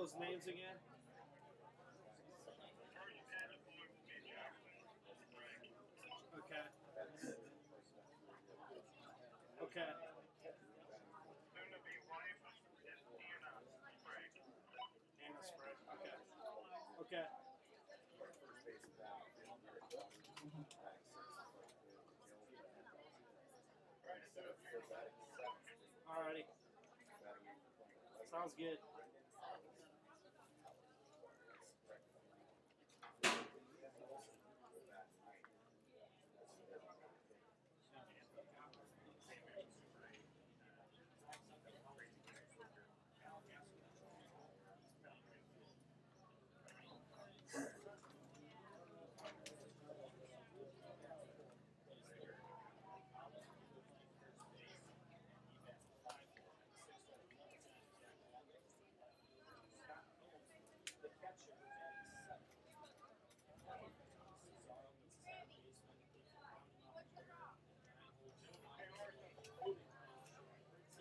those names again? Okay. Okay. Soon to be wife is Anna Sprague. Anna Sprague. Okay. Okay. Alrighty. Sounds good.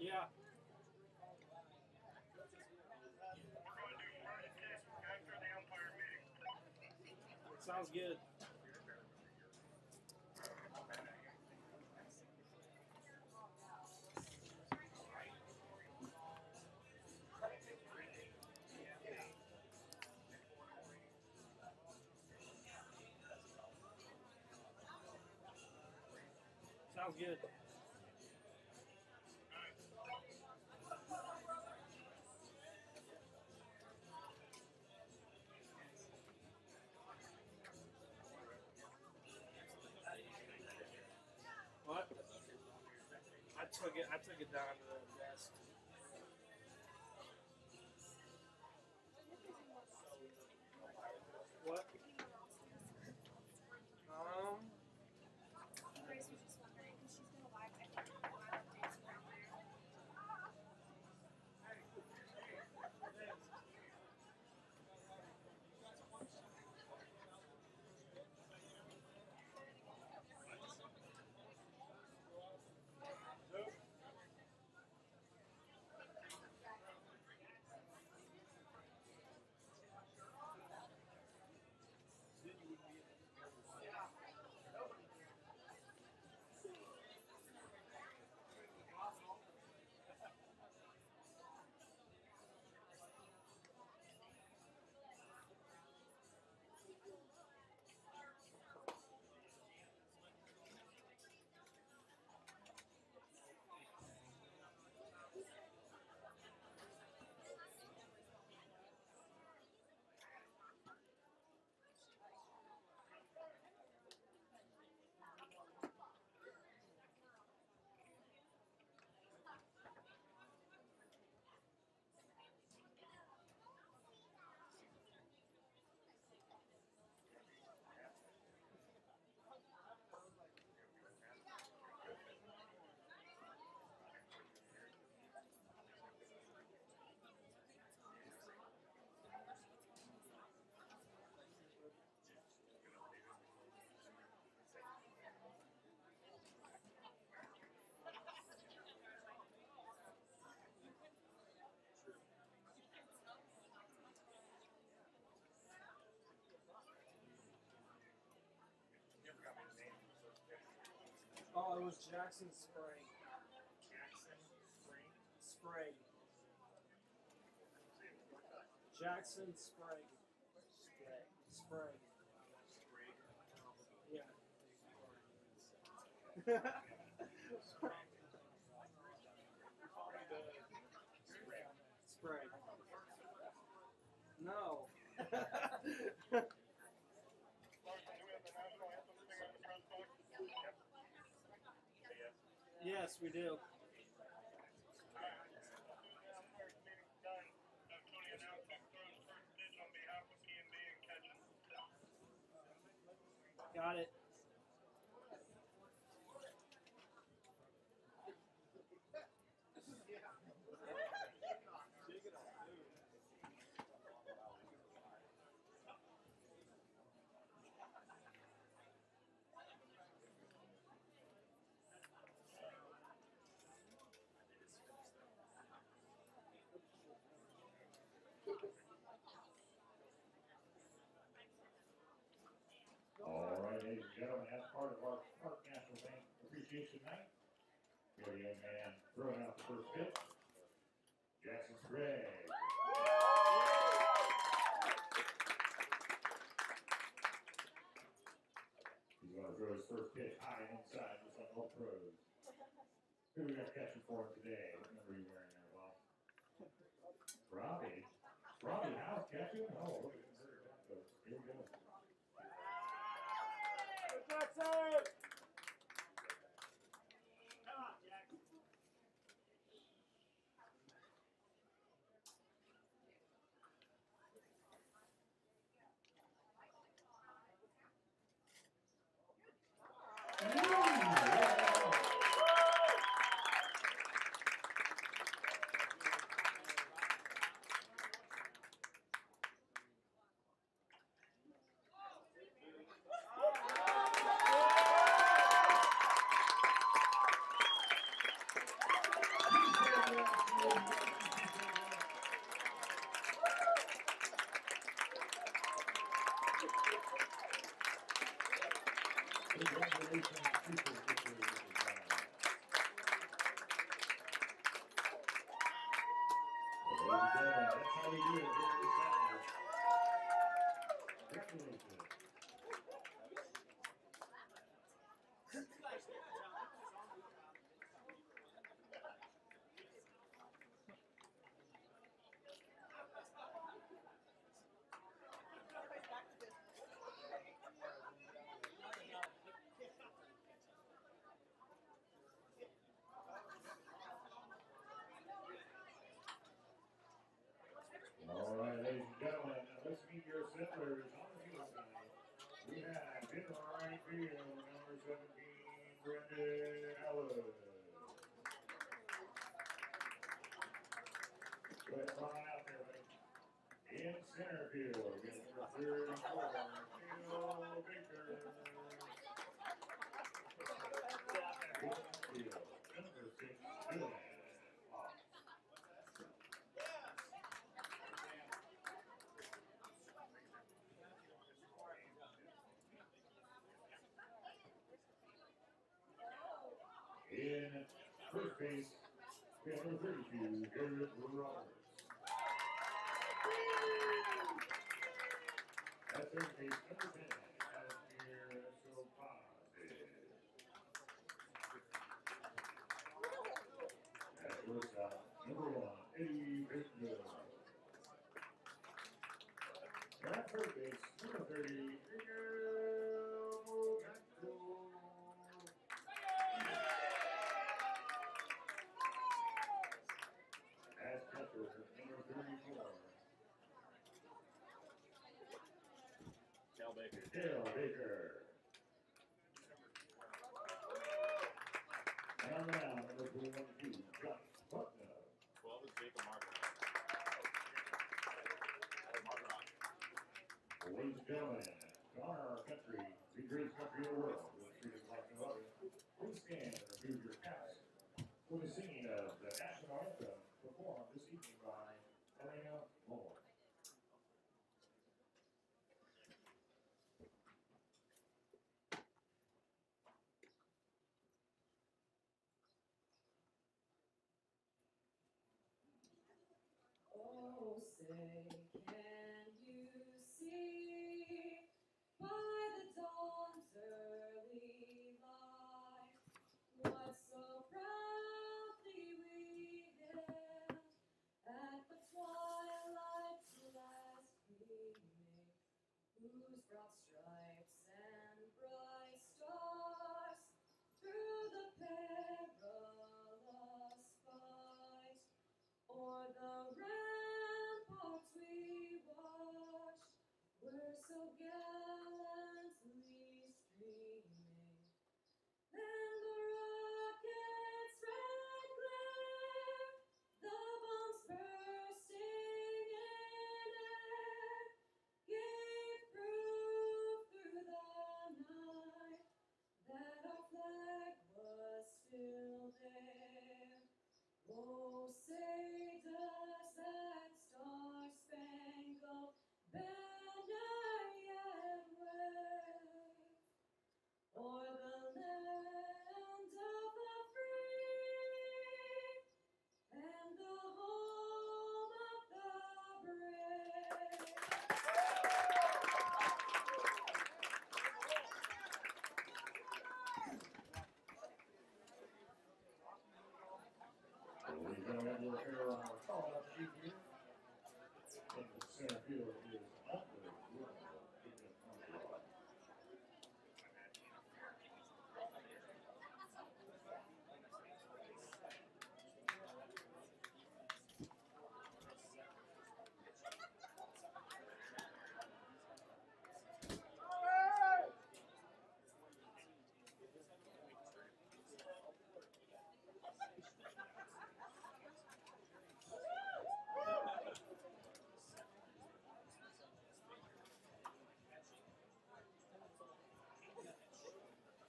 Yeah. We're going to do first kick after the umpire meeting. Sounds good. Sounds good. What? I took it down to the desk. What? Grace was just wondering because she's gonna live. I think a lot of days around there. Oh, it was Jackson Sprague. Jackson Sprague. Sprague. Jackson Sprague. Sprague. Sprague. Yeah. Sprague. No. Larson, do we have the national anthem thing on the front book? Yep. Yes. Yes, we do. Alright. As soon as the umpire's meeting's done, have Tony announce who's throwing the first pitch on behalf of P&B and catching. Got it. gentlemen, as part of our Park National Bank Appreciation Night, we have a young man throwing out the first pitch. Jackson Sprague. He's going to throw his first pitch high and inside just like all pros. Who we got catching for him today? What number are you wearing there, Bob? Robbie. Robbie House catching? Oh, look at that. Here we go. Jackson! Come on, Jackson. All right, ladies and gentlemen, let's meet your settlers on the field tonight. We have in the right field, number 17, Brendan Ellis. Go ahead and fly out there, buddy. In center field, we have number 34, Phil Baker. In field, number 6, Dylan. In first base, we have number 32, Garrett Roberts. At third base, number 10, Alexander Sopazzi. At shortstop, number 1, Eddie Bingo. At third base, number 30, Miguel Mogato. As catcher, number 34. Dale Baker. Dale Baker. And on the mound, number 212, Josh Putnam. 12 is Jacob Martin. Ladies and gentlemen, to honor our country, the greatest country in the world, with freedom like no other, please stand and remove your caps for the singing of the national anthem performed this evening by Elena Moore. Oh, say, can you see by the dawn's early light what so proudly we hailed at the twilight's last gleaming, whose broad stripes and bright stars through the perilous fight o'er the ramparts we little error on our call-out sheet here. And the center fielder is up there.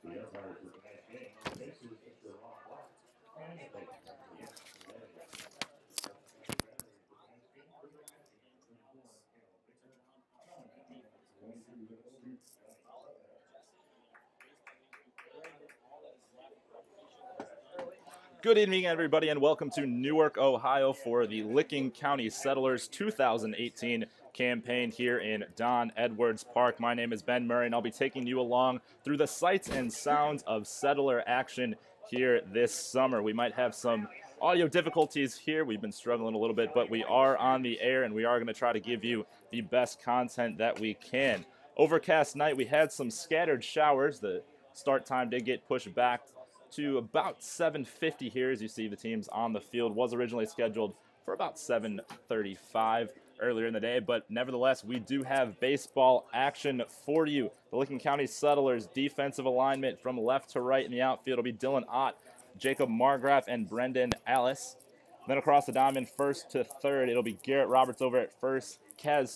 The umpire for tonight's game on the bases, Mr. Ron Black. And the plate, Good evening, everybody, and welcome to Newark, Ohio for the Licking County Settlers 2018 campaign here in Don Edwards Park. My name is Ben Murray, and I'll be taking you along through the sights and sounds of settler action here this summer. We might have some audio difficulties here. We've been struggling a little bit, but we are on the air, and we are going to try to give you the best content that we can. Overcast night, we had some scattered showers. The start time did get pushed back to about 7:50 here. As you see, the teams on the field was originally scheduled for about 7:35 earlier in the day, but nevertheless, we do have baseball action for you. The Licking County Settlers defensive alignment from left to right in the outfield will be Dylan Ott, Jacob Margraf, and Brendan Alice. Then across the diamond, first to third, it'll be Garrett Roberts over at first, Kaz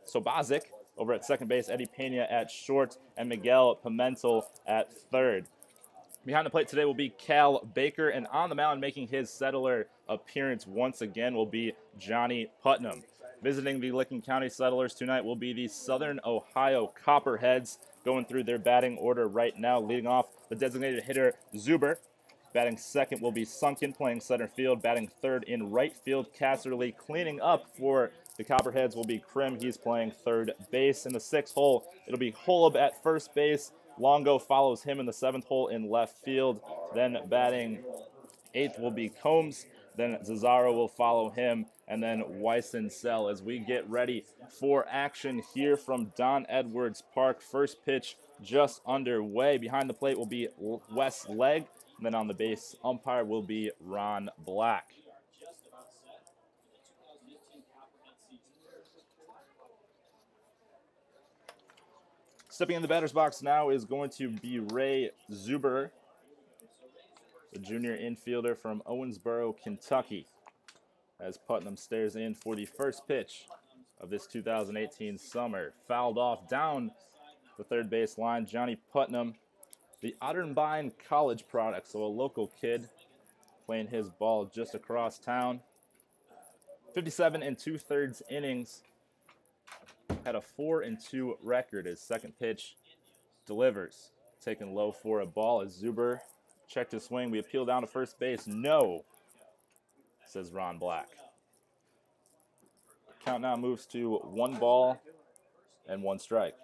Sobazik over at second base, Eddie Pena at short, and Miguel Pimentel at third. Behind the plate today will be Cal Baker, and on the mound making his settler appearance once again will be Johnny Putnam. Visiting the Licking County Settlers tonight will be the Southern Ohio Copperheads, going through their batting order right now. Leading off, the designated hitter Zuber. Batting second will be Sunken, playing center field. Batting third in right field, Casserly. Cleaning up for the Copperheads will be Krim. He's playing third base. In the sixth hole, it'll be Holub at first base. Longo follows him in the seventh hole in left field. Then batting eighth will be Combs. Then Zazaro will follow him. And then Weissensell as we get ready for action here from Don Edwards Park. First pitch just underway. Behind the plate will be Wes Legg. And then on the base umpire will be Ron Black. Stepping in the batter's box now is going to be Ray Zuber, the junior infielder from Owensboro, Kentucky, as Putnam stares in for the first pitch of this 2018 summer. Fouled off down the third base line. Johnny Putnam, the Otterbein College product, so a local kid playing his ball just across town. 57 2/3 innings. Had a 4-2 record. His second pitch delivers. Taken low for a ball as Zuber checked his swing. We appeal down to first base. No, says Ron Black. Count now moves to 1 ball and 1 strike.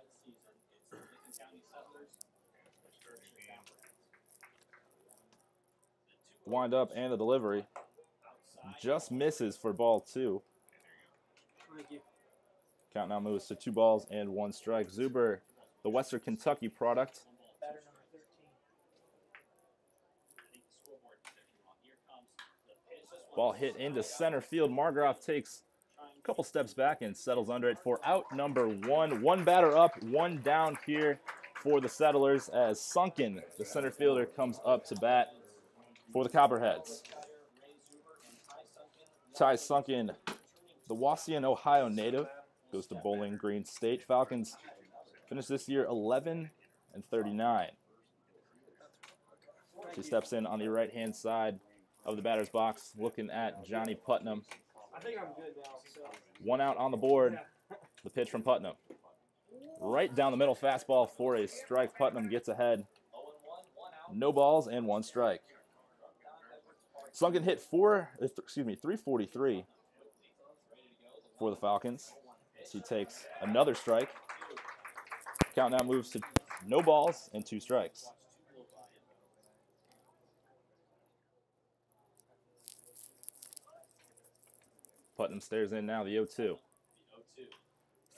Wind up and the delivery just misses for ball 2. Count now moves to 2 balls and 1 strike. Zuber, the Western Kentucky product. Ball hit into center field. Margraf takes a couple steps back and settles under it for out number 1. 1 batter up, 1 down here for the Settlers as Sunken, the center fielder, comes up to bat for the Copperheads. Ty Sunken, the Wauseon, Ohio native, goes to Bowling Green State. Falcons finished this year 11-39. She steps in on the right-hand side of the batter's box, looking at Johnny Putnam. I think I'm good now. So. 1 out on the board. The pitch from Putnam. Right down the middle, fastball for a strike. Putnam gets ahead. No balls and 1 strike. Sunken hit 343 for the Falcons. He takes another strike. Count now moves to no balls and 2 strikes. Putnam stares in now, the 0-2.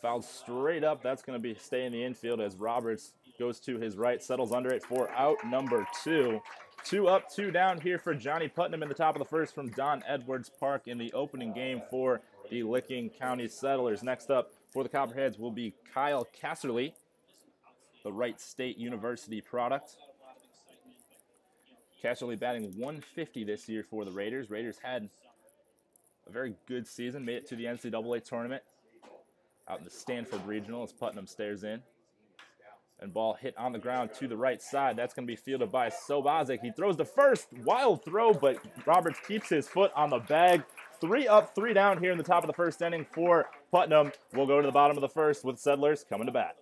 Fouled straight up. That's going to be stay in the infield as Roberts goes to his right, settles under it for out number 2. 2 up, 2 down here for Johnny Putnam in the top of the first from Don Edwards Park in the opening game for the Licking County Settlers. Next up for the Copperheads will be Kyle Casserly, the Wright State University product. Casserly batting 150 this year for the Raiders. Raiders had a very good season, made it to the NCAA tournament out in the Stanford Regional as Putnam stares in. And ball hit on the ground to the right side. That's going to be fielded by Sobozic. He throws the first wild throw, but Roberts keeps his foot on the bag. 3 up, 3 down here in the top of the first inning for Putnam. We'll go to the bottom of the first with Settlers coming to bat.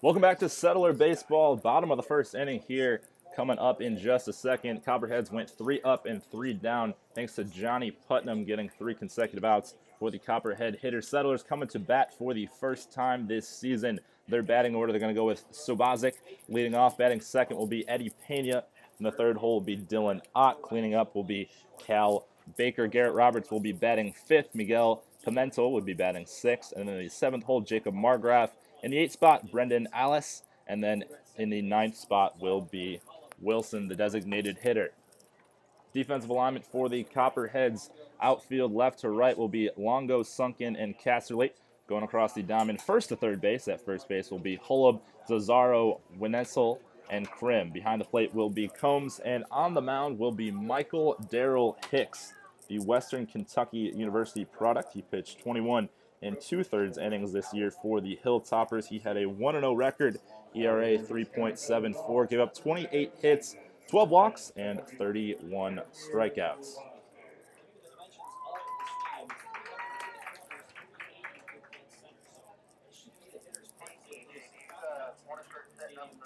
Welcome back to Settler Baseball. Bottom of the first inning here coming up in just a second. Copperheads went 3 up and 3 down thanks to Johnny Putnam getting 3 consecutive outs for the Copperhead hitters. Settlers coming to bat for the first time this season. Their batting order, they're going to go with Sobozic leading off. Batting second will be Eddie Pena. In the third hole will be Dylan Ott. Cleaning up will be Cal Baker. Garrett Roberts will be batting 5th. Miguel Pimento would be batting 6th. And then in the 7th hole, Jacob Margraf. In the 8th spot, Brendan Alice. And then in the 9th spot will be Wilson, the designated hitter. Defensive alignment for the Copperheads outfield left to right will be Longo, Sunken, and Casserly. Going across the diamond first to third base. At first base will be Hullab, Zazaro, Winesel, and Krim. Behind the plate will be Combs, and on the mound will be Michael Darrell Hicks, the Western Kentucky University product. He pitched 21 and 2/3 innings this year for the Hilltoppers. He had a 1-0 record, ERA 3.74, gave up 28 hits, 12 walks, and 31 strikeouts.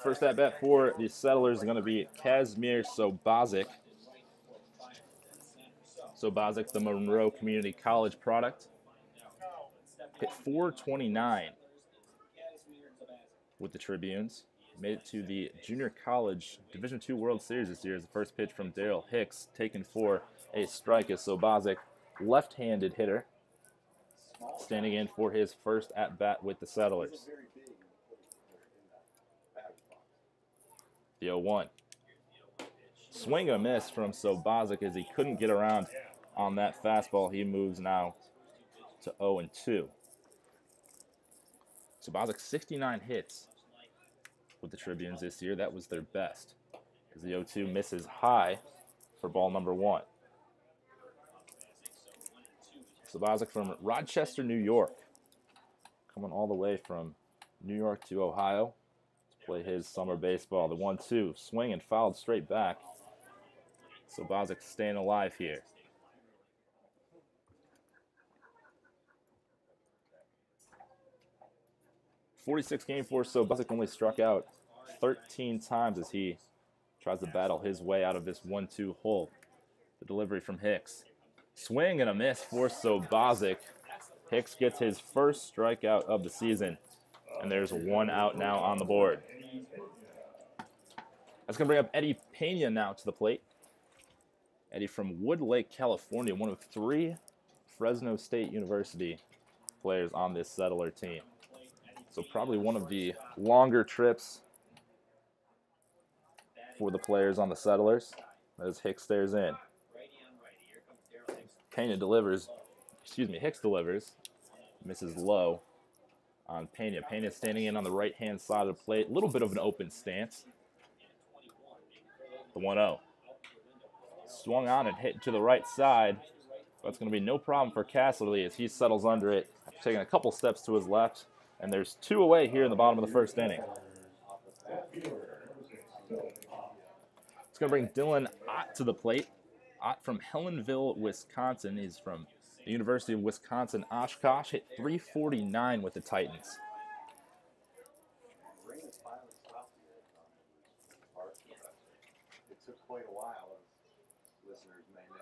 First at bat for the Settlers is going to be Kazmir Sobozic. Sobozic, the Monroe Community College product. Hit .429 with the Tribunes. Made it to the Junior College Division II World Series this year as the first pitch from Darrell Hicks, taken for a strike as Sobozic, left-handed hitter, standing in for his first at-bat with the Settlers. The 0-1. Swing and a miss from Sobozic as he couldn't get around on that fastball. He moves now to 0-2. Sobozic 69 hits with the Tribunes this year. That was their best, as the 0-2 misses high for ball number 1. Sobozic from Rochester, New York, coming all the way from New York to Ohio to play his summer baseball. The 1-2, swing and fouled straight back. Sobozic staying alive here. .46 game for Sobozic, only struck out 13 times as he tries to battle his way out of this 1-2 hole. The delivery from Hicks. Swing and a miss for Sobozic. Hicks gets his first strikeout of the season, and there's 1 out now on the board. That's going to bring up Eddie Pena now to the plate. Eddie from Woodlake, California, one of 3 Fresno State University players on this Settler team. So probably one of the longer trips for the players on the Settlers as Hicks stares in. Pena delivers, Hicks delivers, misses low on Pena. Pena standing in on the right-hand side of the plate, a little bit of an open stance. The 1-0. Swung on and hit to the right side. That's going to be no problem for Casserly as he settles under it, taking a couple steps to his left. And there's 2 away here in the bottom of the first inning. It's going to bring Dylan Ott to the plate. Ott from Helenville, Wisconsin. He's from the University of Wisconsin, Oshkosh. Hit .349 with the Titans.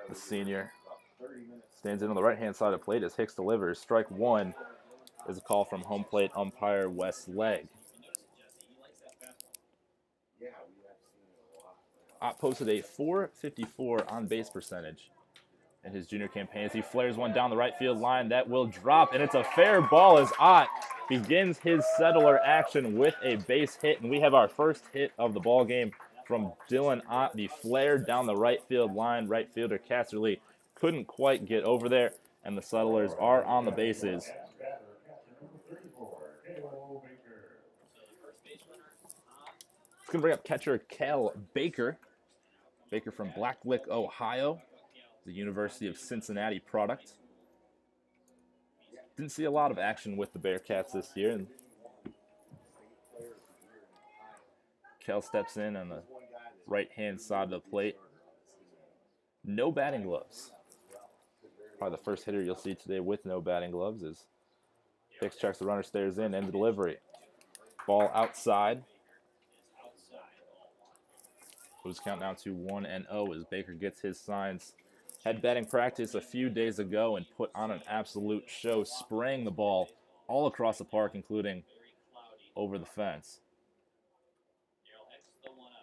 The senior stands in on the right-hand side of the plate as Hicks delivers. Strike 1 is a call from home plate umpire Wes Legg. Ott posted a .454 on-base percentage in his junior campaign as he flares one down the right field line. That will drop, and it's a fair ball as Ott begins his Settler action with a base hit. And we have our first hit of the ball game from Dylan Ott. The flare down the right field line. Right fielder Casserly couldn't quite get over there, and the Settlers are on the bases. It's going to bring up catcher Cal Baker. Baker from Blacklick, Ohio, the University of Cincinnati product. Didn't see a lot of action with the Bearcats this year. And Cal steps in on the right-hand side of the plate. No batting gloves. Probably the first hitter you'll see today with no batting gloves is Hicks checks the runner, stares in, end delivery. Ball outside. Lose count now to 1-0 as Baker gets his signs. Had batting practice a few days ago and put on an absolute show, spraying the ball all across the park, including over the fence.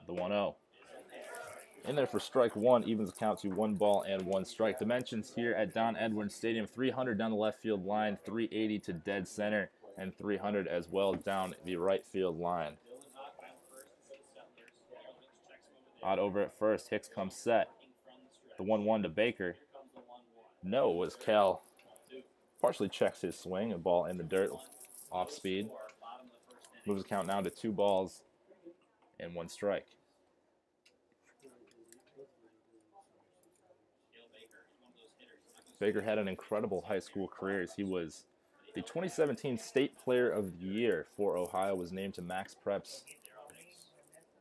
The 1-0. In there for strike 1, evens the count to 1 ball and 1 strike. Dimensions here at Don Edwards Stadium, 300 down the left field line, 380 to dead center, and 300 as well down the right field line. Ott over at first. Hicks comes set. The 1-1 to Baker. No, as Cal partially checks his swing. A ball in the dirt off speed. Moves the count now to 2 balls and 1 strike. Baker had an incredible high school career as he was the 2017 State Player of the Year for Ohio, was named to Max Prep's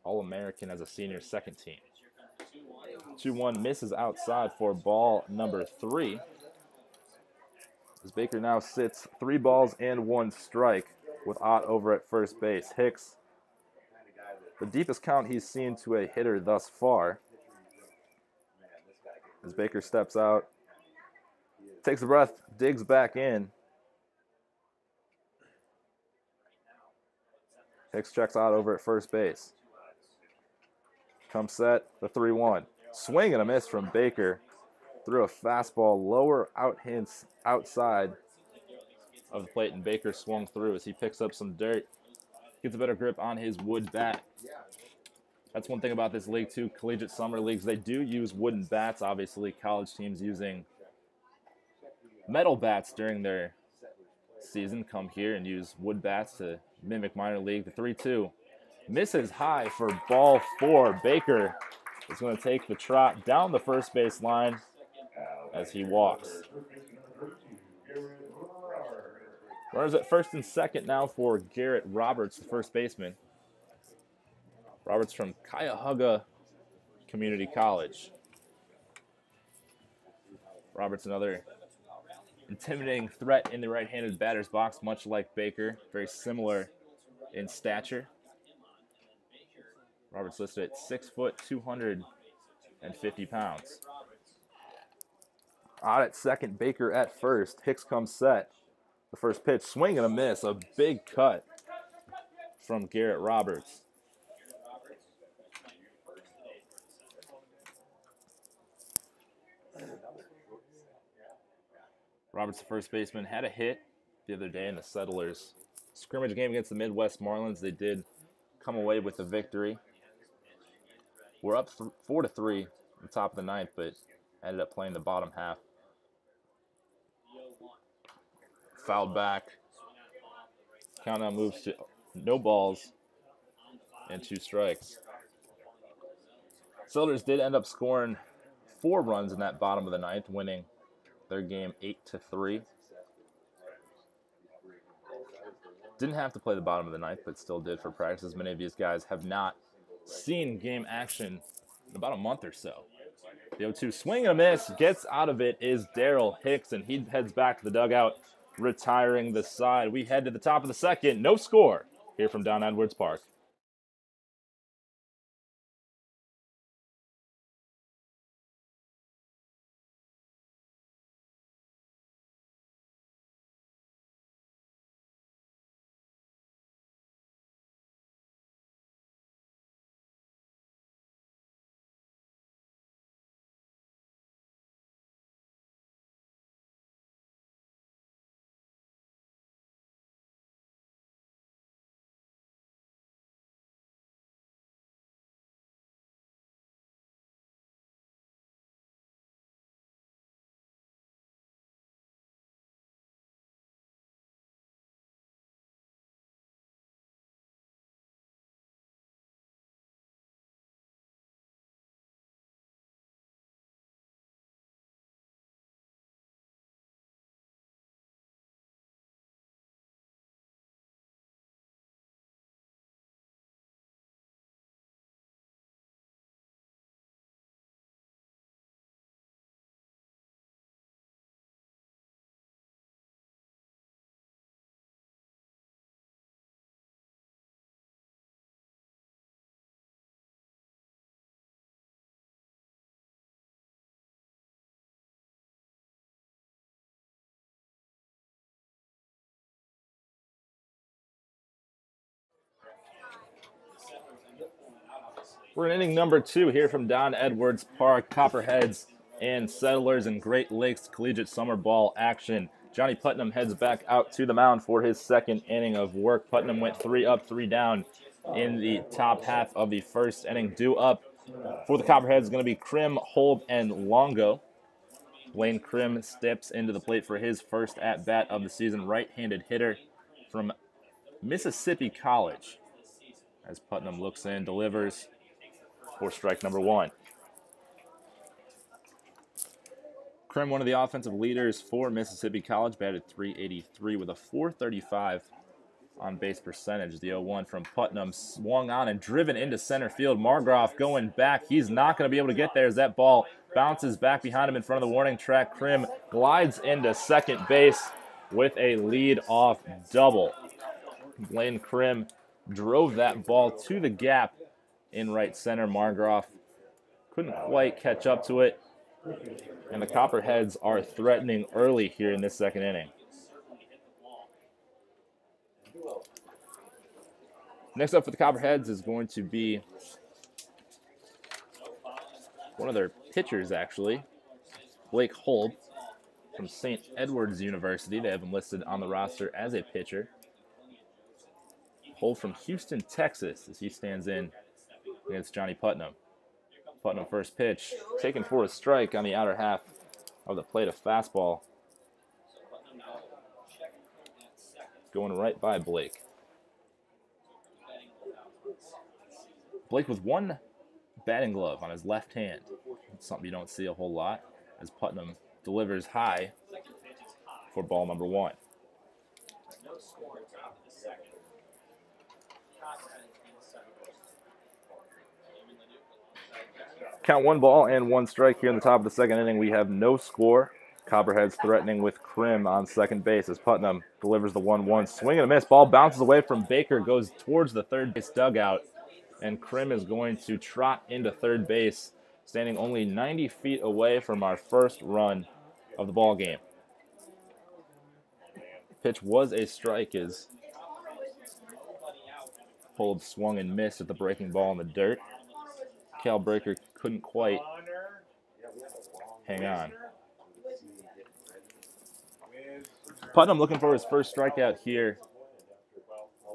All-American as a senior second team. 2-1 misses outside for ball number 3. As Baker now sits 3 balls and 1 strike with Ott over at first base. Hicks, the deepest count he's seen to a hitter thus far. As Baker steps out, takes a breath, digs back in. Hicks checks out over at first base. Comes set, the 3-1. Swing and a miss from Baker. Threw a fastball lower outside of the plate, and Baker swung through as he picks up some dirt. Gets a better grip on his wood bat. That's one thing about this league too, collegiate summer leagues. They do use wooden bats. Obviously, college teams using metal bats during their season come here and use wood bats to mimic minor league. The 3-2 misses high for ball 4. Baker is going to take the trot down the first base line as he walks. Runners at first and second now for Garrett Roberts, the first baseman. Roberts from Cuyahoga Community College. Roberts, another intimidating threat in the right-handed batter's box, much like Baker, very similar in stature. Roberts listed at 6 foot, 250 pounds. Out at second, Baker at first. Hicks comes set. The first pitch, swing and a miss. A big cut from Garrett Roberts. Roberts, the first baseman, had a hit the other day in the Settlers scrimmage game against the Midwest Marlins. They did come away with the victory. We're up 4-3 at the top of the ninth, but ended up playing the bottom half. Fouled back. Countdown moves to no balls and 2 strikes. Settlers did end up scoring 4 runs in that bottom of the ninth, winning their game 8-3. Didn't have to play the bottom of the ninth, but still did for practice, as many of these guys have not seen game action in about a month or so. The 0-2 swing and a miss, gets out of it is Daryl Hicks, and he heads back to the dugout, retiring the side. We head to the top of the second, no score here from Don Edwards Park. We're in inning number 2 here from Don Edwards Park. Copperheads and Settlers in Great Lakes Collegiate Summer Ball action. Johnny Putnam heads back out to the mound for his second inning of work. Putnam went 3 up, 3 down in the top half of the first inning. Due up for the Copperheads is going to be Krim, Holb, and Longo. Blaine Krim steps into the plate for his first at-bat of the season. Right-handed hitter from Mississippi College. As Putnam looks in, delivers for strike number 1. Krim, one of the offensive leaders for Mississippi College, batted .383 with a .435 on-base percentage. The 0-1 from Putnam swung on and driven into center field. Margroff going back. He's not going to be able to get there as that ball bounces back behind him in front of the warning track. Krim glides into second base with a lead-off double. Blaine Krim drove that ball to the gap in right center. Margroff couldn't quite catch up to it, and the Copperheads are threatening early here in this second inning. Next up for the Copperheads is going to be one of their pitchers, actually, Blake Holb from St. Edward's University. They have him listed on the roster as a pitcher. Holb from Houston, Texas, as he stands in against Johnny Putnam. Putnam first pitch, taken for a strike on the outer half of the plate. A fastball going right by Blake. Blake with one batting glove on his left hand. Something you don't see a whole lot, as Putnam delivers high for ball number 1. Count 1 ball and 1 strike here in the top of the second inning. We have no score. Copperheads threatening with Krim on second base as Putnam delivers the 1-1. Swing and a miss. Ball bounces away from Baker, goes towards the third base dugout, and Krim is going to trot into third base, standing only 90 feet away from our first run of the ball game. Pitch was a strike as Holb swung and missed at the breaking ball in the dirt. Cal Breaker couldn't quite hang on. Putnam looking for his first strikeout here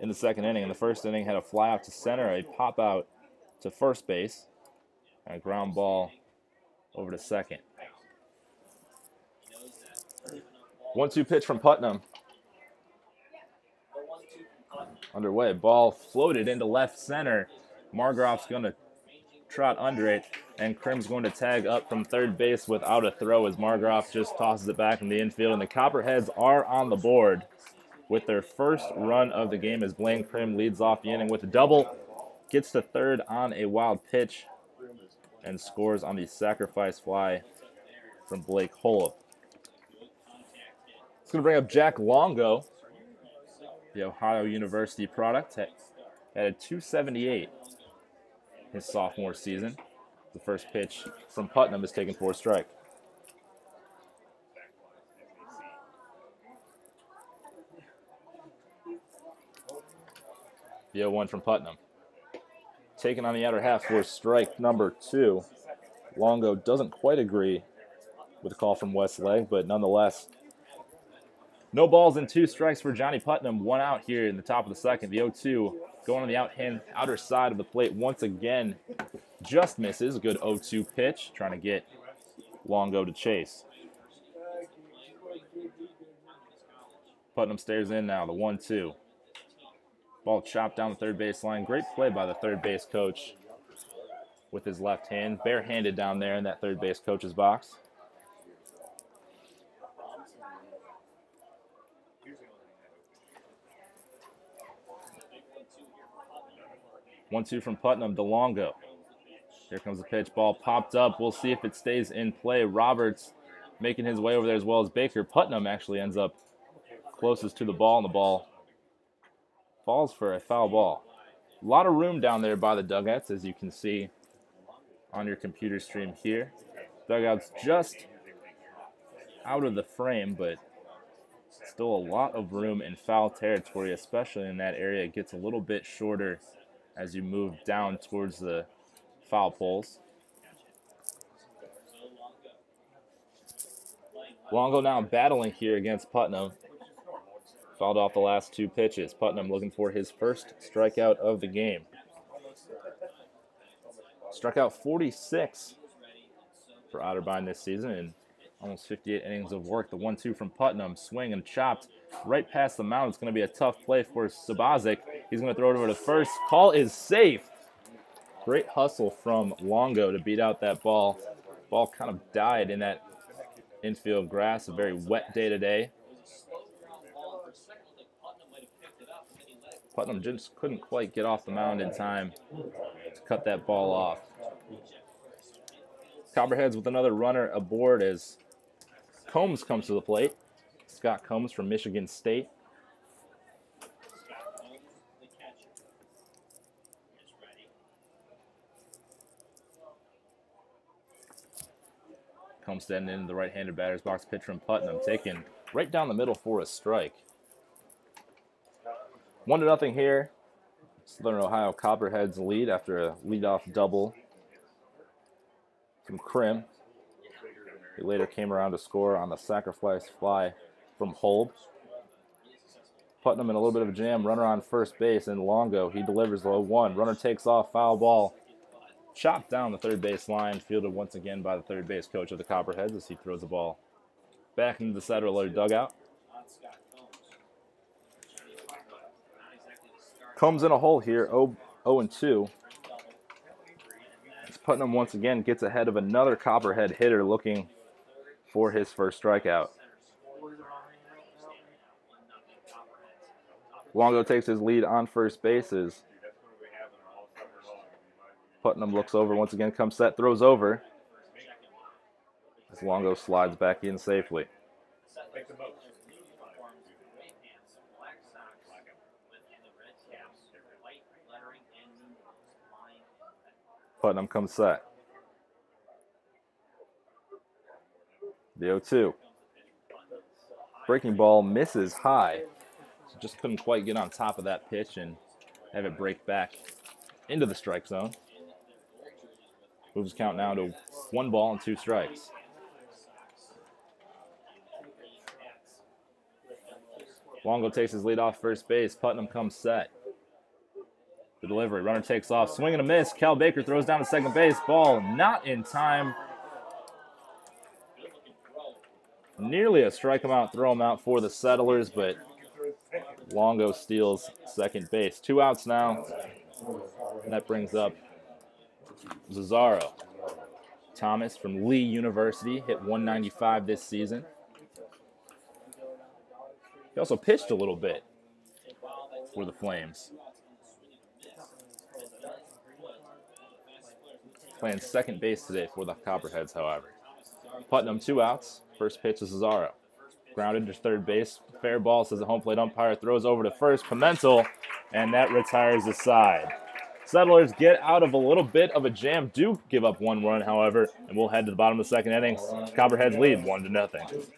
in the second inning. In the first inning, had a fly out to center, a pop out to first base, and a ground ball over to second. 1-2 pitch from Putnam. Underway. Ball floated into left center. Margroff's going to trot under it, and Krim's going to tag up from third base without a throw as Margroff just tosses it back in the infield. And the Copperheads are on the board with their first run of the game as Blaine Krim leads off the inning with a double, gets to third on a wild pitch, and scores on the sacrifice fly from Blake Holub. It's going to bring up Jack Longo, the Ohio University product, at a 278 his sophomore season. The first pitch from Putnam is taken for a strike. The 0-1 from Putnam. Taken on the outer half for strike number 2. Longo doesn't quite agree with the call from Westleg, but nonetheless, no balls and 2 strikes for Johnny Putnam. 1 out here in the top of the second. The 0-2 going on the outer side of the plate once again. Just misses. A good 0-2 pitch. Trying to get Longo to chase. Putnam stares in now. The 1-2. Ball chopped down the third base line. Great play by the third base coach with his left hand. Barehanded down there in that third base coach's box. 1-2 from Putnam to Longo. Here comes the pitch. Ball popped up. We'll see if it stays in play. Roberts making his way over there as well as Baker. Putnam actually ends up closest to the ball, and the ball falls for a foul ball. A lot of room down there by the dugouts, as you can see on your computer stream here. Dugouts just out of the frame, but still a lot of room in foul territory, especially in that area. It gets a little bit shorter as you move down towards the foul poles. Longo now battling here against Putnam. Fouled off the last 2 pitches. Putnam looking for his first strikeout of the game. Struck out 46 for Otterbein this season in almost 58 innings of work. The 1-2 from Putnam, swing and chopped right past the mound. It's going to be a tough play for Sabazic. He's going to throw it over to first. Call is safe. Great hustle from Longo to beat out that ball. Ball kind of died in that infield grass. A very wet day today. Putnam just couldn't quite get off the mound in time to cut that ball off. Copperheads with another runner aboard as Combs comes to the plate. Scott Combs from Michigan State. Combs standing in the right-handed batter's box. Pitch from Putnam taken right down the middle for a strike. 1-0 here. Southern Ohio Copperheads lead after a leadoff double from Krim. He later came around to score on the sacrifice fly from Holb. Putnam in a little bit of a jam. Runner on first base, and Longo, he delivers the 0-1. Runner takes off, foul ball. Chopped down the third base line, fielded once again by the third base coach of the Copperheads as he throws the ball back into the Saddler dugout. Combs in a hole here, 0-2. Putnam once again gets ahead of another Copperhead hitter looking for his first strikeout. Longo takes his lead on first bases. Putnam looks over once again, comes set, throws over. As Longo slides back in safely. Putnam comes set. The 0-2. Breaking ball misses high. Just couldn't quite get on top of that pitch and have it break back into the strike zone. Moves count now to 1 ball and 2 strikes. Longo takes his lead off first base. Putnam comes set. The delivery. Runner takes off. Swing and a miss. Cal Baker throws down to second base. Ball not in time. Nearly a strike him out, throw him out for the Settlers, but Longo steals second base. 2 outs now. And that brings up Cesaro. Thomas from Lee University hit 195 this season. He also pitched a little bit for the Flames. Playing second base today for the Copperheads, however. Putnam, 2 outs. First pitch to Cesaro. Grounded to third base. Fair ball, says the home plate umpire. Throws over to first. Pimentel, and that retires the side. Settlers get out of a little bit of a jam. Do give up 1 run, however, and we'll head to the bottom of the second inning. Copperheads lead 1-0.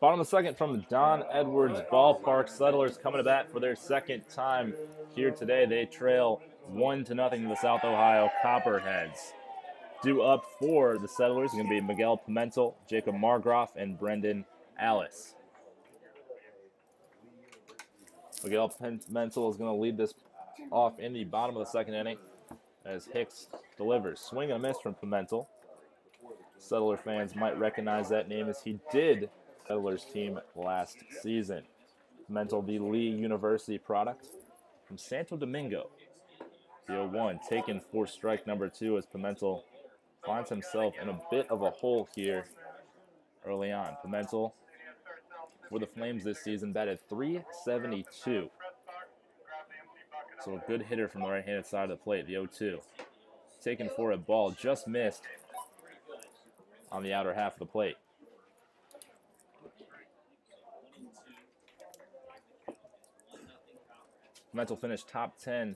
Bottom of the second from the Don Edwards Ballpark. Settlers coming to bat for their second time here today. They trail 1-0 to the South Ohio Copperheads. Due up for the Settlers are going to be Miguel Pimentel, Jacob Margroff, and Brendan Alice. Miguel Pimentel is going to lead this off in the bottom of the second inning as Hicks delivers. Swing and a miss from Pimentel. Settler fans might recognize that name as he did Settlers team last season. Pimentel, the Lee University product from Santo Domingo. The 0-1 taken for strike number 2 as Pimentel finds himself in a bit of a hole here early on. Pimentel for the Flames this season batted .372. So a good hitter from the right-handed side of the plate, the 0-2. Taken for a ball, just missed on the outer half of the plate. Pimentel finished top 10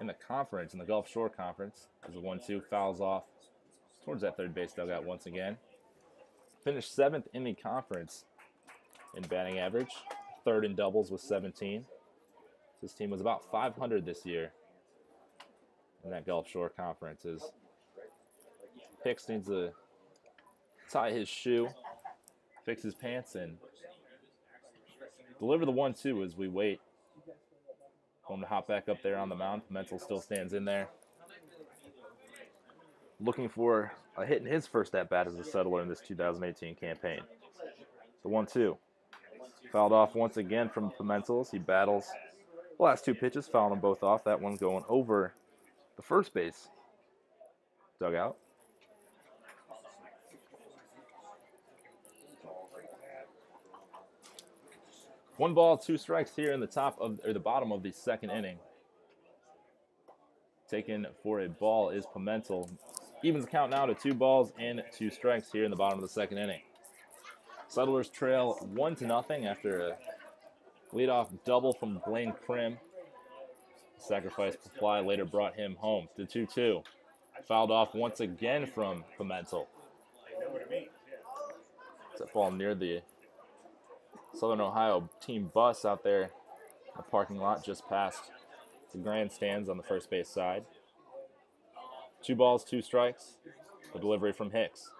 in the conference, in the Gulf Shore Conference, as the 1-2 fouls off towards that third base dugout once again. Finished 7th in the conference in batting average, 3rd in doubles with 17. This team was about .500 this year in that Gulf Shore Conference. As Hicks needs to tie his shoe, fix his pants, and deliver the 1-2 as we wait. Home to hop back up there on the mound. Pimentel still stands in there, looking for a hit in his first at-bat as a Settler in this 2018 campaign. The 1-2. Fouled off once again from Pimentel. He battles the last 2 pitches, fouling them both off. That one going over the first base dugout. 1 ball, 2 strikes here in the the bottom of the second inning. Taken for a ball is Pimentel. Evens the count now to 2 balls and 2 strikes here in the bottom of the second inning. Settlers trail 1-0 after a leadoff double from Blaine Krim. Sacrifice fly later brought him home. The 2-2. Fouled off once again from Pimentel. It's a ball near the Southern Ohio team bus out there in the parking lot just past the grandstands on the first base side. 2 balls, 2 strikes. The delivery from Hicks.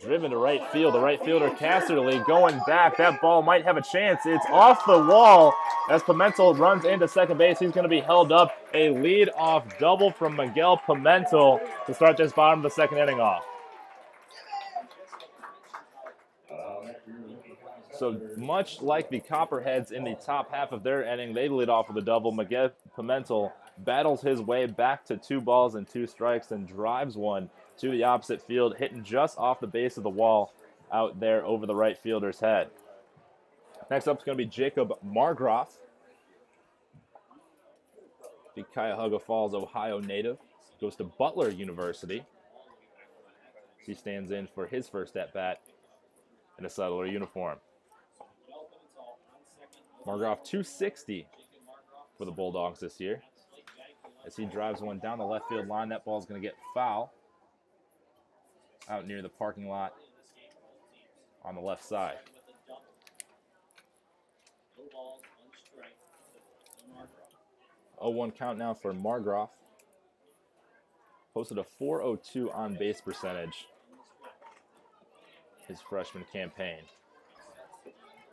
Driven to right field. The right fielder Casterly going back. That ball might have a chance. It's off the wall as Pimentel runs into second base. He's going to be held up. A lead-off double from Miguel Pimentel to start this bottom of the second inning off. So much like the Copperheads in the top half of their inning, they lead off with a double. Miguel Pimentel battles his way back to 2 balls and 2 strikes and drives one to the opposite field, hitting just off the base of the wall out there over the right fielder's head. Next up is going to be Jacob Margroff, the Cuyahoga Falls, Ohio native. Goes to Butler University. He stands in for his first at-bat in a Settler uniform. Margroff 260 for the Bulldogs this year. As he drives one down the left field line, that ball's going to get foul out near the parking lot on the left side. 0-1 count now for Margroff. Posted a .402 on base percentage his freshman campaign.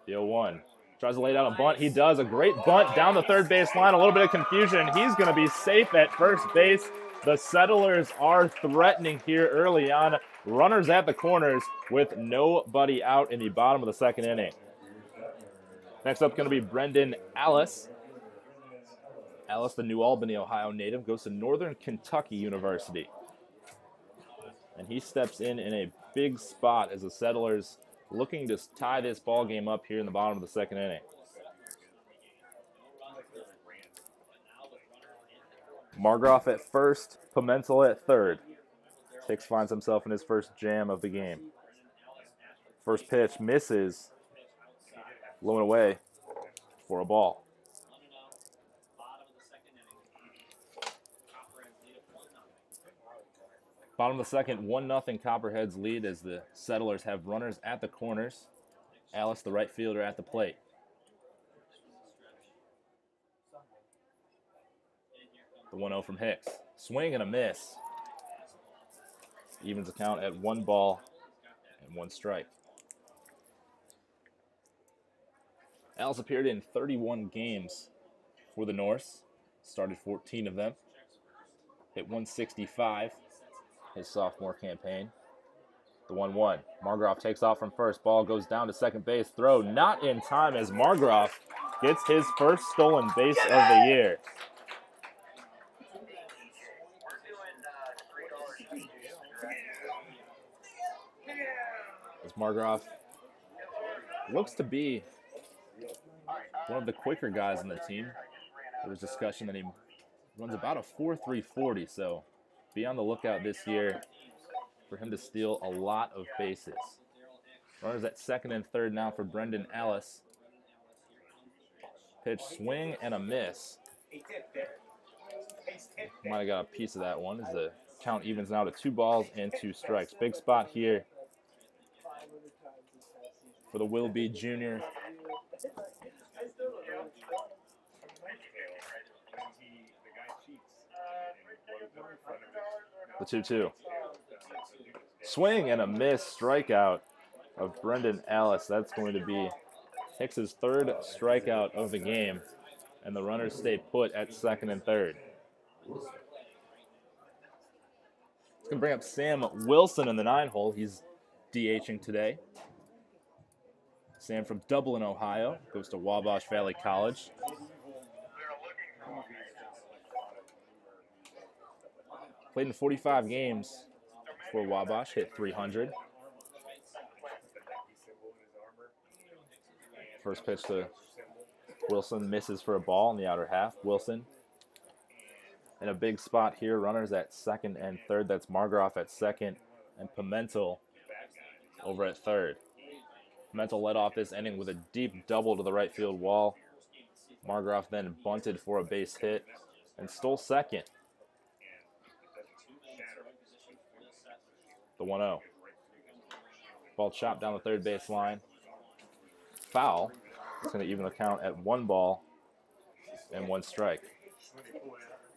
The 0-1. Tries to lay down a bunt. He does. A great bunt down the third base line. A little bit of confusion. He's going to be safe at first base. The Settlers are threatening here early on. Runners at the corners with nobody out in the bottom of the second inning. Next up going to be Brendan Ellis. Ellis, the New Albany, Ohio native, goes to Northern Kentucky University. And he steps in a big spot as the Settlers looking to tie this ball game up here in the bottom of the second inning. Margroff at first, Pimentel at third. Hicks finds himself in his first jam of the game. First pitch misses, blown away for a ball. Bottom of the second, 1-0 Copperheads lead as the Settlers have runners at the corners. Alice, the right fielder, at the plate. The 1-0 from Hicks. Swing and a miss. Evens the count at 1 ball and 1 strike. Alice appeared in 31 games for the Norse. Started 14 of them. Hit 165 his sophomore campaign. The 1-1. Margroff takes off from first. Ball goes down to second base. Throw not in time as Margroff gets his first stolen base of the year. As Margroff looks to be one of the quicker guys on the team. There was discussion that he runs about a 4.3 40, so be on the lookout this year for him to steal a lot of bases. Runners at second and third now for Brendan Ellis. Pitch, swing, and a miss. Might have got a piece of that one as the count evens now to 2 balls and 2 strikes. Big spot here for the Will B. Jr. The 2-2. Swing and a miss, strikeout of Brendan Ellis. That's going to be Hicks's 3rd strikeout of the game, and the runners stay put at second and third. It's going to bring up Sam Wilson in the 9 hole. He's DHing today. Sam from Dublin, Ohio, goes to Wabash Valley College. Played in 45 games for Wabash, hit 300. First pitch to Wilson, misses for a ball in the outer half. Wilson in a big spot here, runners at second and third. That's Margroff at second and Pimentel over at third. Pimentel led off this inning with a deep double to the right field wall. Margroff then bunted for a base hit and stole second. The 1-0. Ball chopped down the third base line. Foul. It's going to even the count at 1 ball and 1 strike.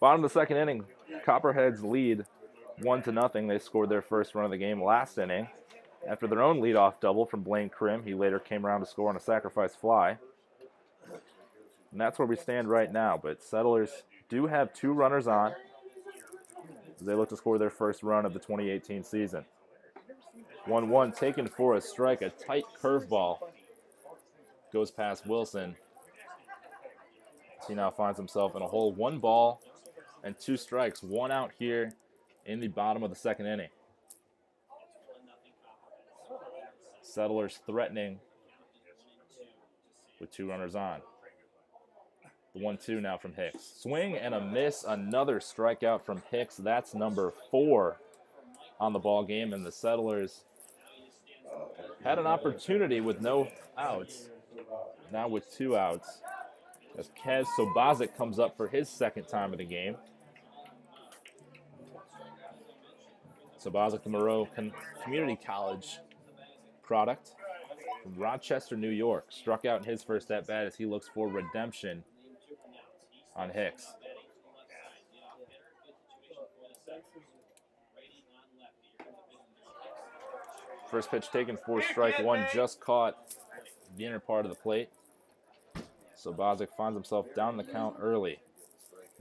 Bottom of the second inning, Copperheads lead 1-0. They scored their first run of the game last inning after their own leadoff double from Blaine Krim. He later came around to score on a sacrifice fly. And that's where we stand right now. But Settlers do have 2 runners on as they look to score their first run of the 2018 season. 1-1 taken for a strike. A tight curveball goes past Wilson. He now finds himself in a hole. 1 ball and 2 strikes. 1 out here in the bottom of the second inning. Settlers threatening with 2 runners on. The 1-2 now from Hicks. Swing and a miss. Another strikeout from Hicks. That's number 4 on the ball game, and the Settlers had an opportunity with no outs. Now with 2 outs, as Kez Sobozic comes up for his second time of the game. Sobozic, the Moreau Community College product from Rochester, New York, struck out in his first at-bat as he looks for redemption on Hicks. First pitch taken for strike 1, just caught the inner part of the plate. Sobozic finds himself down the count early.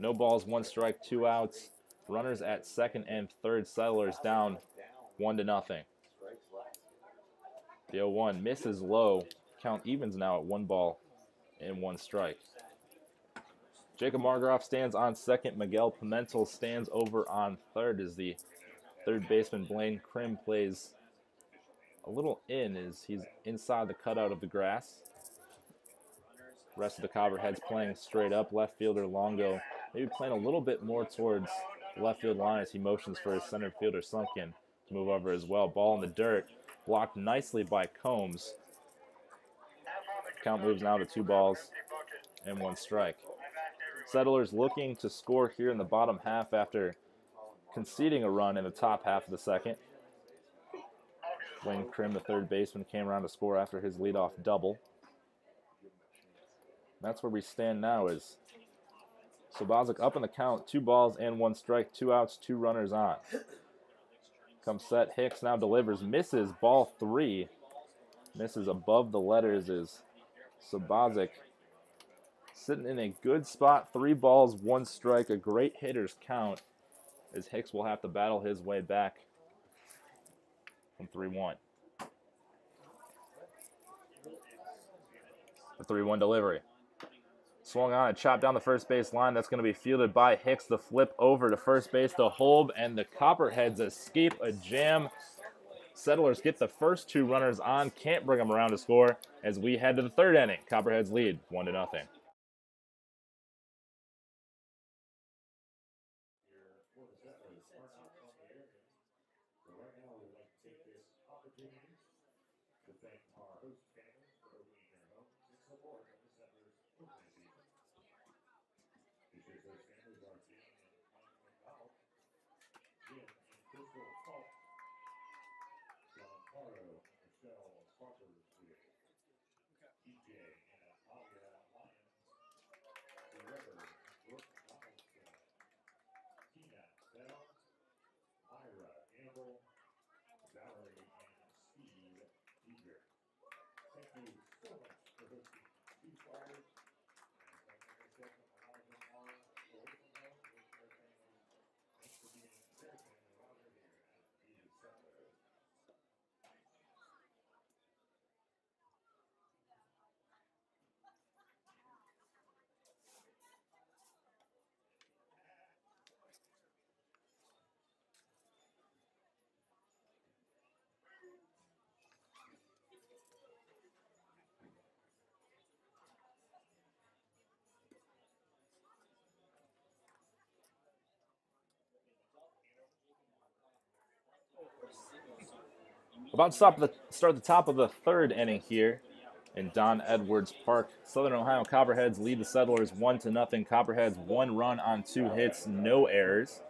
No balls, 1 strike, 2 outs. Runners at second and third. Settlers down 1-0. The 0-1 misses low. Count evens now at 1 ball and 1 strike. Jacob Margroff stands on second. Miguel Pimentel stands over on third as the third baseman Blaine Krim plays a little in as he's inside the cutout of the grass. Rest of the Copperheads playing straight up. Left fielder Longo maybe playing a little bit more towards the left field line as he motions for his center fielder Sunken to move over as well. Ball in the dirt, blocked nicely by Combs. Count moves now to 2 balls and 1 strike. Settlers looking to score here in the bottom half after conceding a run in the top half of the second. Blaine Krim, the third baseman, came around to score after his leadoff double. That's where we stand now is Sobozic up in the count, 2 balls and 1 strike, 2 outs, 2 runners on. Comes set, Hicks now delivers, misses, ball 3. Misses above the letters is Sobozic sitting in a good spot, 3 balls, 1 strike, a great hitter's count as Hicks will have to battle his way back from 3-1. The 3-1 delivery. Swung on and chopped down the first base line. That's going to be fielded by Hicks. The flip over to first base to Holb, and the Copperheads escape a jam. Settlers get the first 2 runners on. Can't bring them around to score as we head to the third inning. Copperheads lead 1-0. About to start the top of the third inning here in Don Edwards Park. Southern Ohio Copperheads lead the Settlers 1-0. Copperheads 1 run on 2 hits, no errors.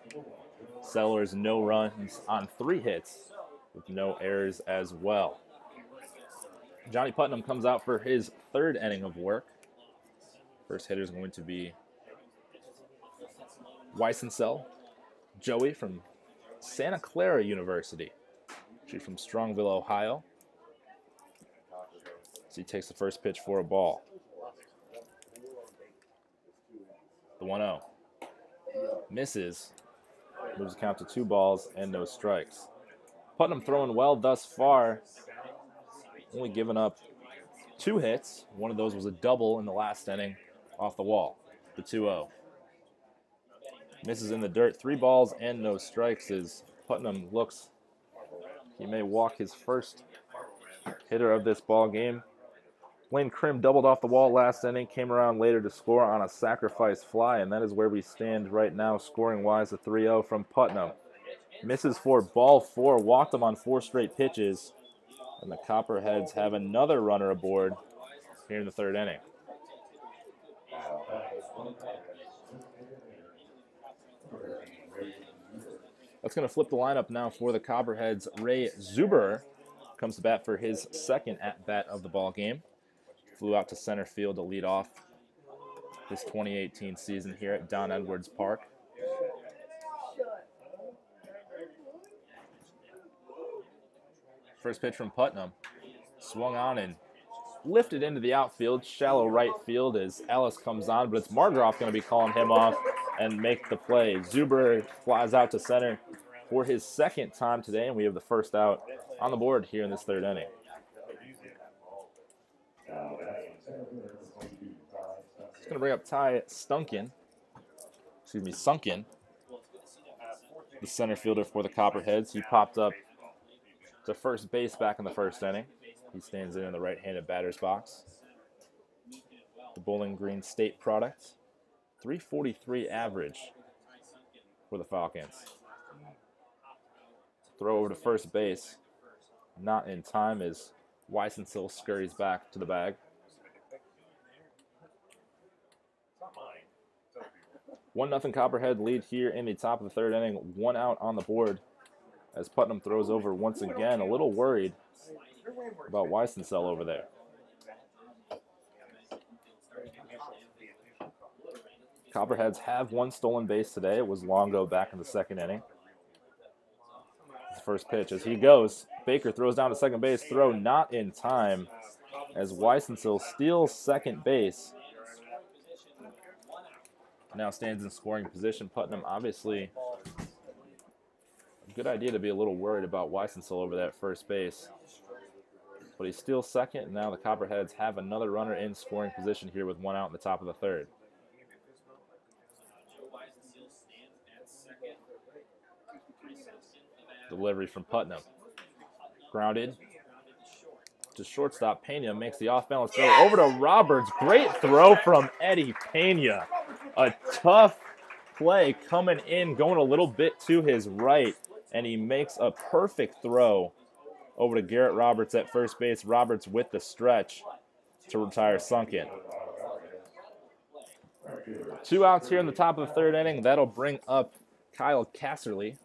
Settlers no runs on 3 hits with no errors as well. Johnny Putnam comes out for his third inning of work. First hitter is going to be Weissensell, Joey from Santa Clara University. She's from Strongville, Ohio. So he takes the first pitch for a ball. The 1-0. Misses. Moves the count to 2 balls and no strikes. Putnam throwing well thus far. Only given up 2 hits. One of those was a double in the last inning off the wall. The 2-0. Misses in the dirt. 3 balls and no strikes as Putnam looks. He may walk his first hitter of this ball game. Lane Krim doubled off the wall last inning, came around later to score on a sacrifice fly, and that is where we stand right now, scoring-wise, a 3-0 from Putnam. Misses for ball 4, walked him on 4 straight pitches, and the Copperheads have another runner aboard here in the third inning. That's going to flip the lineup now for the Copperheads. Ray Zuberer comes to bat for his second at-bat of the ball game. Flew out to center field to lead off this 2018 season here at Don Edwards Park. First pitch from Putnam. Swung on and lifted into the outfield, shallow right field as Ellis comes on, but it's Margroff going to be calling him off and make the play. Zuber flies out to center for his second time today, and we have the first out on the board here in this third inning. It's going to bring up Ty Sunken, the center fielder for the Copperheads. He popped up to first base back in the first inning. He stands in the right-handed batter's box. The Bowling Green State product. 343 average for the Falcons. Throw over to first base. Not in time as Weissensell scurries back to the bag. 1-0 Copperhead lead here in the top of the third inning. 1 out on the board as Putnam throws over once again. A little worried about Weissensell over there. Copperheads have 1 stolen base today. It was Longo back in the second inning. His first pitch as he goes. Baker throws down to second base. Throw not in time as Weissensell steals second base. Now stands in scoring position. Putnam obviously a good idea to be a little worried about Weissensell over there at first base. But he steals second, and now the Copperheads have another runner in scoring position here with 1 out in the top of the third. Delivery from Putnam. Grounded to shortstop. Pena makes the off-balance throw over to Roberts. Great throw from Eddie Pena. A tough play coming in, going a little bit to his right, and he makes a perfect throw over to Garrett Roberts at first base. Roberts with the stretch to retire Sunken. 2 outs here in the top of the third inning. That'll bring up Kyle Casserly.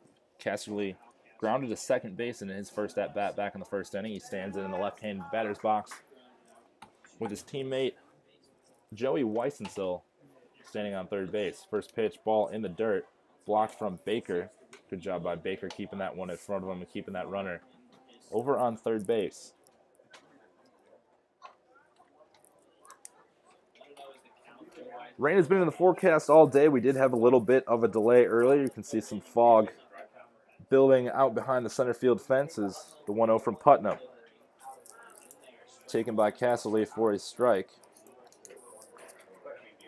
Casserly grounded to second base in his first at-bat back in the first inning. He stands in the left-handed batter's box with his teammate Joey Weissensell standing on third base. First pitch, ball in the dirt, blocked from Baker. Good job by Baker keeping that one in front of him and keeping that runner over on third base. Rain has been in the forecast all day. We did have a little bit of a delay earlier. You can see some fog building out behind the center field fence is the 1-0 from Putnam. Taken by Casserly for a strike.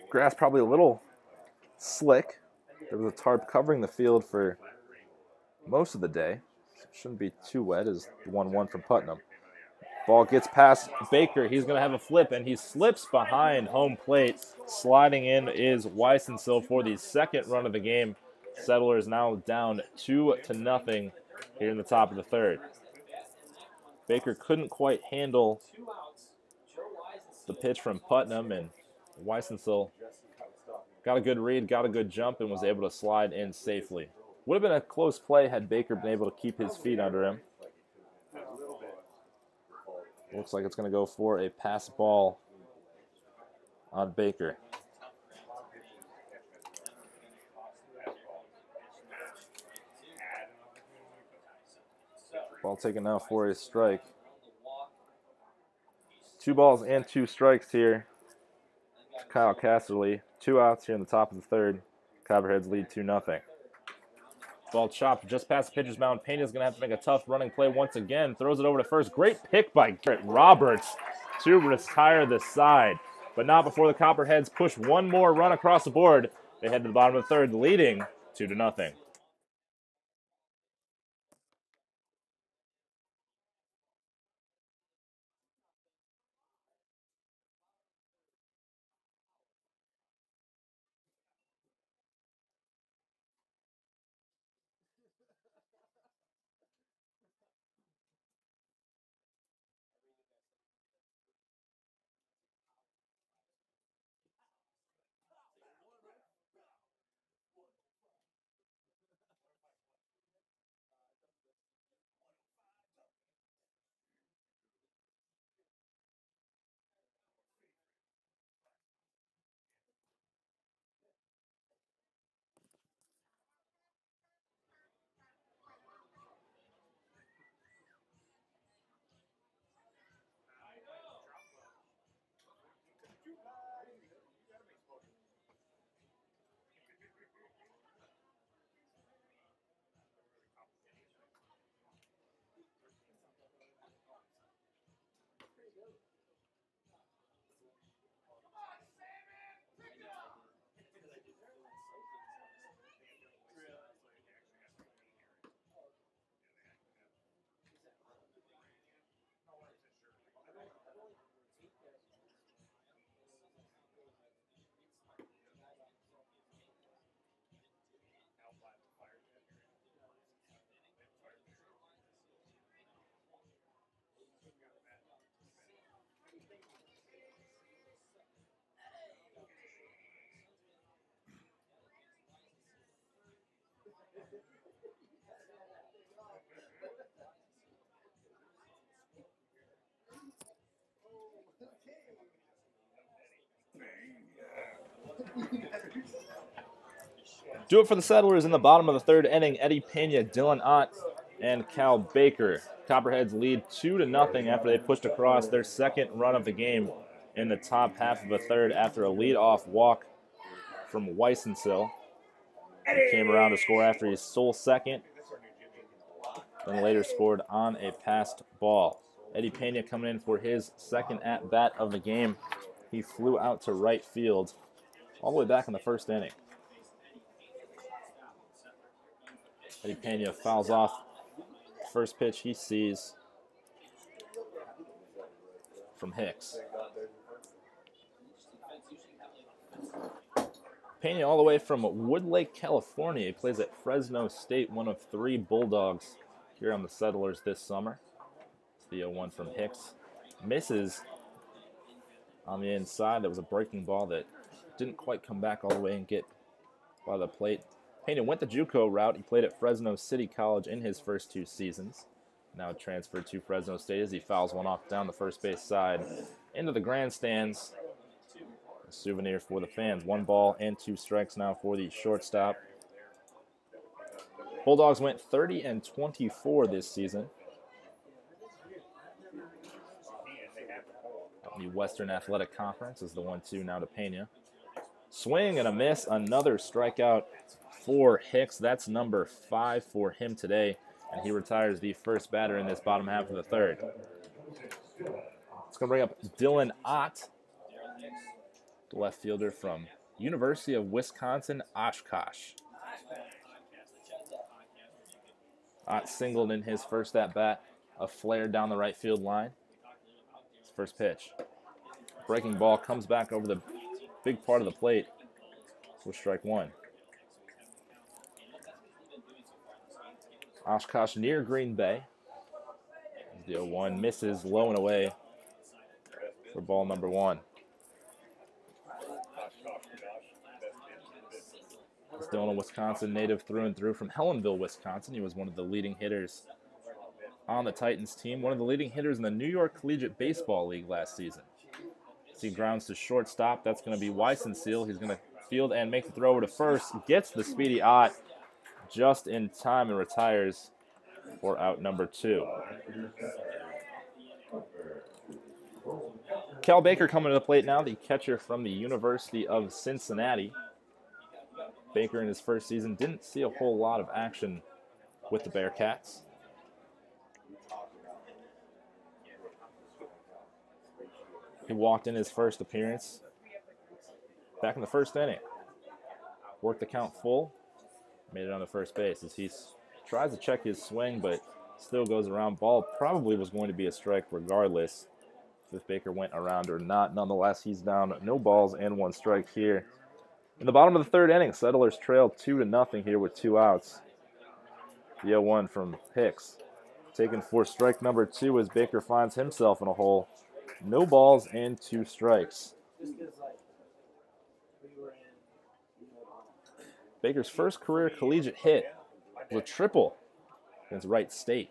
Grass probably a little slick. There was a tarp covering the field for most of the day. Shouldn't be too wet as the 1-1 from Putnam. Ball gets past Baker. He's going to have a flip, and he slips behind home plate. Sliding in is Weissensell for the second run of the game. Settlers now down 2-0 here in the top of the third. Baker couldn't quite handle the pitch from Putnam, and Weisensel got a good read, got a good jump, and was able to slide in safely. Would have been a close play had Baker been able to keep his feet under him. Looks like it's going to go for a pass ball on Baker. Ball taken now for a strike. 2 balls and 2 strikes here to Kyle Casserly. 2 outs here in the top of the third. Copperheads lead 2-0. Ball chopped just past the pitcher's mound. Pena's going to have to make a tough running play once again. Throws it over to first. Great pick by Garrett Roberts to retire the side. But not before the Copperheads push one more run across the board. They head to the bottom of the third, leading 2-0. Do it for the Settlers in the bottom of the third inning. Eddie Pena, Dylan Ott, and Cal Baker. Copperheads lead 2-0 after they pushed across their second run of the game in the top half of the third after a leadoff walk from Weisensel. He came around to score after his sole second, then later scored on a passed ball. Eddie Pena coming in for his second at-bat of the game. He flew out to right field all the way back in the first inning. Eddie Pena fouls off first pitch he sees from Hicks. Pena all the way from Woodlake, California. He plays at Fresno State, one of 3 Bulldogs here on the Settlers this summer. It's the 0-1 from Hicks. Misses on the inside. That was a breaking ball that didn't quite come back all the way and get by the plate. Pena went the JUCO route. He played at Fresno City College in his first 2 seasons. Now transferred to Fresno State as he fouls one off down the first base side into the grandstands. A souvenir for the fans. 1 ball and 2 strikes now for the shortstop. Bulldogs went 30-24 this season. The Western Athletic Conference is the 1-2 now to Pena. Swing and a miss. Another strikeout for Hicks. That's number 5 for him today, and he retires the first batter in this bottom half of the third. It's going to bring up Dylan Ott, the left fielder from University of Wisconsin, Oshkosh. Ott singled in his first at-bat, a flare down the right field line. His first pitch. Breaking ball comes back over the big part of the plate for strike 1. Oshkosh near Green Bay. The 0-1 misses low and away for ball number 1. Still a Wisconsin native through and through from Helensville, Wisconsin. He was one of the leading hitters on the Titans team, one of the leading hitters in the New York Collegiate Baseball League last season. As he grounds to shortstop, that's going to be Weissenseal. He's going to field and make the throw over to first. Gets the speedy Ott just in time and retires for out number 2. Cal Baker coming to the plate now, the catcher from the University of Cincinnati. Baker in his first season didn't see a whole lot of action with the Bearcats. He walked in his first appearance back in the first inning. Worked the count full, made it on the first base as he tries to check his swing, but still goes around. Ball probably was going to be a strike regardless if Baker went around or not. Nonetheless, he's down no balls and 1 strike here. In the bottom of the 3rd inning, Settlers trail 2-0 here with 2 outs. The 0-1 from Hicks. Taken for strike number 2 as Baker finds himself in a hole. No balls and 2 strikes. Baker's first career collegiate hit was a triple against Wright State.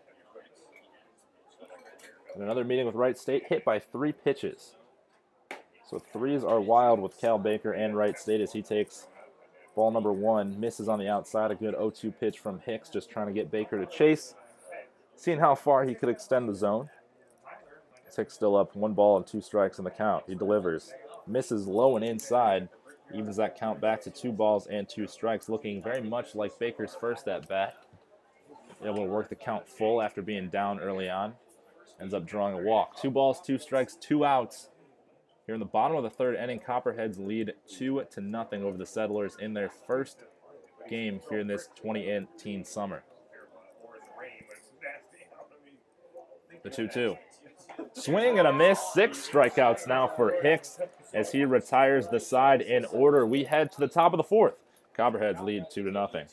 In another meeting with Wright State, hit by 3 pitches. So 3s are wild with Cal Baker and Wright State as he takes ball number 1, misses on the outside. A good 0-2 pitch from Hicks, just trying to get Baker to chase, seeing how far he could extend the zone. Hicks still up, 1 ball and 2 strikes in the count. He delivers, misses low and inside, evens that count back to 2 balls and 2 strikes, looking very much like Baker's first at bat. Able to work the count full after being down early on. Ends up drawing a walk. 2 balls, 2 strikes, 2 outs. Here in the bottom of the 3rd inning, Copperheads lead 2-0 over the Settlers in their first game here in this 2018 summer. The 2-2. Swing and a miss. 6 strikeouts now for Hicks as he retires the side in order. We head to the top of the 4th. Copperheads lead 2-0.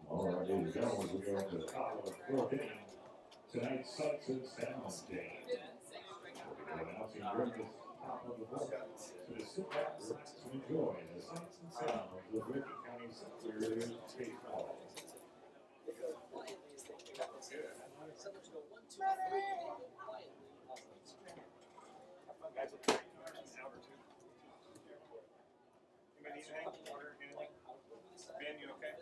All right, ladies and gentlemen, we are at the top of the 4th inning. Tonight's Sights and Sounds game. We're announcing during this top of the 4th. So to sit back, relax, and enjoy the sights and sounds of Lincoln County Settlers baseball. Ben, you okay?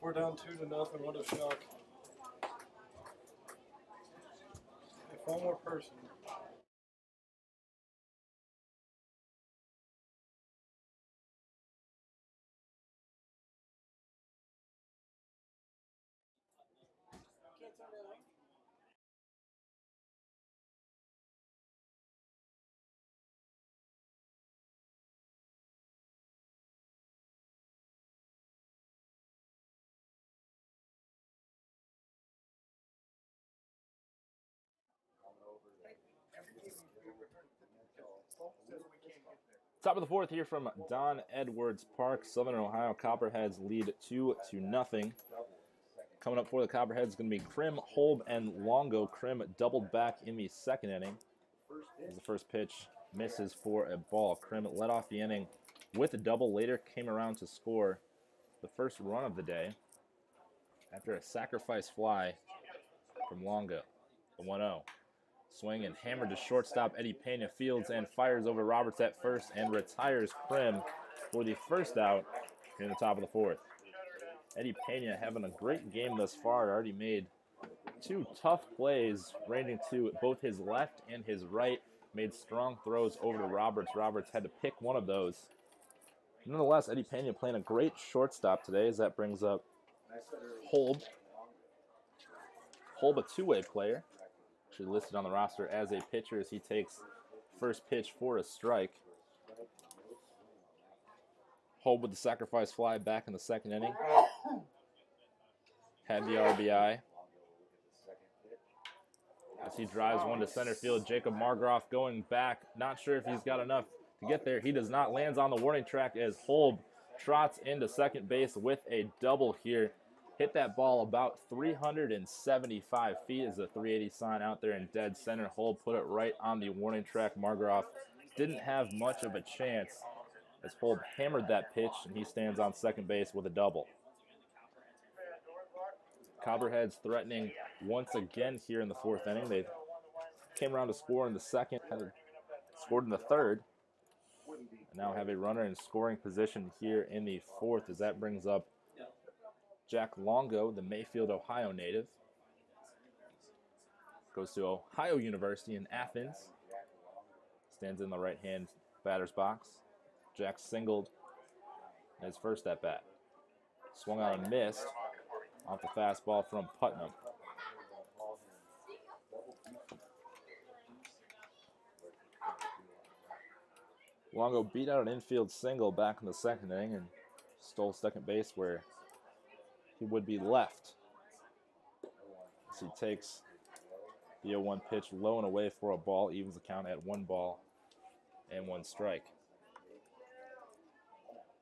We're down 2-0. What a shock. If one more person. Top of the 4th here from Don Edwards Park, Southern Ohio. Copperheads lead 2-0. Coming up for the Copperheads is going to be Krim, Holb, and Longo. Krim doubled back in the 2nd inning. As the first pitch misses for a ball. Krim led off the inning with a double. Later came around to score the first run of the day after a sacrifice fly from Longo. The 1-0. Swing and hammered to shortstop. Eddie Pena fields and fires over Roberts at first and retires Krim for the first out here in the top of the 4th. Eddie Pena having a great game thus far. Already made 2 tough plays ranging to both his left and his right. Made strong throws over to Roberts. Roberts had to pick one of those. Nonetheless, Eddie Pena playing a great shortstop today as that brings up Holb. Holb, a 2-way player. Actually listed on the roster as a pitcher as he takes first pitch for a strike. Holb with the sacrifice fly back in the second inning. Had the RBI. As he drives one to center field, Jacob Margroff going back. Not sure if he's got enough to get there. He does not. Lands on the warning track as Holb trots into second base with a double here. Hit that ball about 375 feet as a 380 sign out there in dead center. Holb put it right on the warning track. Margroff didn't have much of a chance as Holb hammered that pitch, and he stands on second base with a double. Copperheads threatening once again here in the fourth inning. They came around to score in the second, scored in the third, and now have a runner in scoring position here in the fourth as that brings up Jack Longo, the Mayfield, Ohio native. Goes to Ohio University in Athens. Stands in the right-hand batter's box. Jack singled in his first at-bat. Swung out and missed off the fastball from Putnam. Longo beat out an infield single back in the second inning and stole second base where he would be left. As he takes the 0-1 pitch low and away for a ball, evens the count at 1 ball and 1 strike.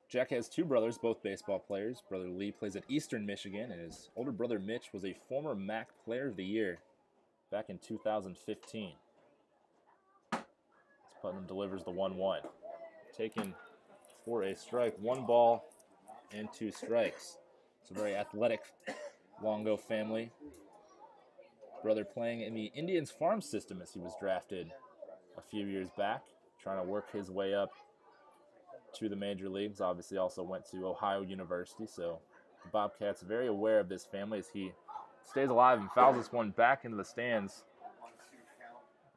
Jack has 2 brothers, both baseball players. Brother Lee plays at Eastern Michigan, and his older brother Mitch was a former MAC Player of the Year back in 2015. As Putnam delivers the 1-1. Taken for a strike, 1 ball and 2 strikes. It's a very athletic Longo family. Brother playing in the Indians farm system as he was drafted a few years back, trying to work his way up to the major leagues. Obviously also went to Ohio University, so the Bobcats are very aware of this family as he stays alive and fouls this one back into the stands.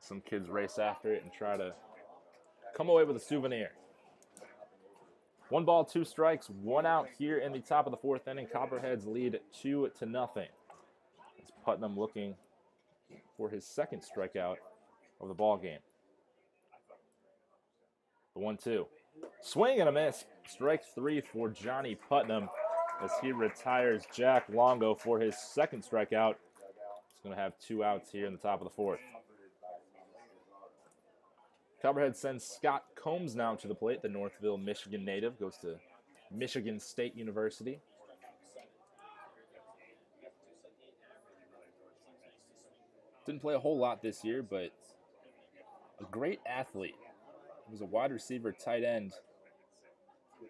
Some kids race after it and try to come away with a souvenir. 1 ball, 2 strikes, 1 out here in the top of the fourth inning. Copperheads lead 2-0. It's Putnam looking for his second strikeout of the ball game. The 1-2. Swing and a miss. Strike 3 for Johnny Putnam as he retires Jack Longo for his second strikeout. He's going to have 2 outs here in the top of the fourth. Copperhead sends Scott Combs now to the plate. The Northville, Michigan native goes to Michigan State University. Didn't play a whole lot this year, but a great athlete. He was a wide receiver, tight end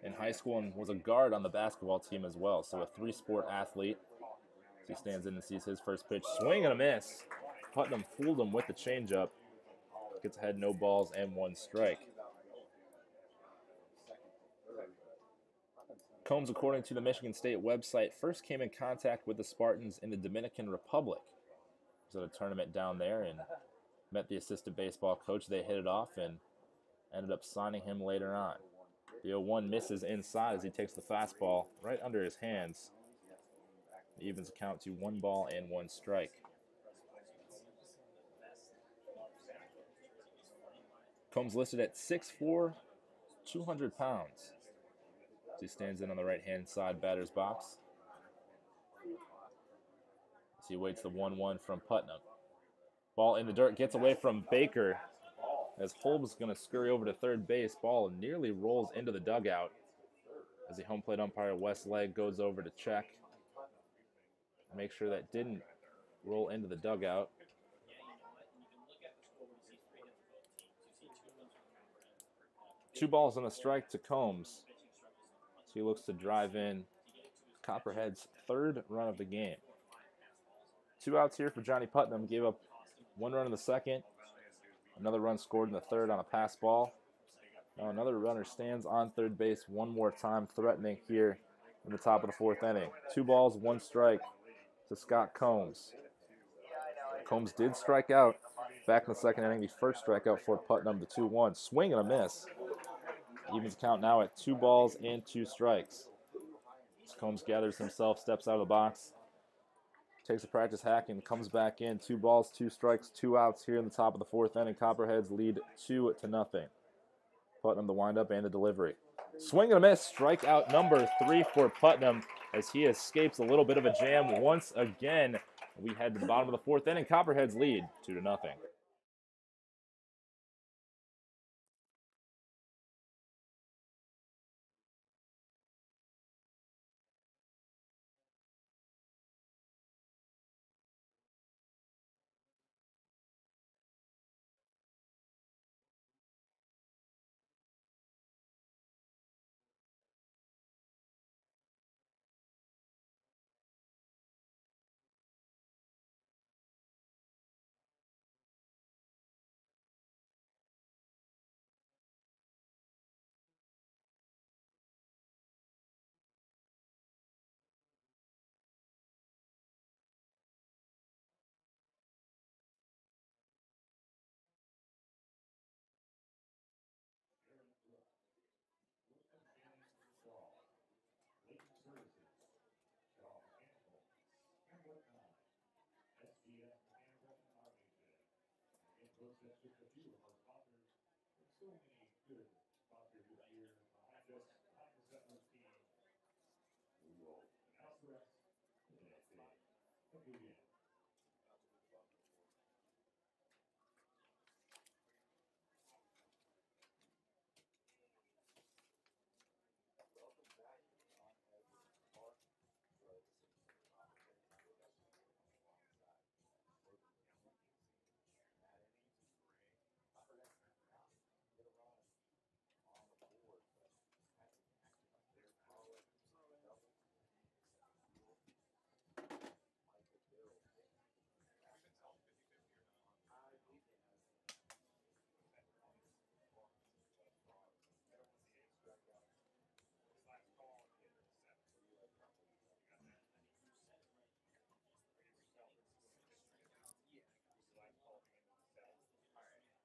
in high school and was a guard on the basketball team as well. So a 3-sport athlete. As he stands in and sees his first pitch. Swing and a miss. Putnam fooled him with the changeup. Gets ahead, no balls and 1 strike. Combs, according to the Michigan State website, first came in contact with the Spartans in the Dominican Republic. He was at a tournament down there and met the assistant baseball coach. They hit it off and ended up signing him later on. The 0-1 misses inside as he takes the fastball right under his hands. It evens the count to 1 ball and 1 strike. Combs listed at 6'4", 200 pounds. As he stands in on the right-hand side batter's box. As he waits the 1-1 from Putnam. Ball in the dirt, gets away from Baker. As Holb's going to scurry over to third base. Ball nearly rolls into the dugout. As the home plate umpire, Westleg, goes over to check. Make sure that didn't roll into the dugout. Two balls and a strike to Combs. So he looks to drive in Copperhead's 3rd run of the game. 2 outs here for Johnny Putnam. Gave up 1 run in the second. Another run scored in the third on a pass ball. Now another runner stands on third base one more time, threatening here in the top of the 4th inning. 2 balls, 1 strike to Scott Combs. Combs did strike out back in the 2nd inning. The first strikeout for Putnam, the 2-1. Swing and a miss. Evens count now at 2 balls and 2 strikes. As Combs gathers himself, steps out of the box, takes a practice hack and comes back in. 2 balls, 2 strikes, 2 outs here in the top of the 4th inning. Copperheads lead 2-0. Putnam the windup and the delivery. Swing and a miss. Strikeout number 3 for Putnam as he escapes a little bit of a jam once again. We head to the bottom of the 4th inning. Copperheads lead 2-0.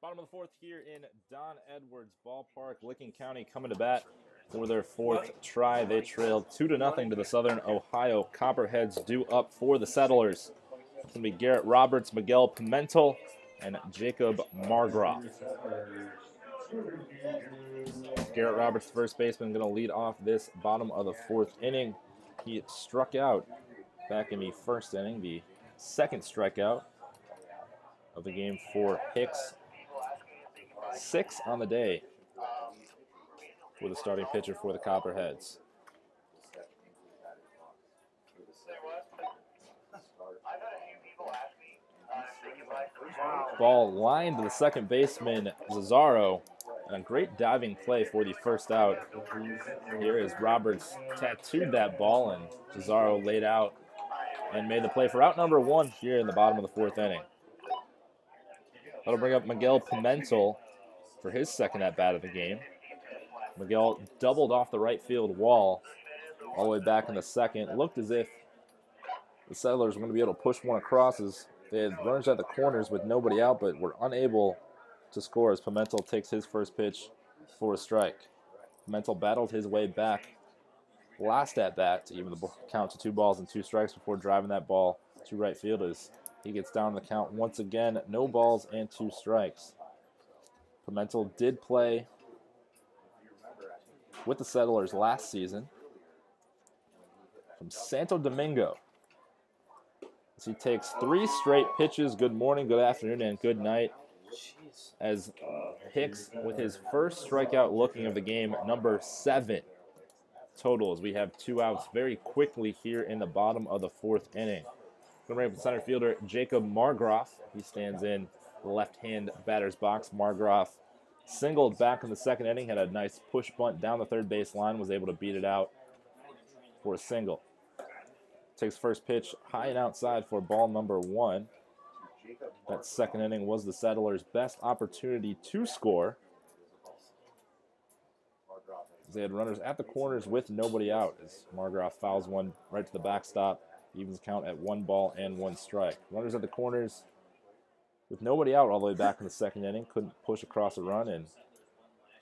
Bottom of the 4th here in Don Edwards Ballpark. Licking County coming to bat for their 4th try. They trailed 2-0 to the Southern Ohio Copperheads, due up for the Settlers. It's going to be Garrett Roberts, Miguel Pimentel, and Jacob Margroff. Garrett Roberts, the first baseman, going to lead off this bottom of the 4th inning. He struck out back in the 1st inning, the 2nd strikeout of the game for Hicks. 6 on the day for the starting pitcher for the Copperheads. Ball lined to the second baseman, Cesaro, and a great diving play for the first out. Here is Roberts tattooed that ball, and Cesaro laid out and made the play for out number 1 here in the bottom of the 4th inning. That'll bring up Miguel Pimentel for his 2nd at-bat of the game. Miguel doubled off the right field wall all the way back in the 2nd. It looked as if the Settlers were going to be able to push one across as they had runners at the corners with nobody out, but were unable to score as Pimentel takes his first pitch for a strike. Pimentel battled his way back last at-bat to even the count to 2 balls and 2 strikes before driving that ball to right field as he gets down the count once again. No balls and 2 strikes. Pimentel did play with the Settlers last season from Santo Domingo, as he takes 3 straight pitches. Good morning, good afternoon, and good night, as Hicks with his first strikeout looking of the game, number 7 total, as we have 2 outs very quickly here in the bottom of the 4th inning. Going to bring up the center fielder, Jacob Margroff. He stands in the left-hand batter's box. Margroff singled back in the 2nd inning, had a nice push bunt down the 3rd base line, was able to beat it out for a single. Takes first pitch high and outside for ball number 1. That 2nd inning was the Settlers' best opportunity to score, as they had runners at the corners with nobody out, as Margroff fouls one right to the backstop, evens count at 1 ball and 1 strike. Runners at the corners with nobody out all the way back in the 2nd inning, couldn't push across a run, and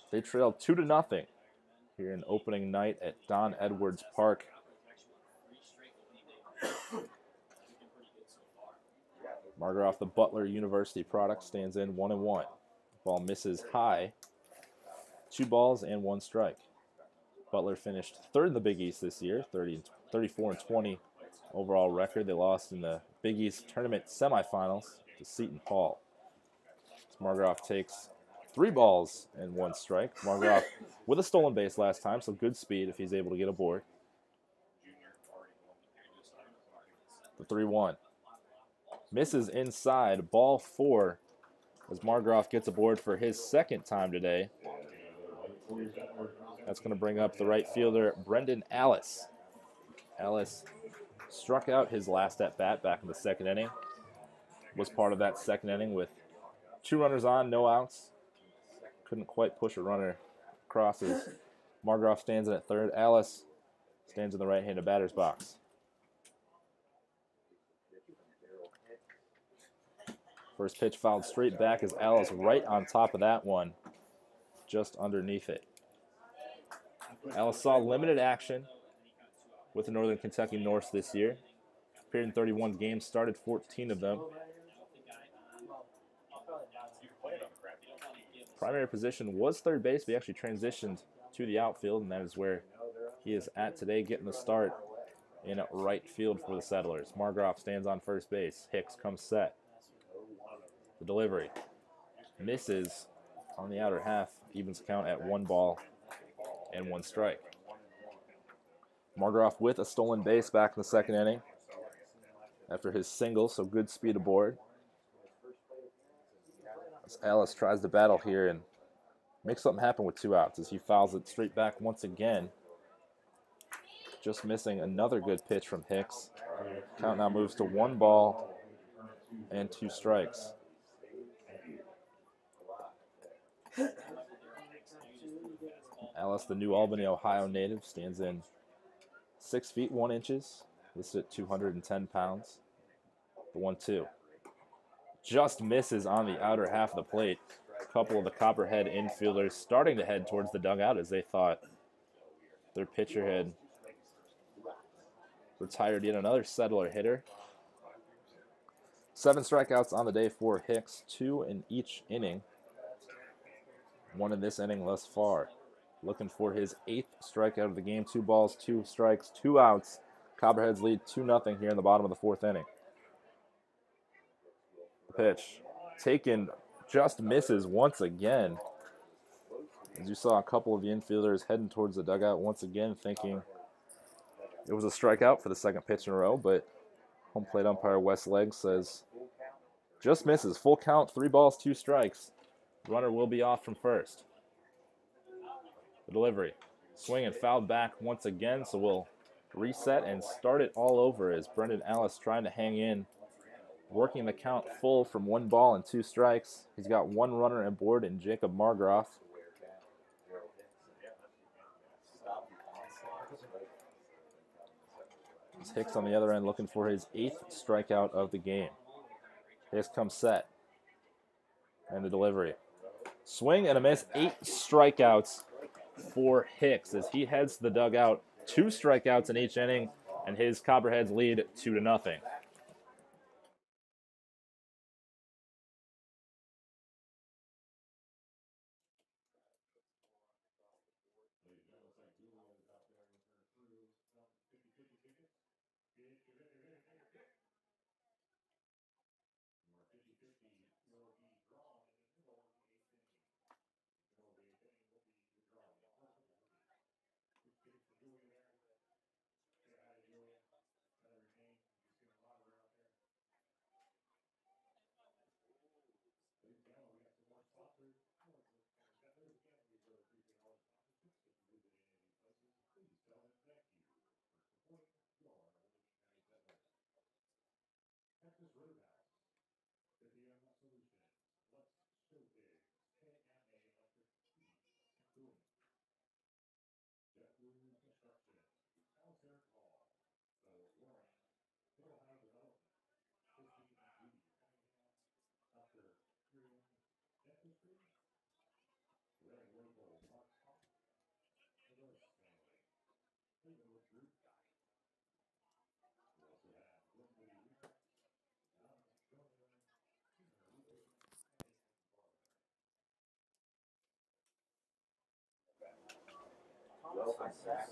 they trailed 2-0 here in opening night at Don Edwards Park. Margaroff, the Butler University product, stands in 1-1. Ball misses high. 2 balls and 1 strike. Butler finished third in the Big East this year, 34-20 overall record. They lost in the Big East tournament semifinals to Seton Hall. Margaroff takes 3 balls and 1 strike. Margaroff with a stolen base last time, so good speed if he's able to get aboard. The 3-1. Misses inside, ball 4, as Margaroff gets aboard for his second time today. That's going to bring up the right fielder, Brendan Alice. Alice struck out his last at-bat back in the second inning. Was part of that second inning with 2 runners on, no outs. Couldn't quite push a runner across as Margaroff stands in at third. Alice stands in the right-handed batter's box. First pitch fouled straight back as Alice right on top of that one, just underneath it. Alice saw limited action with the Northern Kentucky Norse this year. Appeared in 31 games, started 14 of them. Primary position was third base, but he actually transitioned to the outfield, and that is where he is at today, getting the start in right field for the Settlers. Margaroff stands on first base. Hicks comes set. The delivery misses on the outer half, evens count at 1 ball and 1 strike. Margaroff with a stolen base back in the second inning after his single, so good speed aboard. As Alice tries to battle here and make something happen with 2 outs as he fouls it straight back once again. Just missing another good pitch from Hicks. Count now moves to 1 ball and 2 strikes. Alice, the New Albany, Ohio native, stands in 6 feet 1 inches, listed at 210 pounds. The 1-2. Just misses on the outer half of the plate. A couple of the Copperhead infielders starting to head towards the dugout as they thought their pitcher had retired yet another Settler hitter. 7 strikeouts on the day for Hicks, 2 in each inning. 1 in this inning thus far. Looking for his 8th strikeout of the game. 2 balls, 2 strikes, 2 outs. Copperheads lead 2-0 here in the bottom of the 4th inning. The pitch taken, just misses once again. As you saw a couple of the infielders heading towards the dugout once again, thinking it was a strikeout for the 2nd pitch in a row, but home plate umpire Wes Legg says just misses. Full count, 3 balls, 2 strikes. Runner will be off from first. The delivery. Swing and fouled back once again, so we'll reset and start it all over as Brendan Alice trying to hang in, working the count full from 1 ball and 2 strikes. He's got 1 runner aboard in Jacob Margaroff. Hicks on the other end looking for his 8th strikeout of the game. Hicks comes set. And the delivery. Swing and a miss. 8 strikeouts for Hicks as he heads to the dugout. 2 strikeouts in each inning, and his Copperheads lead 2-0.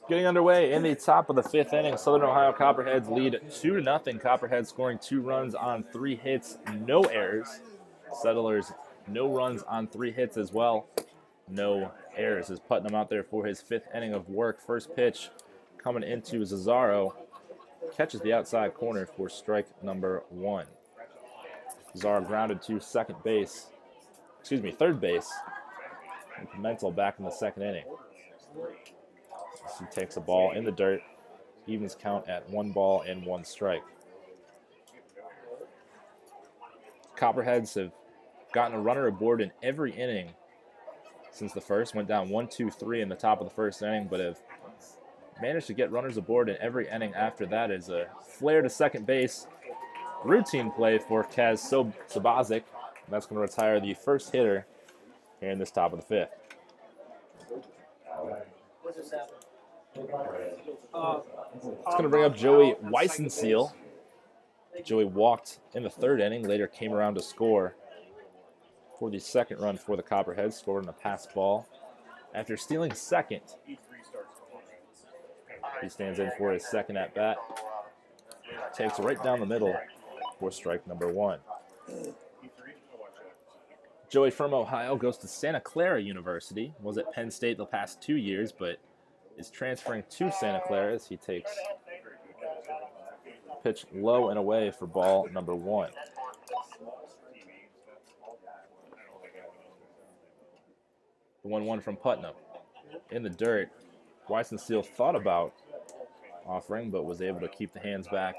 Getting underway in the top of the 5th inning, Southern Ohio Copperheads lead 2-0. Copperheads scoring 2 runs on 3 hits, no errors. Settlers, no runs on 3 hits as well, no errors. As Putnam out there for his 5th inning of work. First pitch coming into Cesaro. Catches the outside corner for strike number 1. Cesaro grounded to third base. And Mental back in the 2nd inning. He takes a ball in the dirt. Evens count at 1 ball and 1 strike. Copperheads have gotten a runner aboard in every inning since the first. Went down 1-2-3 in the top of the 1st inning, but have managed to get runners aboard in every inning after that. Is a flare to second base. Routine play for Kaz Sobazic. That's going to retire the first hitter here in this top of the 5th. It's going to bring up Joey Weissenseal. Joey walked in the 3rd inning, later came around to score for the 2nd run for the Copperheads, scored on a pass ball. After stealing second, he stands in for his 2nd at-bat. Takes it right down the middle for strike number 1. Joey from Ohio goes to Santa Clara University. Was at Penn State the past 2 years, but is transferring to Santa Clara as he takes pitch low and away for ball number 1. The 1-1 from Putnam. In the dirt, Weissenseal thought about offering, but was able to keep the hands back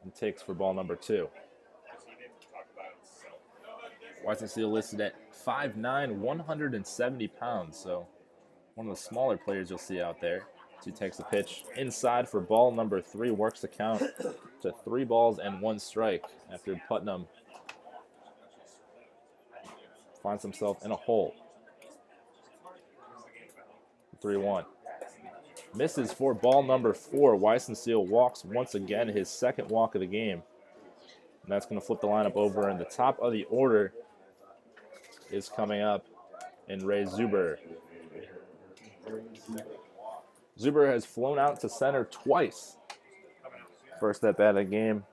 and takes for ball number 2. Weissenseal listed at 5'9", 170 pounds, so one of the smaller players you'll see out there. So he takes the pitch inside for ball number 3, works the count to 3 balls and 1 strike after Putnam finds himself in a hole. 3-1. Misses for ball number 4. Weissenseal walks once again, his 2nd walk of the game. And that's going to flip the lineup over, and the top of the order is coming up in Ray Zuber. Zuber has flown out to center twice. First at bat of the game.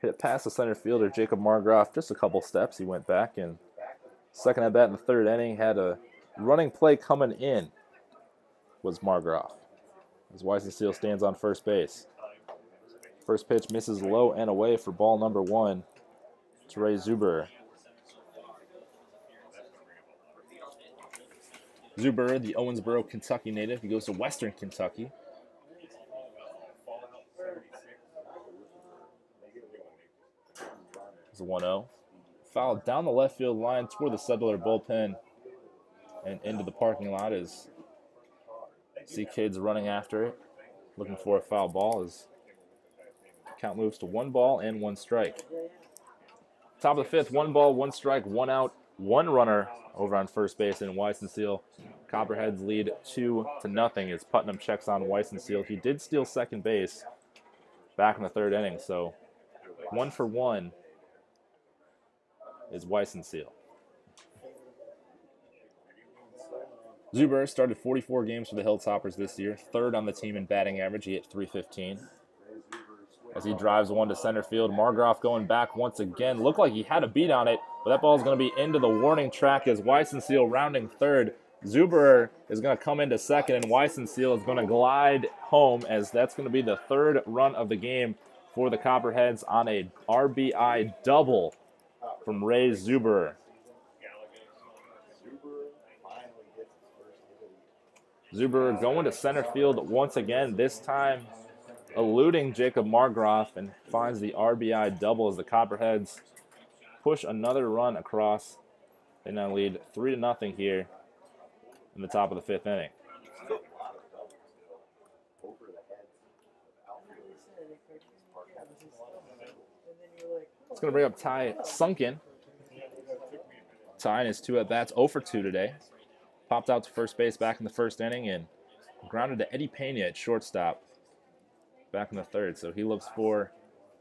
Hit past the center fielder, Jacob Margroff, just a couple steps. He went back, and 2nd at bat in the 3rd inning had a running play coming in was Margroff. As Weissenseal stands on first base. First pitch misses low and away for ball number 1 to Ray Zuber. Zuber, the Owensboro, Kentucky native. He goes to Western Kentucky. It's a 1-0. Foul down the left field line toward the Settler bullpen and into the parking lot as see kids running after it, looking for a foul ball as count moves to 1 ball and 1 strike. Top of the 5th, 1 ball, 1 strike, 1 out, 1 runner over on first base in Weissenseal. Copperheads lead 2-0 as Putnam checks on Weissenseal. He did steal second base back in the 3rd inning, so 1 for 1 is Weissenseal. Zuber started 44 games for the Hilltoppers this year, 3rd on the team in batting average. He hit .315. As he drives one to center field, Margroff going back once again. Looked like he had a beat on it, but that ball is going to be into the warning track as Weissenseal rounding 3rd. Zuber is going to come into 2nd, and Weissenseal is going to glide home as that's going to be the 3rd run of the game for the Copperheads on a RBI double from Ray Zuber. Zuber going to center field once again, this time eluding Jacob Margroff, and finds the RBI double as the Copperheads push another run across. They now lead 3-0 here in the top of the 5th inning. It's going to bring up Ty Sunken. Ty in his 2 at-bats, 0 for 2 today. Popped out to first base back in the 1st inning and grounded to Eddie Pena at shortstop back in the 3rd. So he looks for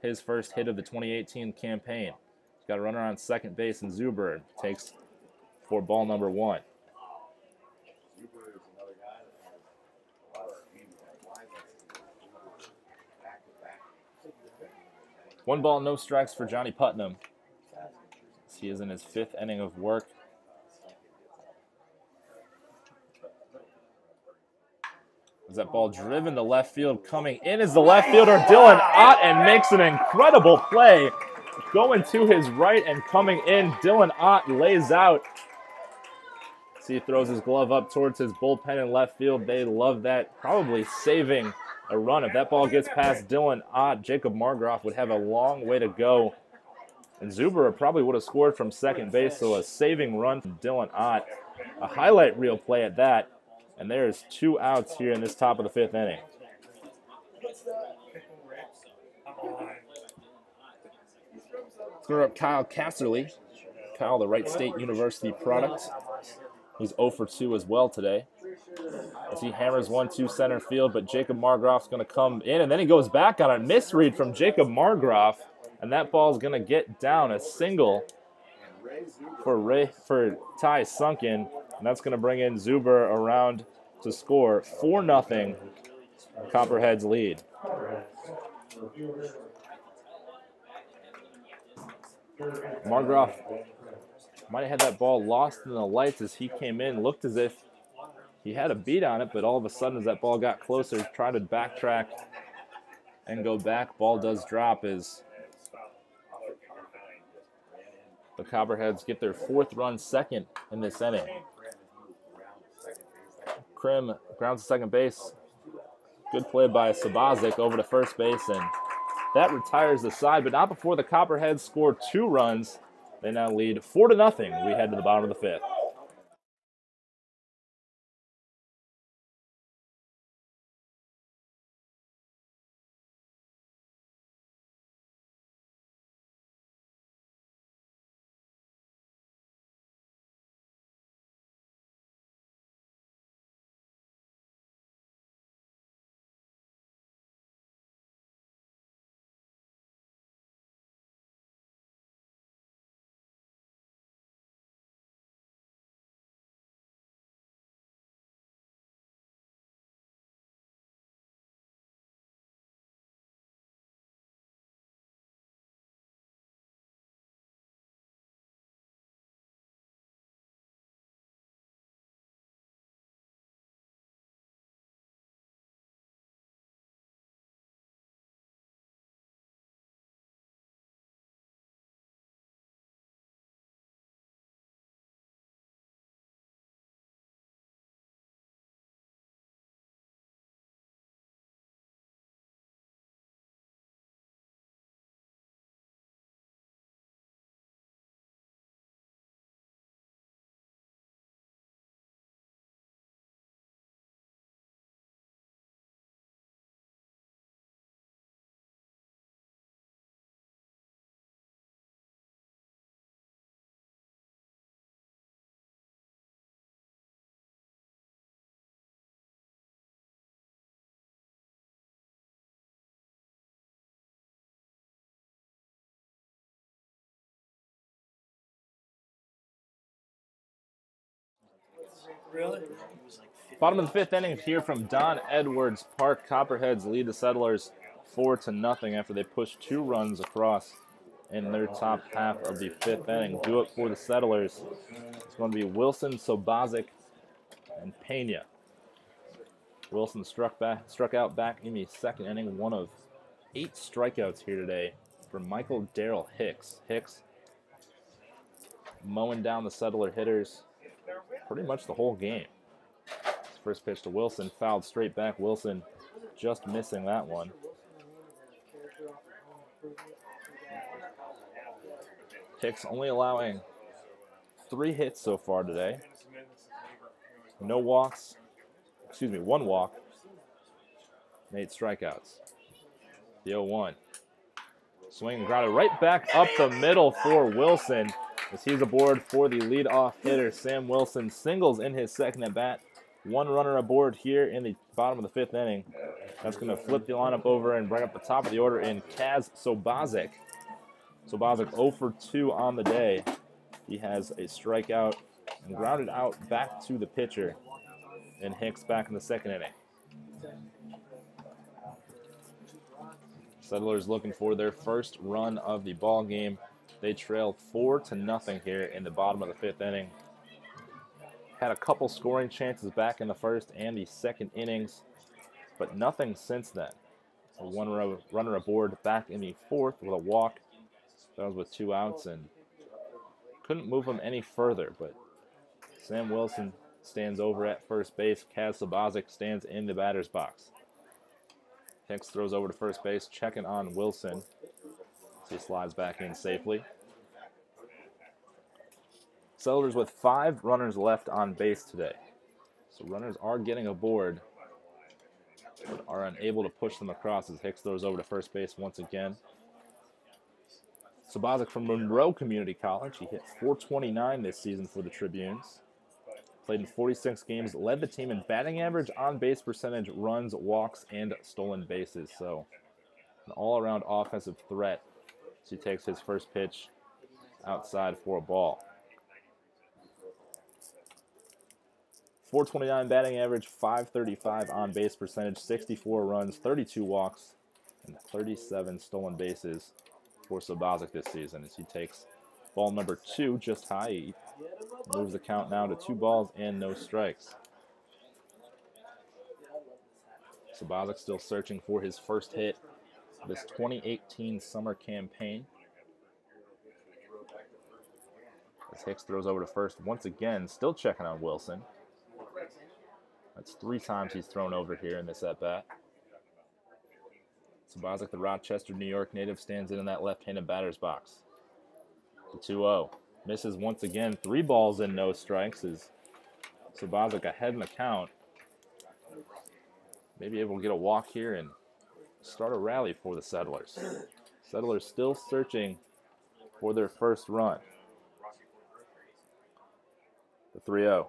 his first hit of the 2018 campaign. He's got a runner on second base, and Zuber takes for ball number 1. 1 ball, no strikes for Johnny Putnam. He is in his 5th inning of work. As that ball driven to left field, coming in is the left fielder Dylan Ott, and makes an incredible play. Going to his right and coming in, Dylan Ott lays out. See, he throws his glove up towards his bullpen in left field. They love that, probably saving a run. If that ball gets past Dylan Ott, Jacob Margroff would have a long way to go. And Zuber probably would have scored from second base, so a saving run from Dylan Ott. A highlight reel play at that. And there's 2 outs here in this top of the 5th inning. Throw up Kyle Casserly. Kyle, the Wright State University product. He's 0 for 2 as well today. As he hammers 1-2 center field, but Jacob Margroff's going to come in, and then he goes back on a misread from Jacob Margroff, and that ball's going to get down a single for Ty Sunken, and that's going to bring in Zuber around to score 4-0. Copperheads lead. Margroff might have had that ball lost in the lights as he came in. Looked as if he had a beat on it, but all of a sudden as that ball got closer, tried to backtrack and go back. Ball does drop as the Copperheads get their 4th run, 2nd in this inning. Krim grounds to second base. Good play by Sabazic over to first base, and that retires the side, but not before the Copperheads score 2 runs. They now lead 4-0. We head to the bottom of the 5th. Really? Bottom of the 5th inning here from Don Edwards Park. Copperheads lead the Settlers 4-0 after they push 2 runs across in their top half of the 5th inning. Do it for the Settlers. It's going to be Wilson, Sobazic, and Pena. Wilson struck out back in the 2nd inning, 1 of 8 strikeouts here today for Michael Darrell Hicks. Hicks mowing down the Settler hitters pretty much the whole game. First pitch to Wilson, fouled straight back. Wilson just missing that one. Hicks only allowing 3 hits so far today. No walks. 1 walk. And 8 strikeouts. The 0-1. Swing and grounded right back up the middle for Wilson as he's aboard for the leadoff hitter, Sam Wilson. Singles in his 2nd at bat. 1 runner aboard here in the bottom of the 5th inning. That's going to flip the lineup over and bring up the top of the order in Kaz Sobazic. Sobazic 0 for 2 on the day. He has a strikeout and grounded out back to the pitcher. And Hicks back in the 2nd inning. Settlers looking for their first run of the ball game. They trailed 4-0 here in the bottom of the 5th inning. Had a couple scoring chances back in the first and the second innings, but nothing since then. So one runner aboard back in the 4th with a walk. That was with 2 outs and couldn't move them any further, but Sam Wilson stands over at first base. Kaz Sabazic stands in the batter's box. Hicks throws over to first base, checking on Wilson. He slides back in safely. Settlers with 5 runners left on base today. So runners are getting aboard, but are unable to push them across as Hicks throws over to first base once again. Sabazic from Monroe Community College. He hit .429 this season for the Tribunes. Played in 46 games, led the team in batting average, on-base percentage, runs, walks, and stolen bases. So an all-around offensive threat. So he takes his first pitch outside for a ball. .429 batting average, .535 on-base percentage, 64 runs, 32 walks, and 37 stolen bases for Sabazic this season as he takes ball number 2 just high. He moves the count now to 2 balls and no strikes. Sabazic still searching for his first hit of this 2018 summer campaign. As Hicks throws over to first once again, still checking on Wilson. That's 3 times he's thrown over here in this at-bat. Sabazic, the Rochester, New York native, stands in that left-handed batter's box. The 2-0. Misses once again. 3 balls and no strikes as Sabazic ahead in the count. Maybe able to get a walk here and start a rally for the Settlers. Settlers still searching for their first run. The 3-0.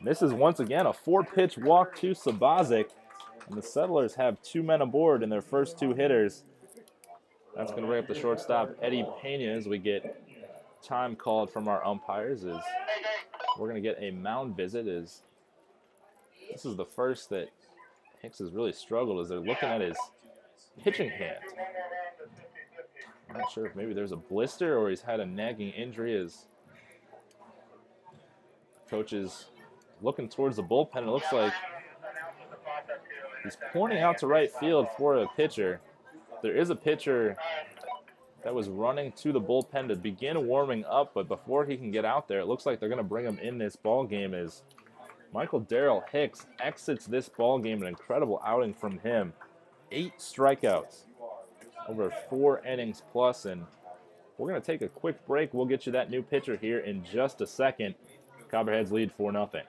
Misses once again. A 4-pitch walk to Sabazic. And the Settlers have 2 men aboard in their first 2 hitters. That's going to bring up the shortstop, Eddie Pena, as we get time called from our umpires. As we're going to get a mound visit. As this is the first that Hicks has really struggled as they're looking at his pitching hand. I'm not sure if maybe there's a blister or he's had a nagging injury as coach is looking towards the bullpen. It looks like he's pointing out to right field for a pitcher. There is a pitcher that was running to the bullpen to begin warming up, but before he can get out there, it looks like they're going to bring him in this ball game as Michael Darrell Hicks exits this ball game. An incredible outing from him. 8 strikeouts over 4 innings plus, and we're going to take a quick break. We'll get you that new pitcher here in just a second. Copperheads lead 4-0.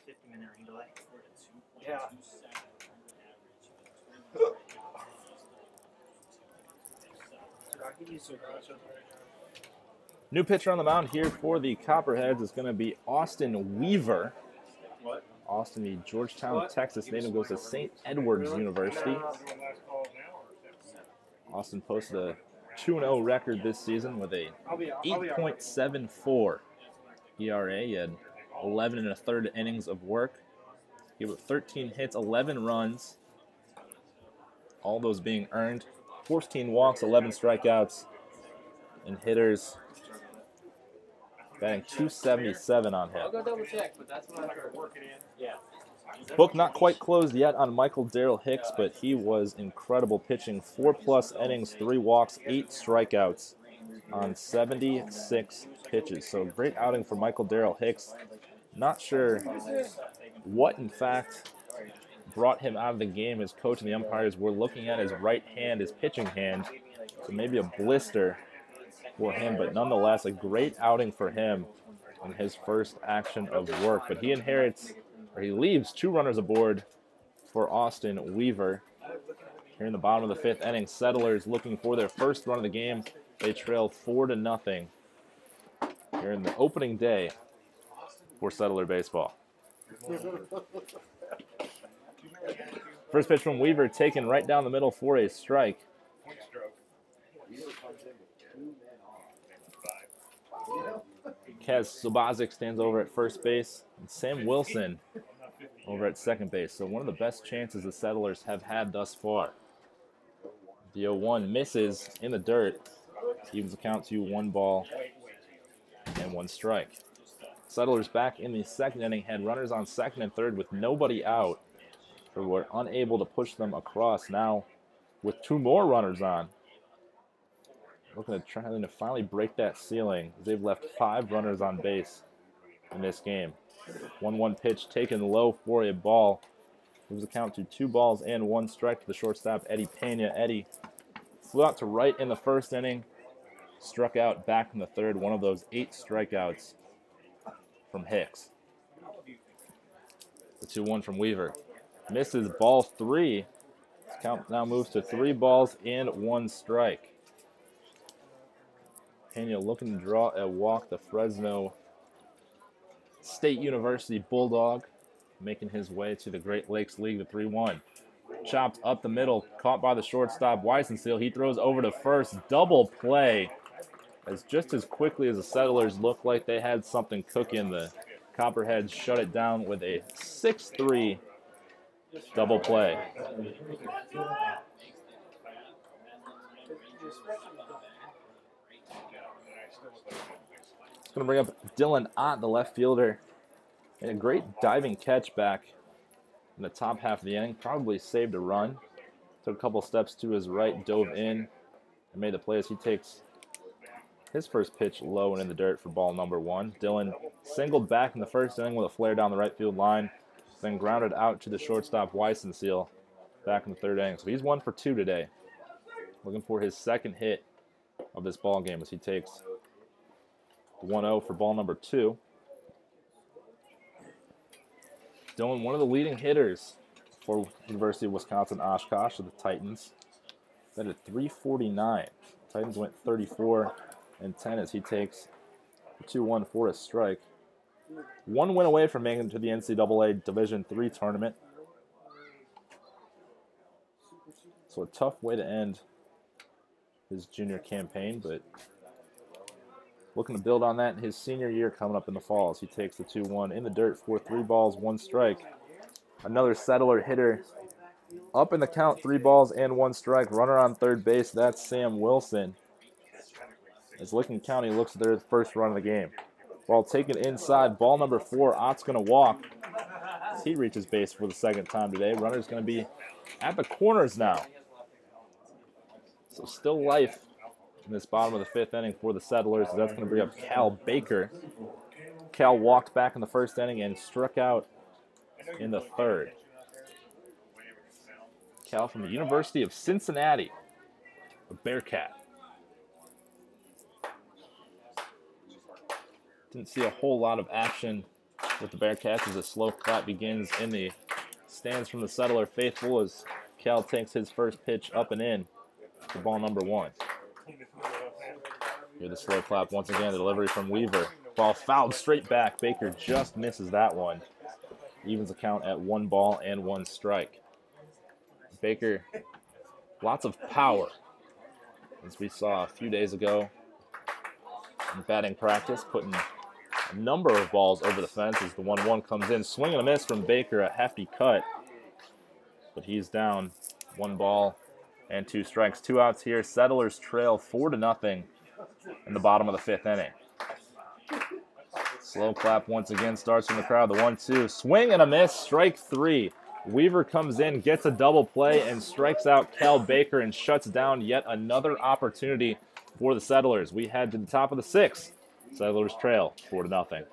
50-minute rain delay. Yeah. I'll give you some nachos right now. New pitcher on the mound here for the Copperheads is going to be Austin Weaver. What? Austin, the Georgetown, What? Texas native, goes to St. Edward's University. Doing last call now or Austin posted a 2-0 record this season with a I'll be 8.74 ERA. He had 11 1/3 innings of work. He gave up 13 hits, 11 runs, all those being earned. 14 walks, 11 strikeouts, and hitters batting 277 on him. I'll go double check, but that's what I heard. Yeah. Book not quite closed yet on Michael Darrell Hicks, but he was incredible pitching. 4+ innings, 3 walks, 8 strikeouts on 76 pitches. So great outing for Michael Darrell Hicks. Not sure what, in fact, brought him out of the game. His coach and the umpires were looking at his right hand, his pitching hand. So maybe a blister for him, but nonetheless, a great outing for him in his first action of work. But he inherits, or he leaves 2 runners aboard for Austin Weaver. Here in the bottom of the 5th inning, Settlers looking for their first run of the game. They trail 4-0 here in the opening day for Settler baseball. First pitch from Weaver taken right down the middle for a strike. Kaz Sobazik stands over at first base, and Sam Wilson over at second base. So one of the best chances the Settlers have had thus far. The 0-1 misses in the dirt. Evens the count to 1 ball and 1 strike. Settlers back in the 2nd inning had runners on 2nd and 3rd with nobody out. So we're unable to push them across. Now with 2 more runners on, looking to try to finally break that ceiling. They've left 5 runners on base in this game. 1-1 pitch taken low for a ball. Moves the count to 2 balls and 1 strike to the shortstop, Eddie Pena. Eddie flew out to right in the 1st inning, struck out back in the 3rd. One of those 8 strikeouts from Hicks. The 2-1 from Weaver. Misses ball 3. His count now moves to 3 balls and 1 strike. Pena looking to draw a walk. The Fresno State University Bulldog making his way to the Great Lakes League, the 3-1. Chopped up the middle, caught by the shortstop, Weisenseal. He throws over to first. Double play. As just as quickly as the Settlers looked like they had something cooking, the Copperheads shut it down with a 6-3 double play. It's going to bring up Dylan Ott, the left fielder. And a great diving catch back in the top half of the inning. Probably saved a run. Took a couple steps to his right, dove in, and made the play as he takes his first pitch low and in the dirt for ball number 1. Dylan singled back in the 1st inning with a flare down the right field line, then grounded out to the shortstop Weisenseal back in the 3rd inning. So he's 1 for 2 today. Looking for his 2nd hit of this ball game as he takes the 1-0 for ball number 2. Dylan, one of the leading hitters for University of Wisconsin Oshkosh of the Titans. That at 349. Titans went 34-10 as he takes the 2-1 for a strike. 1 win away from making it to the NCAA Division III tournament. So a tough way to end his junior campaign, but looking to build on that in his senior year coming up in the fall as he takes the 2-1 in the dirt for 3 balls, 1 strike. Another Settler hitter up in the count, 3 balls and 1 strike. Runner on 3rd base, that's Sam Wilson. As Licking County looks at their first run of the game. Ball taken inside, ball number 4. Ott's going to walk as he reaches base for the 2nd time today. Runner's going to be at the corners now. So still life in this bottom of the 5th inning for the Settlers. That's going to bring up Cal Baker. Cal walked back in the 1st inning and struck out in the 3rd. Cal from the University of Cincinnati, a Bearcat. Didn't see a whole lot of action with the Bearcats as a slow clap begins in the stands from the Settler faithful as Cal takes his first pitch up and in for ball number 1. Here the slow clap once again, the delivery from Weaver. Ball fouled straight back. Baker just misses that one. Evens the count at 1 ball and 1 strike. Baker, lots of power, as we saw a few days ago in batting practice, putting a number of balls over the fence as the 1-1 comes in. Swing and a miss from Baker, a hefty cut. But he's down 1 ball and 2 strikes. 2 outs here. Settlers trail 4-0 in the bottom of the 5th inning. Slow clap once again starts from the crowd. The 1-2. Swing and a miss. Strike 3. Weaver comes in, gets a double play, and strikes out Cal Baker and shuts down yet another opportunity for the Settlers. We head to the top of the 6th. Settlers trail 4-0.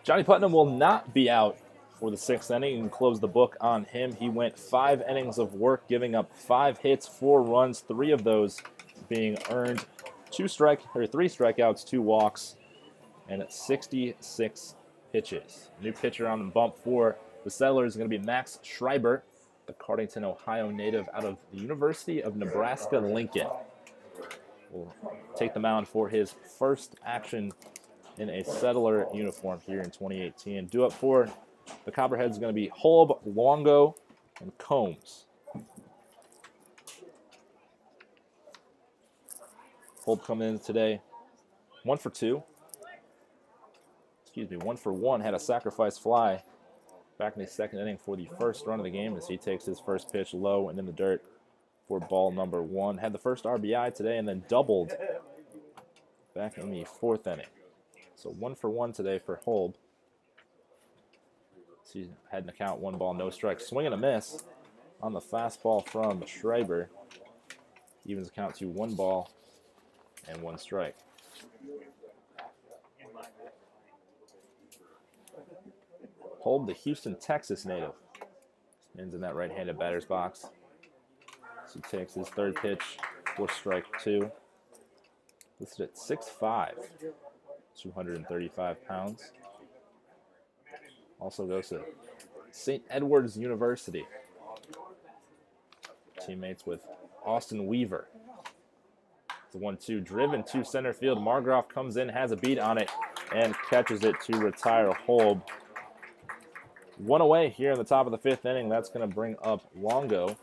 Johnny Putnam will not be out for the 6th inning and close the book on him. He went 5 innings of work, giving up 5 hits, 4 runs, 3 of those being earned. 3 strikeouts, 2 walks, and 66 pitches. New pitcher on the bump for the Settlers is going to be Max Schreiber, the Cardington, Ohio native out of the University of Nebraska-Lincoln. Will take the mound for his first action in a Settler uniform here in 2018. Due up for the Copperheads is going to be Holb, Longo, and Combs. Holb coming in today, 1 for 2. 1 for 1. Had a sacrifice fly back in the 2nd inning for the first run of the game as he takes his first pitch low and in the dirt for ball number 1. Had the first RBI today and then doubled back in the 4th inning. So 1 for 1 today for Holb. He's had an account 1 ball, no strikes. Swing and a miss on the fastball from Schreiber. Evens the count to 1 ball and 1 strike. Holb, the Houston, Texas native. Ends in that right-handed batter's box. So he takes his third pitch for strike 2. Listed at 6'5", 235 pounds. Also goes to St. Edward's University. Teammates with Austin Weaver. The 1-2 driven to center field. Margroff comes in, has a beat on it, and catches it to retire Holb. One away here in the top of the 5th inning. That's going to bring up Longo.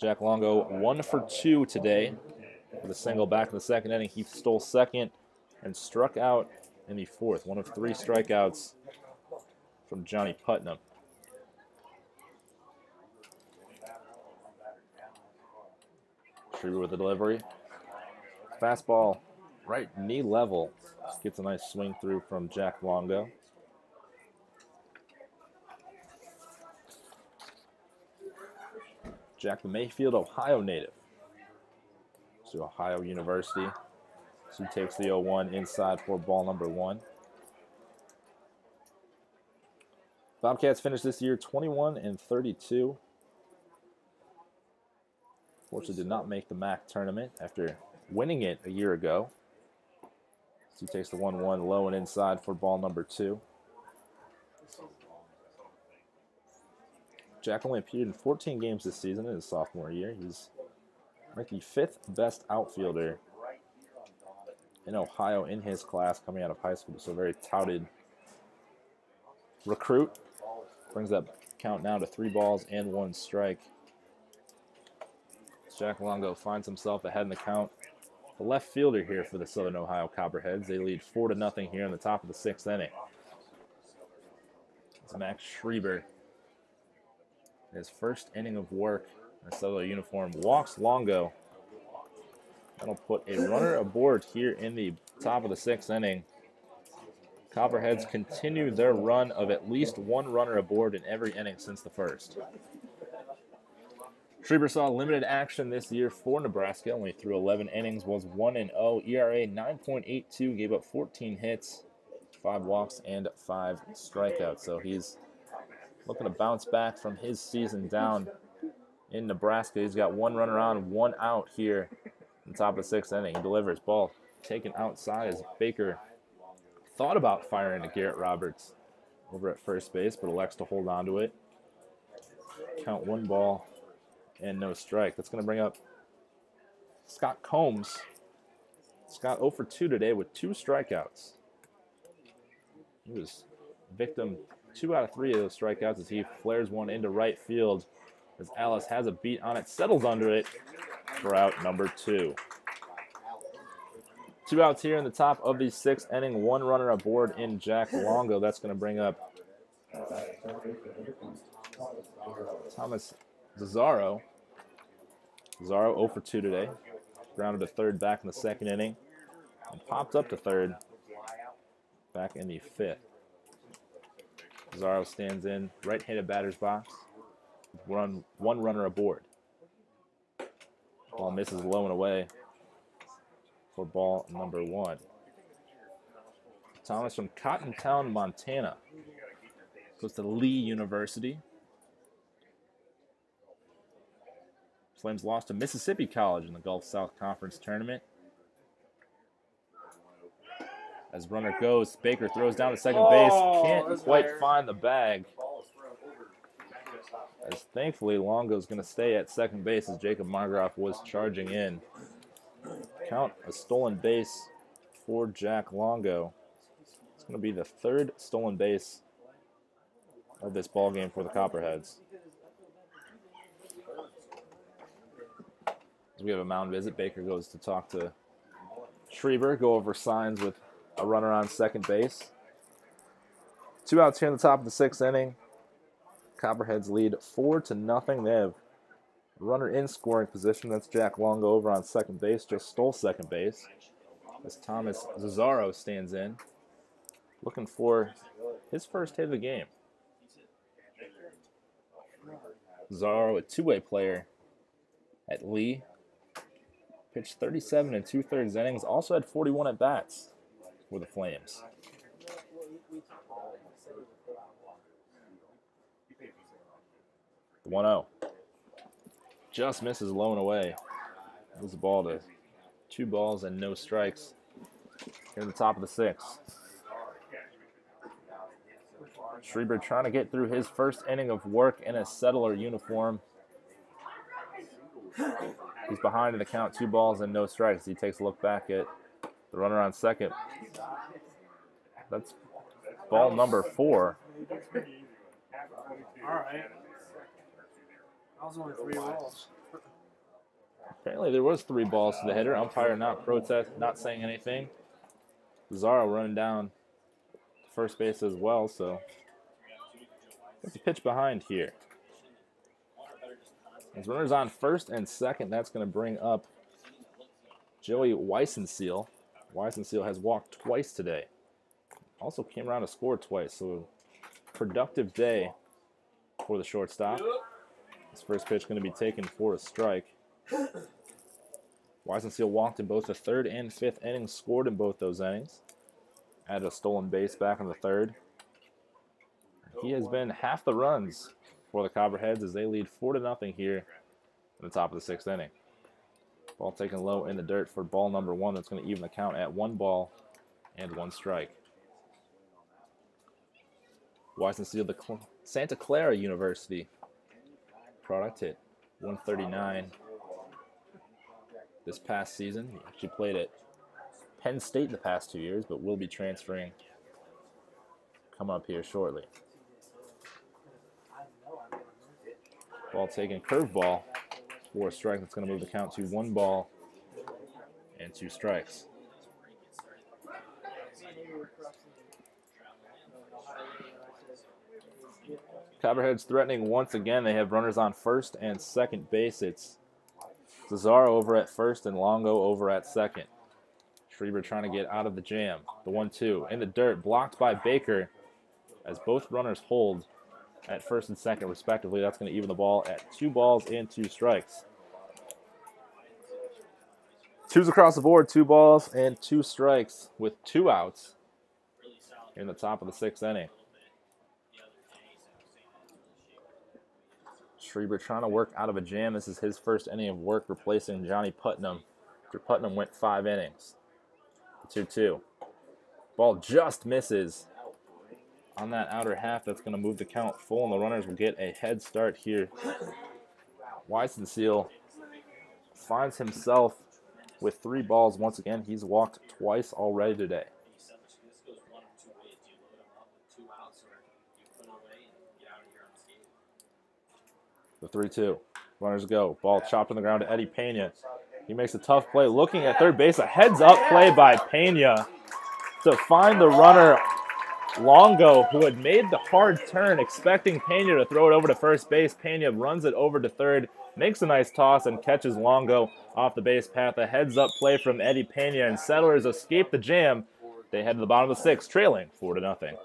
Jack Longo 1 for 2 today with a single back in the 2nd inning. He stole second and struck out in the 4th. 1 of 3 strikeouts from Johnny Putnam. Schreiber with the delivery. Fastball right knee level. Gets a nice swing through from Jack Longo. Jack, the Mayfield, Ohio native. To Ohio University. So he takes the 0-1 inside for ball number 1. Bobcats finished this year 21-32. Fortunately did not make the MAC tournament after winning it a year ago. So he takes the 1-1 low and inside for ball number 2. Jack only appeared in 14 games this season in his sophomore year. He's ranked the 5th best outfielder in Ohio in his class coming out of high school. So a very touted recruit. Brings that count now to 3 balls and 1 strike. Jack Longo finds himself ahead in the count. The left fielder here for the Southern Ohio Copperheads. They lead 4-0 here in the top of the 6th inning. It's Max Schreiber. His first inning of work in a Southern uniform. Walks Longo. That'll put a runner aboard here in the top of the 6th inning. Copperheads continue their run of at least 1 runner aboard in every inning since the 1st. Schreiber saw limited action this year for Nebraska. Only threw 11 innings, was 1-0. ERA 9.82, gave up 14 hits, 5 walks, and 5 strikeouts. So he's looking to bounce back from his season down in Nebraska. He's got 1 runner on, 1 out here in the top of the 6th inning. He delivers ball taken outside as Baker thought about firing to Garrett Roberts over at first base, but elects to hold on to it. Count 1 ball and no strike. That's going to bring up Scott Combs. Scott 0 for 2 today with 2 strikeouts. He was victim 2 out of 3 of those strikeouts as he flares one into right field as Alice has a beat on it, settles under it for out number 2. 2 outs here in the top of the 6th inning. 1 runner aboard in Jack Longo. That's going to bring up Thomas Zazzaro. Zazzaro 0 for 2 today. Grounded to 3rd back in the 2nd inning. And popped up to 3rd back in the 5th. Zazzaro stands in right-handed batter's box. One runner aboard. Ball misses low and away for ball number 1. Thomas from Cottontown, Montana. Goes to Lee University. Flames lost to Mississippi College in the Gulf South Conference Tournament. As runner goes, Baker throws down to second base. Can't quite find the bag. As thankfully, Longo's going to stay at second base as Jacob Margroff was charging in. Count a stolen base for Jack Longo. It's going to be the 3rd stolen base of this ball game for the Copperheads. As we have a mound visit, Baker goes to talk to Schreiber, go over signs with a runner on second base. 2 outs here in the top of the 6th inning. Copperheads lead 4-0. They have a runner in scoring position. That's Jack Longo over on second base. Just stole second base. As Thomas Zazzaro stands in, looking for his first hit of the game. Zazzaro, a 2-way player at Lee. Pitched 37 2/3 innings. Also had 41 at-bats for the Flames. The 1-0. Just misses low and away. Moves the ball to 2 balls and no strikes. Here at the top of the 6th. Schreiber trying to get through his first inning of work in a settler uniform. He's behind in the count, 2 balls and no strikes. He takes a look back at the runner on second. That's ball number 4. All right. That was only 3 balls. Apparently there was 3 balls to the hitter. Umpire not saying anything. Zaro running down to first base as well, so it's a pitch behind here. As runners on first and second, that's going to bring up Joey Weissenseal. Weissenseal has walked twice today. Also came around to score twice, so productive day for the shortstop. This first pitch going to be taken for a strike. Weissenseal walked in both the 3rd and 5th innings, scored in both those innings. Added a stolen base back in the 3rd. He has been half the runs for the Copperheads as they lead 4-0 here in the top of the 6th inning. Ball taken low in the dirt for ball number 1. That's going to even the count at 1 ball and 1 strike. Weissenseal, the Santa Clara University product, hit 139 this past season. He actually played at Penn State in the past 2 years, but will be transferring coming up here shortly. Ball taken, curveball for a strike. That's going to move the count to 1 ball and 2 strikes. Copperheads threatening once again. They have runners on first and second base. It's Cesaro over at first and Longo over at second. Schreiber trying to get out of the jam. The 1-2 in the dirt, blocked by Baker as both runners hold at first and second respectively. That's going to even the ball at 2 balls and 2 strikes. 2s across the board, 2 balls and 2 strikes with 2 outs in the top of the 6th inning. Schreiber trying to work out of a jam. This is his first inning of work, replacing Johnny Putnam. After Putnam went 5 innings. 2-2. Ball just misses on that outer half. That's going to move the count full, and the runners will get a head start here. Weissenseal finds himself with 3 balls once again. He's walked twice already today. The 3-2. Runners go. Ball chopped on the ground to Eddie Pena. He makes a tough play. Looking at third base. A heads-up play by Pena to find the runner, Longo, who had made the hard turn, expecting Pena to throw it over to first base. Pena runs it over to third, makes a nice toss, and catches Longo off the base path. A heads-up play from Eddie Pena, and Settlers escape the jam. They head to the bottom of the 6th, trailing 4-0.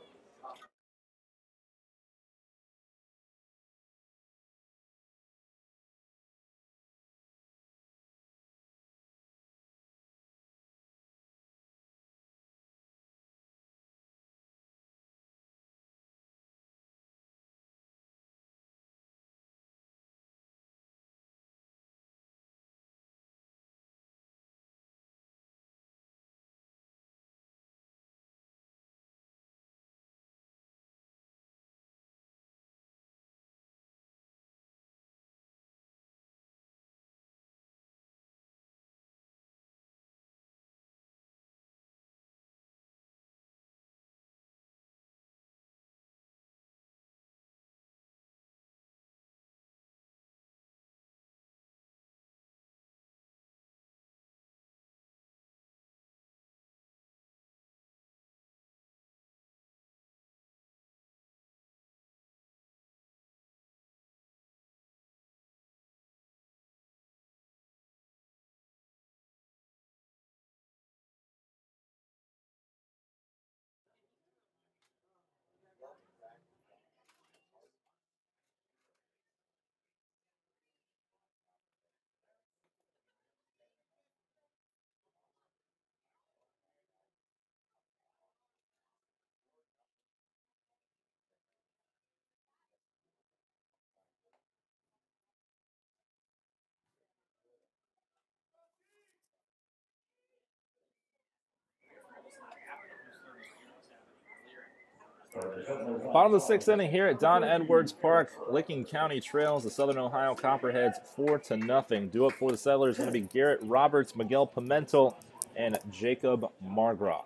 Bottom of the 6th inning here at Don Edwards Park. Licking County trails the Southern Ohio Copperheads 4-0. Due up for the Settlers is going to be Garrett Roberts, Miguel Pimentel, and Jacob Margroff.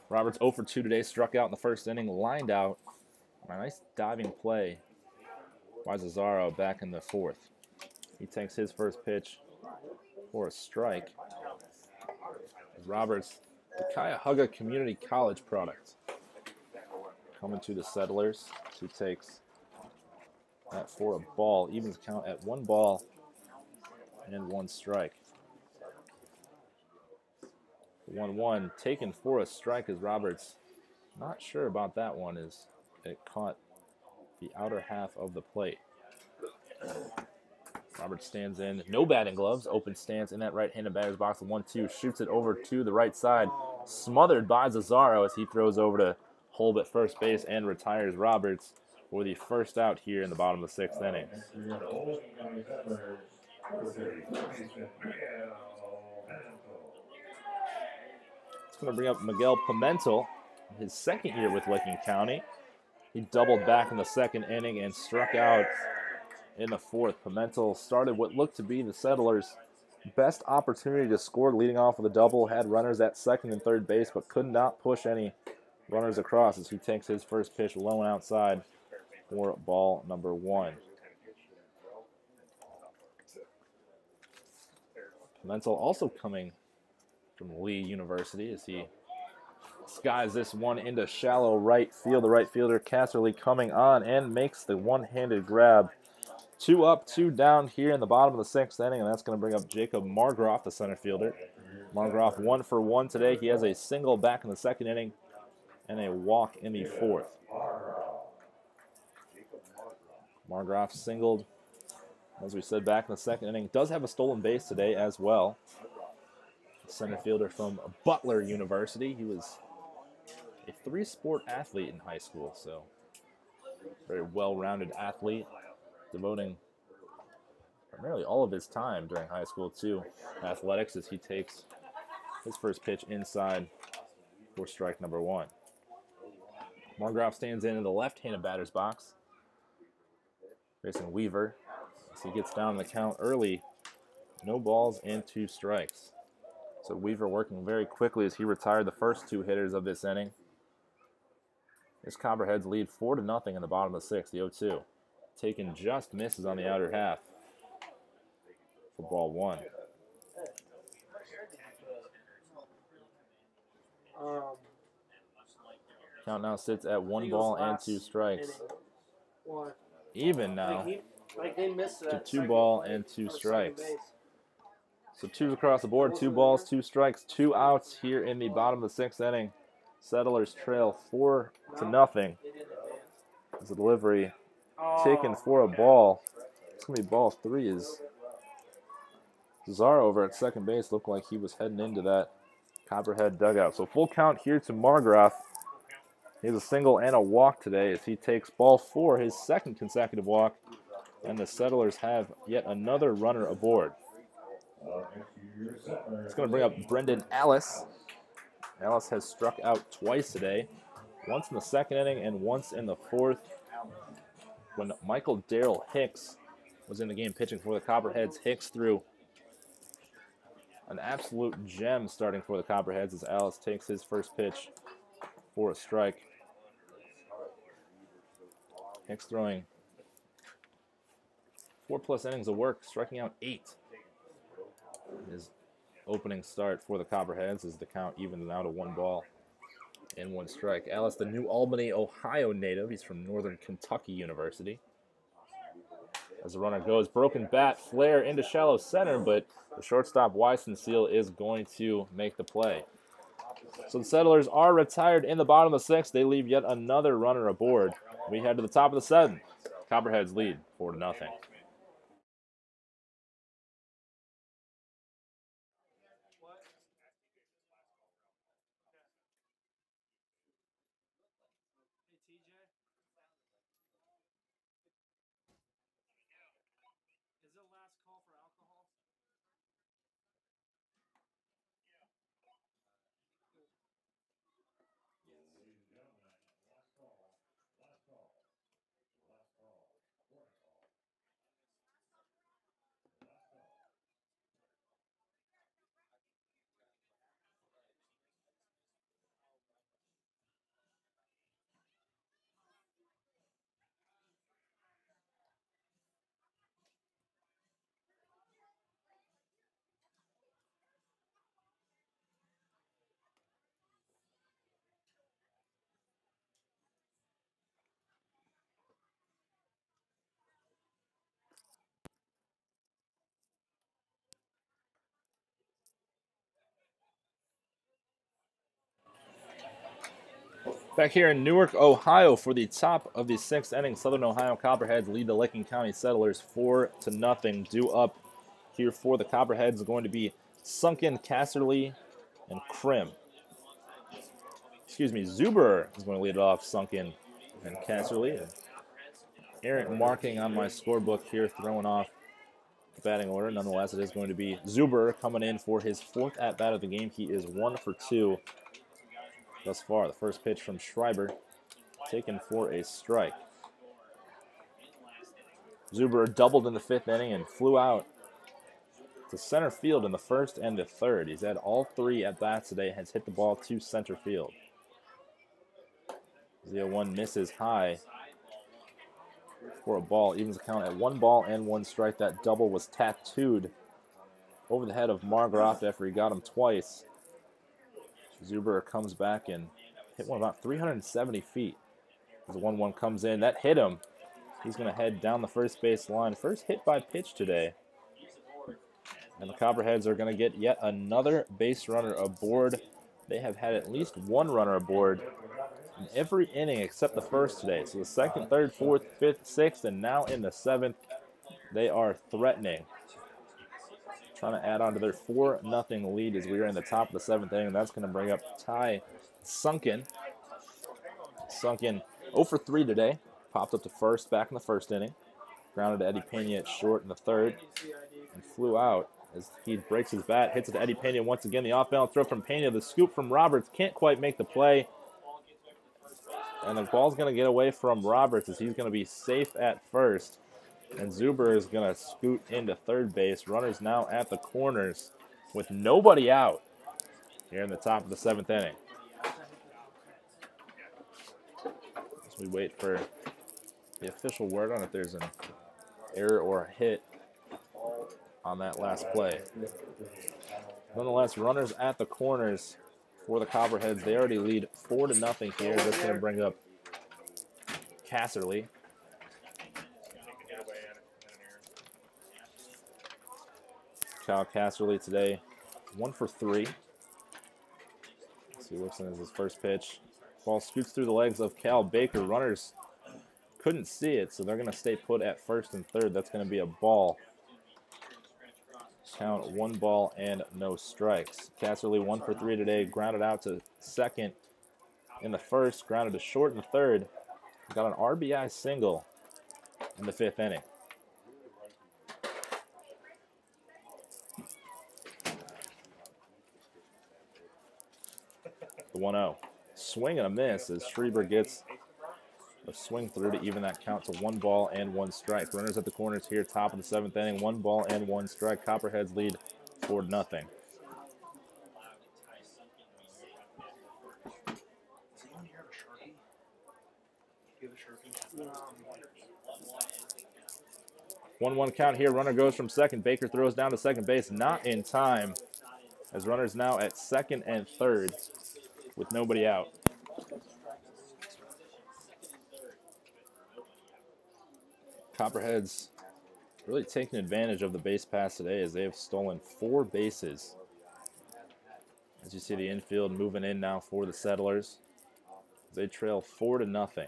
Roberts 0 for 2 today, struck out in the first inning, lined out. A nice diving play by Cesaro back in the 4th. He takes his first pitch for a strike. Roberts, the Cuyahoga Community College product, coming to the Settlers. He takes that for a ball, evens count at 1 ball and 1 strike. 1-1 taken for a strike as Roberts, not sure about that one, as it caught the outer half of the plate. Roberts stands in, no batting gloves, open stance in that right-handed batter's box. 1-2, shoots it over to the right side, smothered by Cesaro as he throws over to Holb at first base and retires Roberts for the first out here in the bottom of the 6th inning. It's going to bring up Miguel Pimentel, his second year with Licking County. He doubled back in the 2nd inning and struck out in the 4th. Pimentel started what looked to be the Settlers' best opportunity to score, leading off with a double, had runners at 2nd and 3rd base, but could not push any runners across as he takes his first pitch low and outside for ball number 1. Pimentel also coming from Lee University as he skies this one into shallow right field. The right fielder, Casserly, coming on and makes the one-handed grab. 2 up, 2 down here in the bottom of the 6th inning, and that's going to bring up Jacob Margroff, the center fielder. Margroff 1 for 1 today. He has a single back in the 2nd inning and a walk in the 4th. Margroff singled, as we said, back in the 2nd inning. Does have a stolen base today as well. Center fielder from Butler University. He was a 3-sport athlete in high school, so very well-rounded athlete, devoting primarily all of his time during high school to athletics as he takes his first pitch inside for strike number 1. Margroff stands in the left-handed batter's box, facing Weaver as he gets down the count early. No balls and 2 strikes. So Weaver working very quickly as he retired the first 2 hitters of this inning. His Copperheads lead 4-0 in the bottom of the 6th, the 0-2. Taken just misses on the outer half for ball 1. Count now sits at 1 ball and 2 strikes. Even now to 2 ball and 2 strikes. So 2s across the board, 2 balls, 2 strikes, 2 outs here in the bottom of the 6th inning. Settlers trail 4-0. As a delivery taken for a ball. It's going to be ball 3 as Cesaro over at 2nd base looked like he was heading into that Copperhead dugout. So full count here to Margroff. He has a single and a walk today as he takes ball 4, his 2nd consecutive walk. And the Settlers have yet another runner aboard. It's going to bring up Brendan Ellis. Ellis has struck out twice today, once in the 2nd inning and once in the 4th. When Michael Darrell Hicks was in the game pitching for the Copperheads, Hicks threw an absolute gem starting for the Copperheads as Ellis takes his first pitch for a strike. Hicks throwing 4+ innings of work, striking out 8. His opening start for the Copperheads as the count evens out to 1 ball and 1 strike. Ellis, the New Albany, Ohio native. He's from Northern Kentucky University. As the runner goes, broken bat, flare into shallow center, but the shortstop Weissenseal is going to make the play. So the Settlers are retired in the bottom of the 6th. They leave yet another runner aboard. We head to the top of the 7th. Copperheads lead 4-0. Back here in Newark, Ohio, for the top of the 6th inning, Southern Ohio Copperheads lead the Licking County Settlers 4-0. Due up here for the Copperheads is going to be Sunken, Casserly, and Krim. Excuse me, Zuber is going to lead it off, Sunken, and Casserly. Errant marking on my scorebook here, throwing off the batting order. Nonetheless, it is going to be Zuber coming in for his 4th at-bat of the game. He is 1 for 2 thus far. The first pitch from Schreiber, taken for a strike. Zuber doubled in the 5th inning and flew out to center field in the 1st and the 3rd. He's had all 3 at-bats today, has hit the ball to center field. 0-1 misses high for a ball. Evens the count at 1 ball and 1 strike. That double was tattooed over the head of Margroff after he got him twice. Zuber comes back and hit one about 370 feet. As the 1-1 comes in, that hit him. He's going to head down the first base line. First hit by pitch today. And the Copperheads are going to get yet another base runner aboard. They have had at least 1 runner aboard in every inning except the first today. So the 2nd, 3rd, 4th, 5th, 6th, and now in the 7th, they are threatening. Trying to add on to their 4-0 lead as we are in the top of the 7th inning. That's going to bring up Ty Sunken. Sunken 0 for 3 today. Popped up to first back in the 1st inning. Grounded to Eddie Pena at short in the 3rd. And flew out as he breaks his bat. Hits it to Eddie Pena once again. The off-balance throw from Pena. The scoop from Roberts. Can't quite make the play. And the ball's going to get away from Roberts as he's going to be safe at first. And Zuber is going to scoot into 3rd base. Runners now at the corners with nobody out here in the top of the 7th inning. As we wait for the official word on if there's an error or a hit on that last play. Nonetheless, runners at the corners for the Copperheads. They already lead 4-0 here. That's going to bring up Casserly. Kyle Casserly today, 1 for 3. Let's see, looks in as his first pitch. Ball scoots through the legs of Cal Baker. Runners couldn't see it, so they're going to stay put at 1st and 3rd. That's going to be a ball. Count 1 ball and no strikes. Casserly 1 for 3 today. Grounded out to 2nd in the 1st. Grounded to short in the 3rd. Got an RBI single in the 5th inning. The 1-0. Swing and a miss as Schreiber gets a swing through to even that count to 1 ball and 1 strike. Runners at the corners here, top of the 7th inning. 1 ball and 1 strike. Copperheads lead 4-0. No. 1-1 count here. Runner goes from 2nd. Baker throws down to 2nd base. Not in time. As runners now at 2nd and 3rd with nobody out. Copperheads really taking advantage of the base pass today as they have stolen 4 bases. As you see the infield moving in now for the Settlers. They trail 4-0.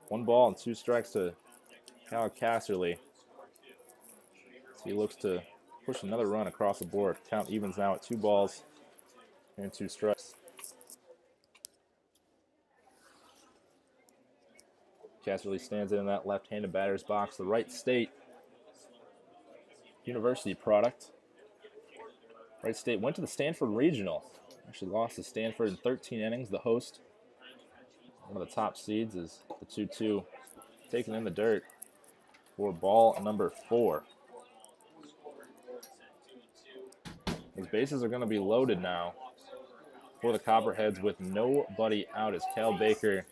1 ball and 2 strikes to Cal Casserly. He looks to push another run across the board. Count evens now at 2 balls and 2 strikes. Casserly stands in that left-handed batter's box. The Wright State University product. Wright State went to the Stanford Regional. Actually lost to Stanford in 13 innings. The host, one of the top seeds, is the 2-2 taken in the dirt for ball number 4. These bases are going to be loaded now for the Copperheads with nobody out as Cal Baker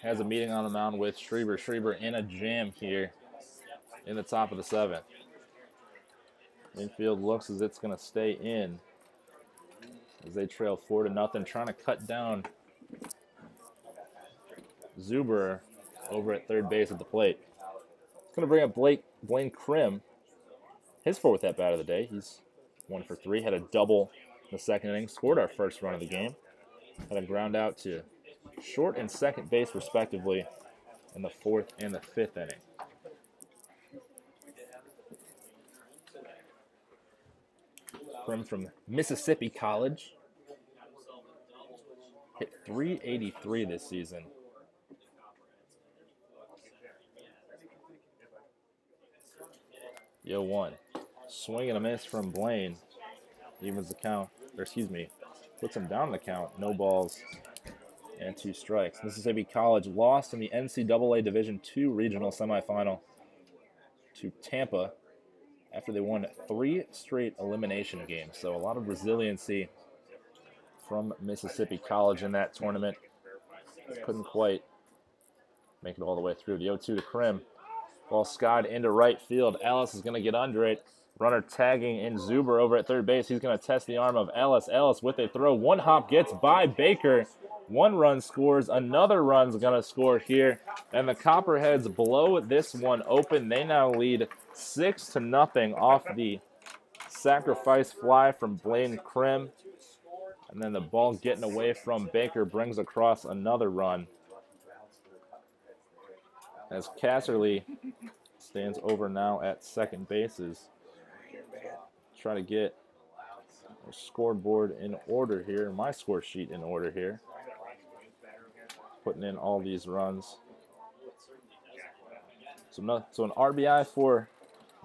has a meeting on the mound with Schreiber. Schreiber in a jam here in the top of the 7th. Infield looks as it's going to stay in as they trail 4-0, trying to cut down Zuber over at 3rd base at the plate. It's going to bring up Blaine Krim, his 4th at bat of the day. He's 1 for 3, had a double in the 2nd inning, scored our first run of the game. had a ground out to short and second base, respectively, in the 4th and the 5th inning. From Mississippi College. Hit .383 this season. Yo, 1. Swing and a miss from Blaine. Evens the count. Or excuse me, puts him down the count. No balls and 2 strikes. Mississippi College lost in the NCAA Division II regional semifinal to Tampa after they won 3 straight elimination games. So a lot of resiliency from Mississippi College in that tournament. Couldn't quite make it all the way through. The 0-2 to Krim. Ball skied into right field. Ellis is going to get under it. Runner tagging in Zuber over at third base. He's going to test the arm of Ellis. Ellis with a throw. 1 hop gets by Baker. 1 run scores. Another run's going to score here. And the Copperheads blow this one open. They now lead 6-0 off the sacrifice fly from Blaine Krim. And then the ball getting away from Baker brings across another run. As Casserly stands over now at second bases. Try to get our scoreboard in order here, my score sheet in order here. Putting in all these runs. So an RBI for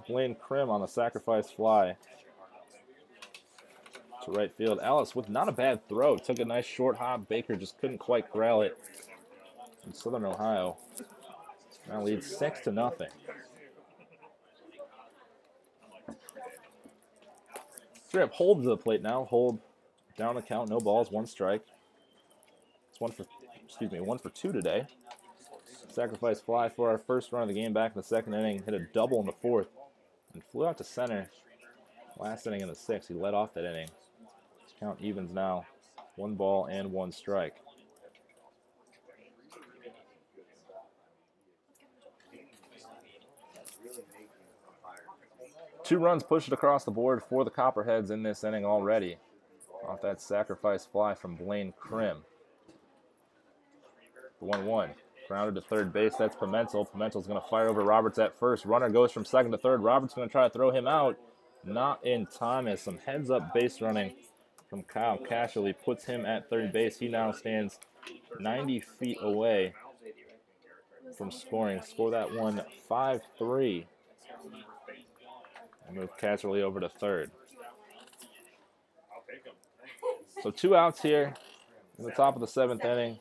Blaine Krim on the sacrifice fly to right field. Ellis with not a bad throw. Took a nice short hop. Baker just couldn't quite corral it. In Southern Ohio now leads 6-0. Strip hold to the plate now. Hold down the count. No balls. 1 strike. It's 1 for 2 today. Sacrifice fly for our first run of the game back in the 2nd inning. Hit a double in the 4th and flew out to center. Last inning in the 6th. He led off that inning. Count evens now. 1 ball and 1 strike. Two runs pushed across the board for the Copperheads in this inning already. Off that sacrifice fly from Blaine Krim. The 1-1. Grounded to third base. That's Pimentel. Pimentel's going to fire over Roberts at first. Runner goes from second to third. Roberts going to try to throw him out. Not in time as some heads-up base running from Kyle Cashley puts him at third base. He now stands 90 feet away from scoring. Score that one 5-3. Move Casserly over to third. So 2 outs here in the top of the 7th inning.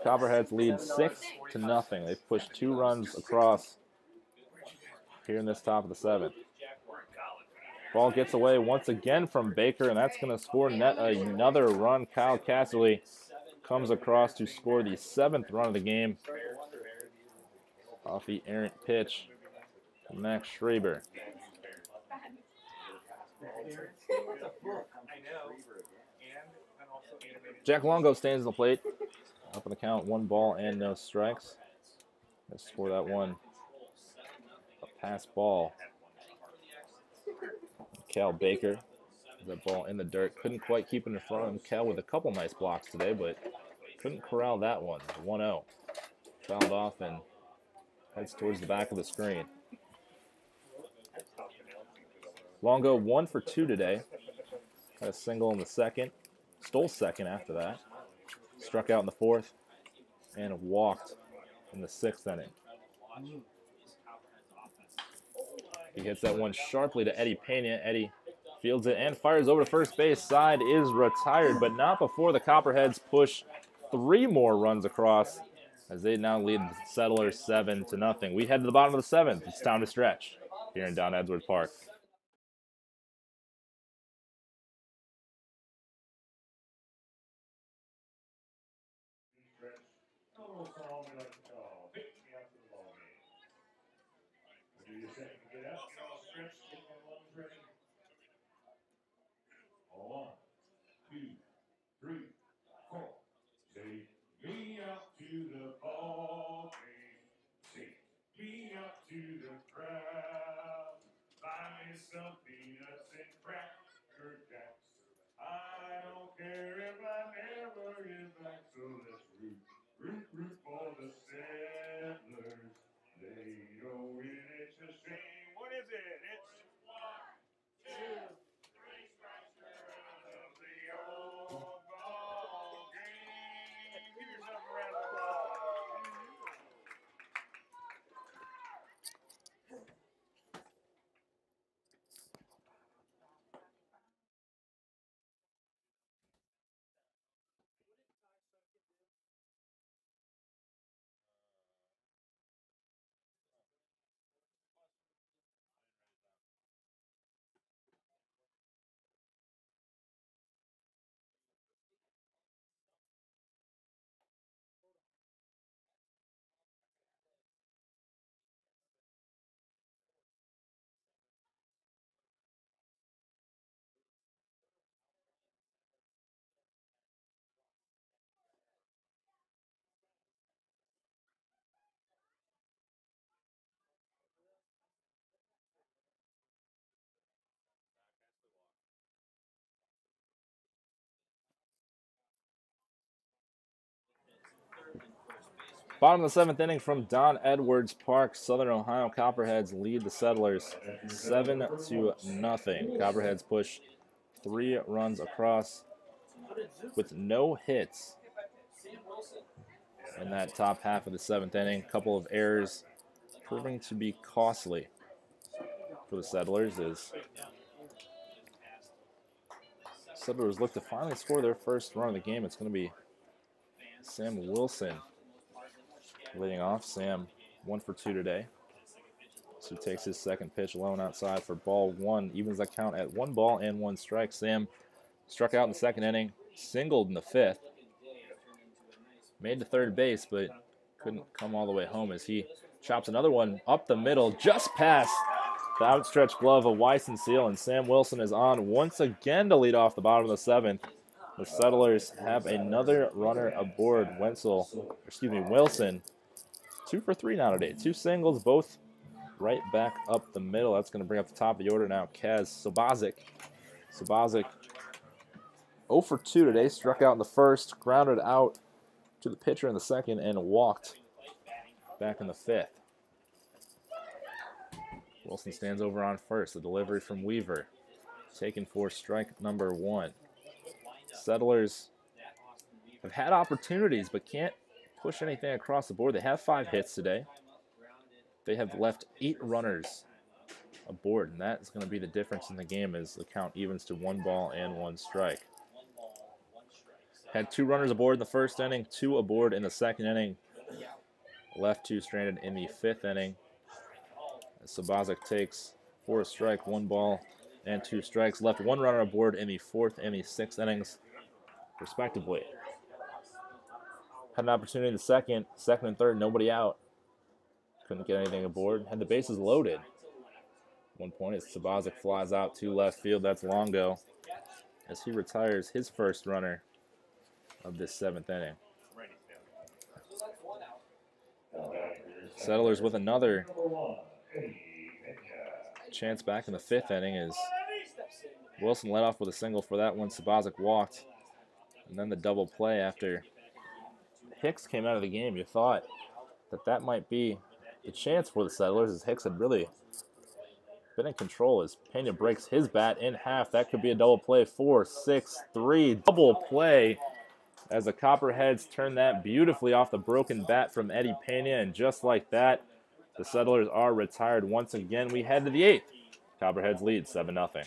Copperheads lead 6-0. They've pushed 2 runs across here in this top of the 7th. Ball gets away once again from Baker, and that's going to score another run. Kyle Casserly comes across to score the 7th run of the game off the errant pitch from Max Schreiber. Jack Longo stands on the plate. Up on the count, 1 ball and no strikes. Let's score that one. A pass ball. Cal Baker. That ball in the dirt. Couldn't quite keep it in front of him. Cal with a couple nice blocks today, but couldn't corral that one. 1-0. Fouled off and heads towards the back of the screen. Longo 1 for 2 today. Had a single in the 2nd. Stole second after that. Struck out in the 4th. And walked in the 6th inning. He hits that one sharply to Eddie Pena. Eddie fields it and fires over to first base. Side is retired, but not before the Copperheads push 3 more runs across as they now lead the Settlers 7-0. We head to the bottom of the 7th. It's time to stretch here in Don Edwards Park. Some peanuts and cracker jacks. I don't care if I never So let's root for the settlers. They know it's a shame. What is it? It's 1, 2, 3 strikes of the old ball game. Give yourself a round of applause. Bottom of the 7th inning from Don Edwards Park. Southern Ohio Copperheads lead the Settlers 7-0. Copperheads push 3 runs across with no hits in that top half of the 7th inning. A couple of errors proving to be costly for the Settlers as Settlers look to finally score their first run of the game. It's going to be Sam Wilson leading off. Sam 1 for 2 today. So he takes his second pitch alone outside for ball 1. Evens that count at 1 ball and 1 strike. Sam struck out in the 2nd inning, singled in the 5th. Made to third base, but couldn't come all the way home as he chops another one up the middle, just past the outstretched glove of Wyson Seal, and Sam Wilson is on once again to lead off the bottom of the 7th. The Settlers have another runner aboard. Wilson, 2 for 3 now today. 2 singles, both right back up the middle. That's going to bring up the top of the order now. Kaz Sobozic. Sobozic 0 for 2 today. Struck out in the 1st, grounded out to the pitcher in the 2nd, and walked back in the 5th. Wilson stands over on 1st. The delivery from Weaver. Taken for strike number 1. Settlers have had opportunities but can't push anything across the board. They have 5 hits today. They have left 8 runners aboard, and that's going to be the difference in the game as the count evens to 1 ball and 1 strike. Had 2 runners aboard in the 1st inning, 2 aboard in the 2nd inning. Left 2 stranded in the 5th inning. Sobozic takes for a strike, 1 ball and 2 strikes. Left 1 runner aboard in the 4th and the 6th innings, respectively. Had an opportunity in the 2nd and 3rd, nobody out. Couldn't get anything aboard. Had the bases loaded. 1 point as Sobozic flies out to left field. That's Longo as he retires his first runner of this 7th inning. Settlers with another chance back in the 5th inning as Wilson led off with a single for that one. Sobozic walked. And then the double play after Hicks came out of the game. You thought that might be the chance for the Settlers as Hicks had really been in control as Pena breaks his bat in half. That could be a double play. 4-6-3 double play as the Copperheads turn that beautifully off the broken bat from Eddie Pena. And just like that, the Settlers are retired once again. We head to the 8th. Copperheads lead 7-0.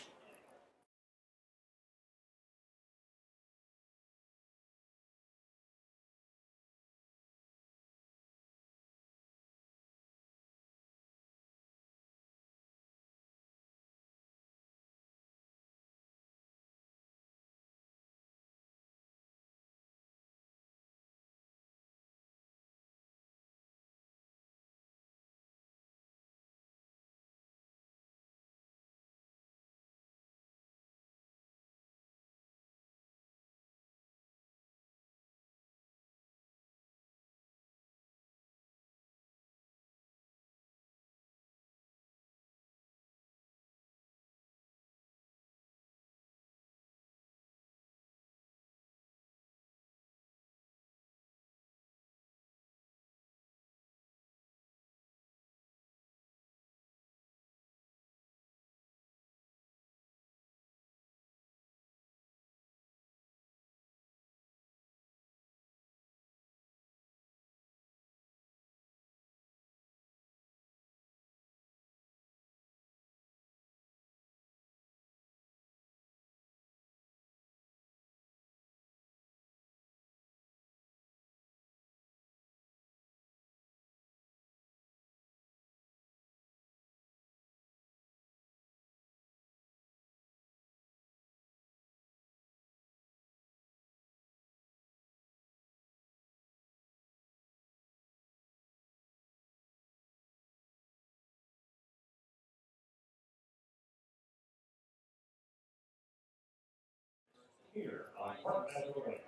here on Park National Bank.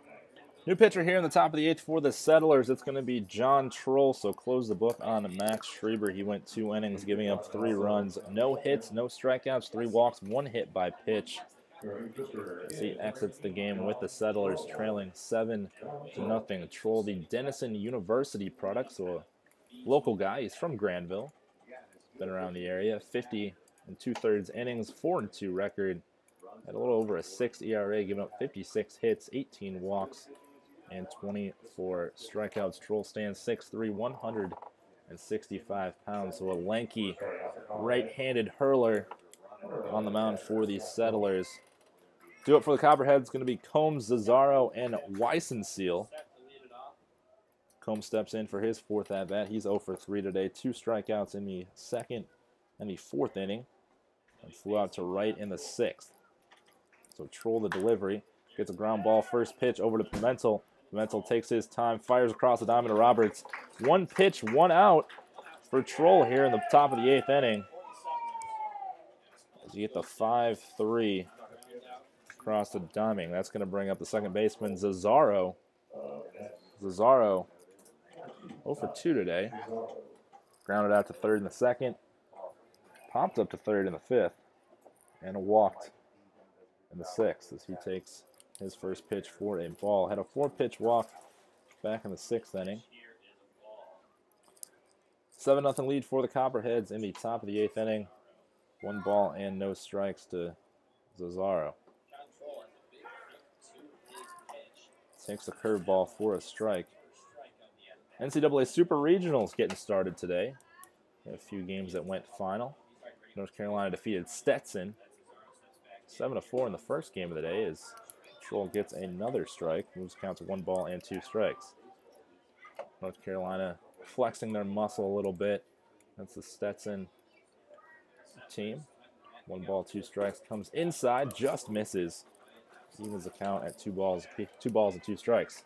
New pitcher here in the top of the 8th for the Settlers. It's going to be John Troll. So close the book on Max Schreiber. He went 2 innings, giving up 3 runs. No hits, no strikeouts, 3 walks, 1 hit by pitch. As he exits the game with the Settlers trailing 7-0. Troll, the Denison University product, so a local guy. He's from Granville. Been around the area. 50 2/3 innings, 4-2 record. Had a little over a 6 ERA, giving up 56 hits, 18 walks, and 24 strikeouts. Troll stands 6'3", 165 pounds. So a lanky right-handed hurler on the mound for the Settlers. Do it for the Copperheads. Going to be Combs, Zazzaro, and Weissenseal. Combs steps in for his 4th at-bat. He's 0 for 3 today. 2 strikeouts in the 2nd and the 4th inning. And flew out to right in the 6th. So Troll the delivery. Gets a ground ball. First pitch over to Pimentel. Pimentel takes his time. Fires across the diamond to Roberts. 1 pitch, 1 out for Troll here in the top of the 8th inning. As you get the 5-3 across the diamond. That's going to bring up the second baseman, Zazzaro. Zazzaro 0 for 2 today. Grounded out to 3rd in the 2nd. Popped up to 3rd in the 5th. And walked in the 6th as he takes his first pitch for a ball. Had a 4-pitch walk back in the 6th inning. 7-0 lead for the Copperheads in the top of the 8th inning. 1 ball and no strikes to Zazzaro. Takes a curveball for a strike. NCAA Super Regionals getting started today. A few games that went final. North Carolina defeated Stetson 7-4 in the first game of the day as Troll gets another strike. Moves count to 1 ball and 2 strikes. North Carolina flexing their muscle a little bit. That's the Stetson team. 1 ball, 2 strikes. Comes inside, just misses. Evens the count at 2 balls and 2 strikes.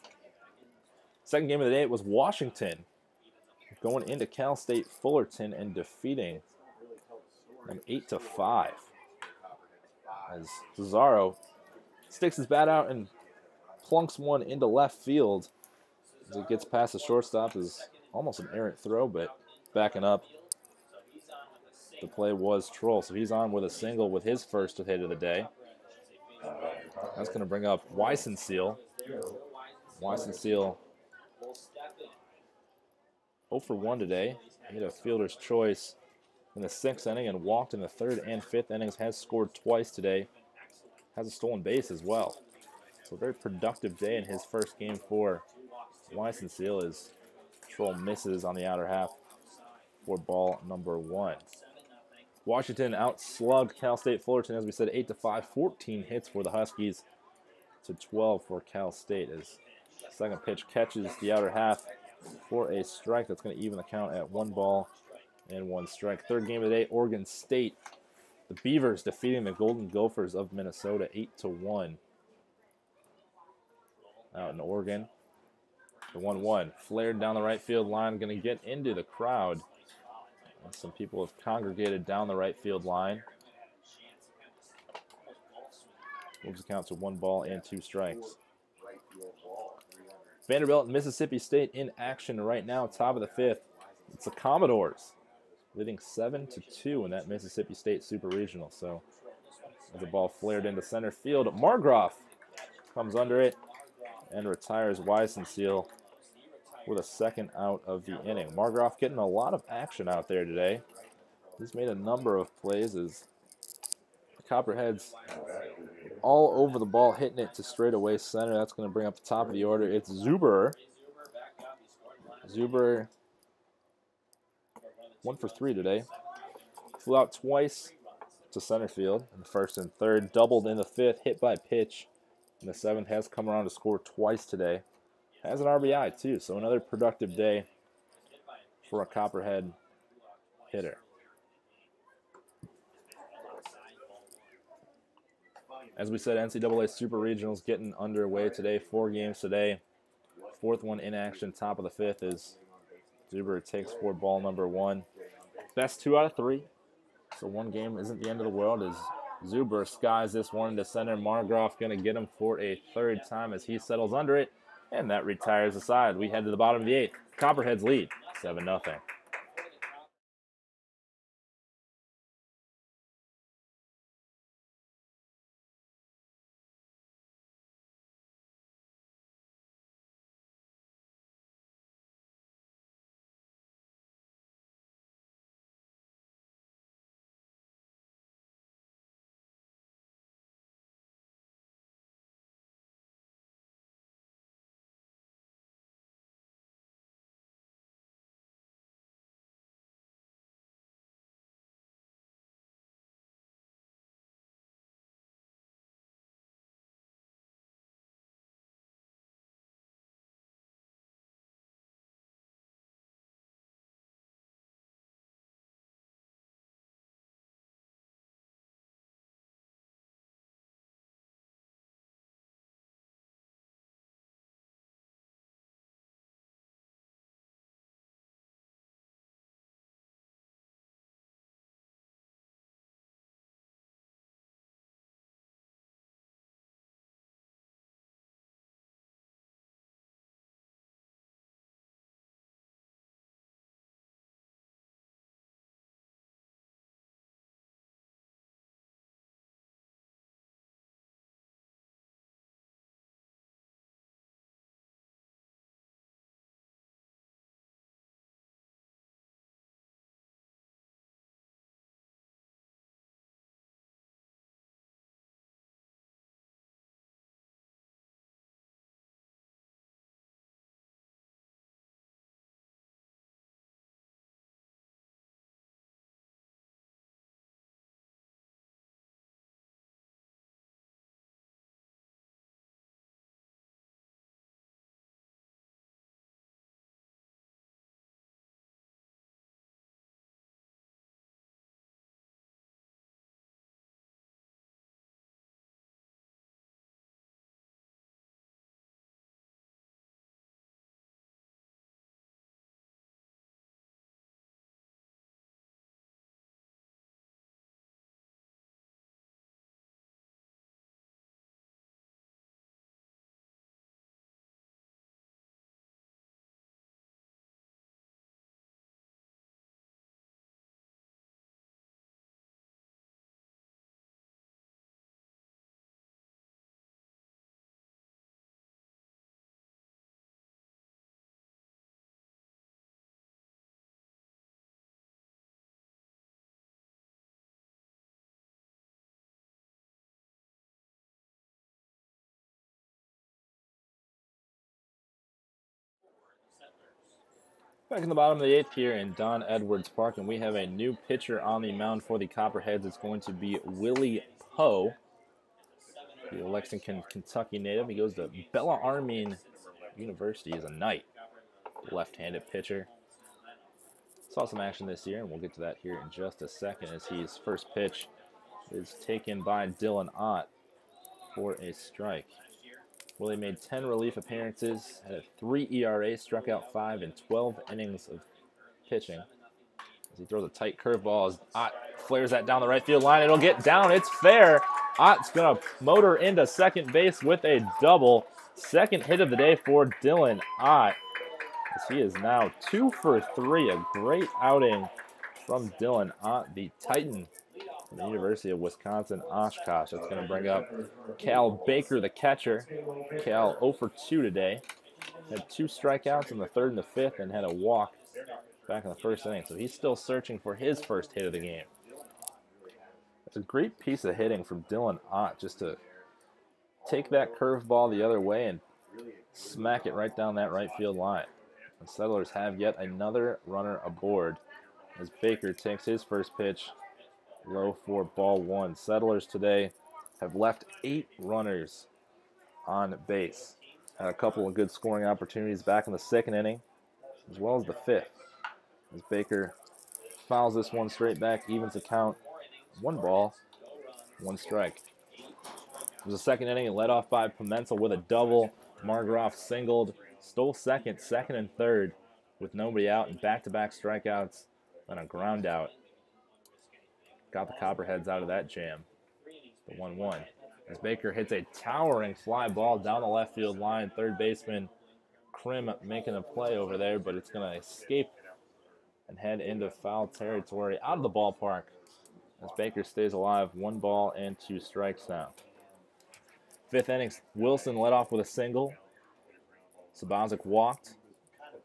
Second game of the day, it was Washington going into Cal State Fullerton and defeating them 8-5. As Zazzaro sticks his bat out and plunks one into left field. As it gets past the shortstop, is almost an errant throw, but backing up. The play was Troll, so he's on with a single with his first hit of the day. That's going to bring up Weissenseal. Weissenseal 0 for 1 today. He had a fielder's choice in the 6th inning and walked in the 3rd and 5th innings. Has scored twice today. Has a stolen base as well. So a very productive day in his first game for Weissenseal as Troll misses on the outer half for ball number 1. Washington outslugged Cal State Fullerton, as we said, 8-5, 14 hits for the Huskies to 12 for Cal State. As second pitch catches the outer half for a strike. That's going to even the count at 1 ball and 1 strike. Third game of the day, Oregon State. The Beavers defeating the Golden Gophers of Minnesota 8-1 out in Oregon. The 1-1 flared down the right field line, going to get into the crowd. And some people have congregated down the right field line. Moves the count to 1 ball and 2 strikes. Vanderbilt and Mississippi State in action right now, top of the 5th. It's the Commodores leading 7-2 in that Mississippi State Super Regional. So as the ball flared into center field, Margroff comes under it and retires Weissenseal with a 2nd out of the inning. Margroff getting a lot of action out there today. He's made a number of plays as the Copperheads all over the ball, hitting it to straightaway center. That's going to bring up the top of the order. It's Zuber. Zuber 1 for 3 today. Flew out twice to center field in the 1st and 3rd. Doubled in the 5th, hit by pitch in the 7th. Has come around to score twice today. Has an RBI too, so another productive day for a Copperhead hitter. As we said, NCAA Super Regionals getting underway today. 4 games today. 4th one in action, top of the 5th is Zuber takes for ball number 1. Best 2 out of 3. So 1 game isn't the end of the world as Zuber skies this one into center. Margroff going to get him for a third time as he settles under it, and that retires the side. We head to the bottom of the 8th. Copperheads lead 7-0. Back in the bottom of the 8th here in Don Edwards Park, and we have a new pitcher on the mound for the Copperheads. It's going to be Willie Poe, the Lexington, Kentucky native. He goes to Bellarmine University as a Knight, left-handed pitcher. Saw some action this year, and we'll get to that here in just a second as his first pitch is taken by Dylan Ott for a strike. Willie made 10 relief appearances, had a 3 ERA, struck out 5 in 12 innings of pitching. As he throws a tight curveball as Ott flares that down the right field line. It'll get down. It's fair. Ott's going to motor into second base with a double. Second hit of the day for Dylan Ott, as he is now 2 for 3. A great outing from Dylan Ott, the Titan from the University of Wisconsin Oshkosh. That's going to bring up Cal Baker, the catcher. Cal 0 for 2 today. Had 2 strikeouts in the 3rd and the 5th and had a walk back in the 1st inning. So he's still searching for his first hit of the game. It's a great piece of hitting from Dylan Ott, just to take that curveball the other way and smack it right down that right field line. The Settlers have yet another runner aboard as Baker takes his first pitch low for ball 1. Settlers today have left 8 runners on base. Had a couple of good scoring opportunities back in the 2nd inning, as well as the 5th. As Baker fouls this one straight back, evens the count. 1 ball, 1 strike. It was the 2nd inning, and led off by Pimentel with a double. Margroff singled, stole second and 3rd with nobody out, and back-to-back strikeouts and a ground out. Got the Copperheads out of that jam. The 1-1. As Baker hits a towering fly ball down the left field line. Third baseman Krim making a play over there, but it's going to escape and head into foul territory out of the ballpark as Baker stays alive. 1 ball and 2 strikes now. 5th inning, Wilson led off with a single. Sabazic walked.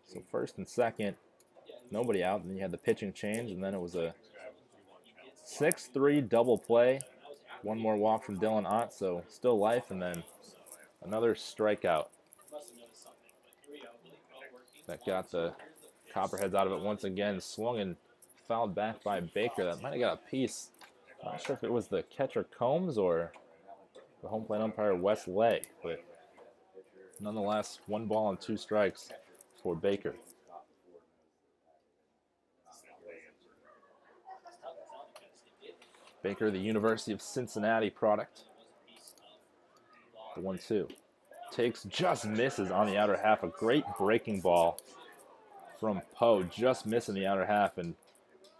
So first and second, nobody out. Then you had the pitching change, and then it was a 6-3 double play. 1 more walk from Dylan Ott, so still life, and then another strikeout. That got the Copperheads out of it once again. Swung and fouled back by Baker. That might have got a piece. I'm not sure if it was the catcher Combs or the home plate umpire Wes Lay, but nonetheless, 1 ball and 2 strikes for Baker. Baker, the University of Cincinnati product. The 1-2. Takes, just misses on the outer half. A great breaking ball from Poe. Just missing the outer half, and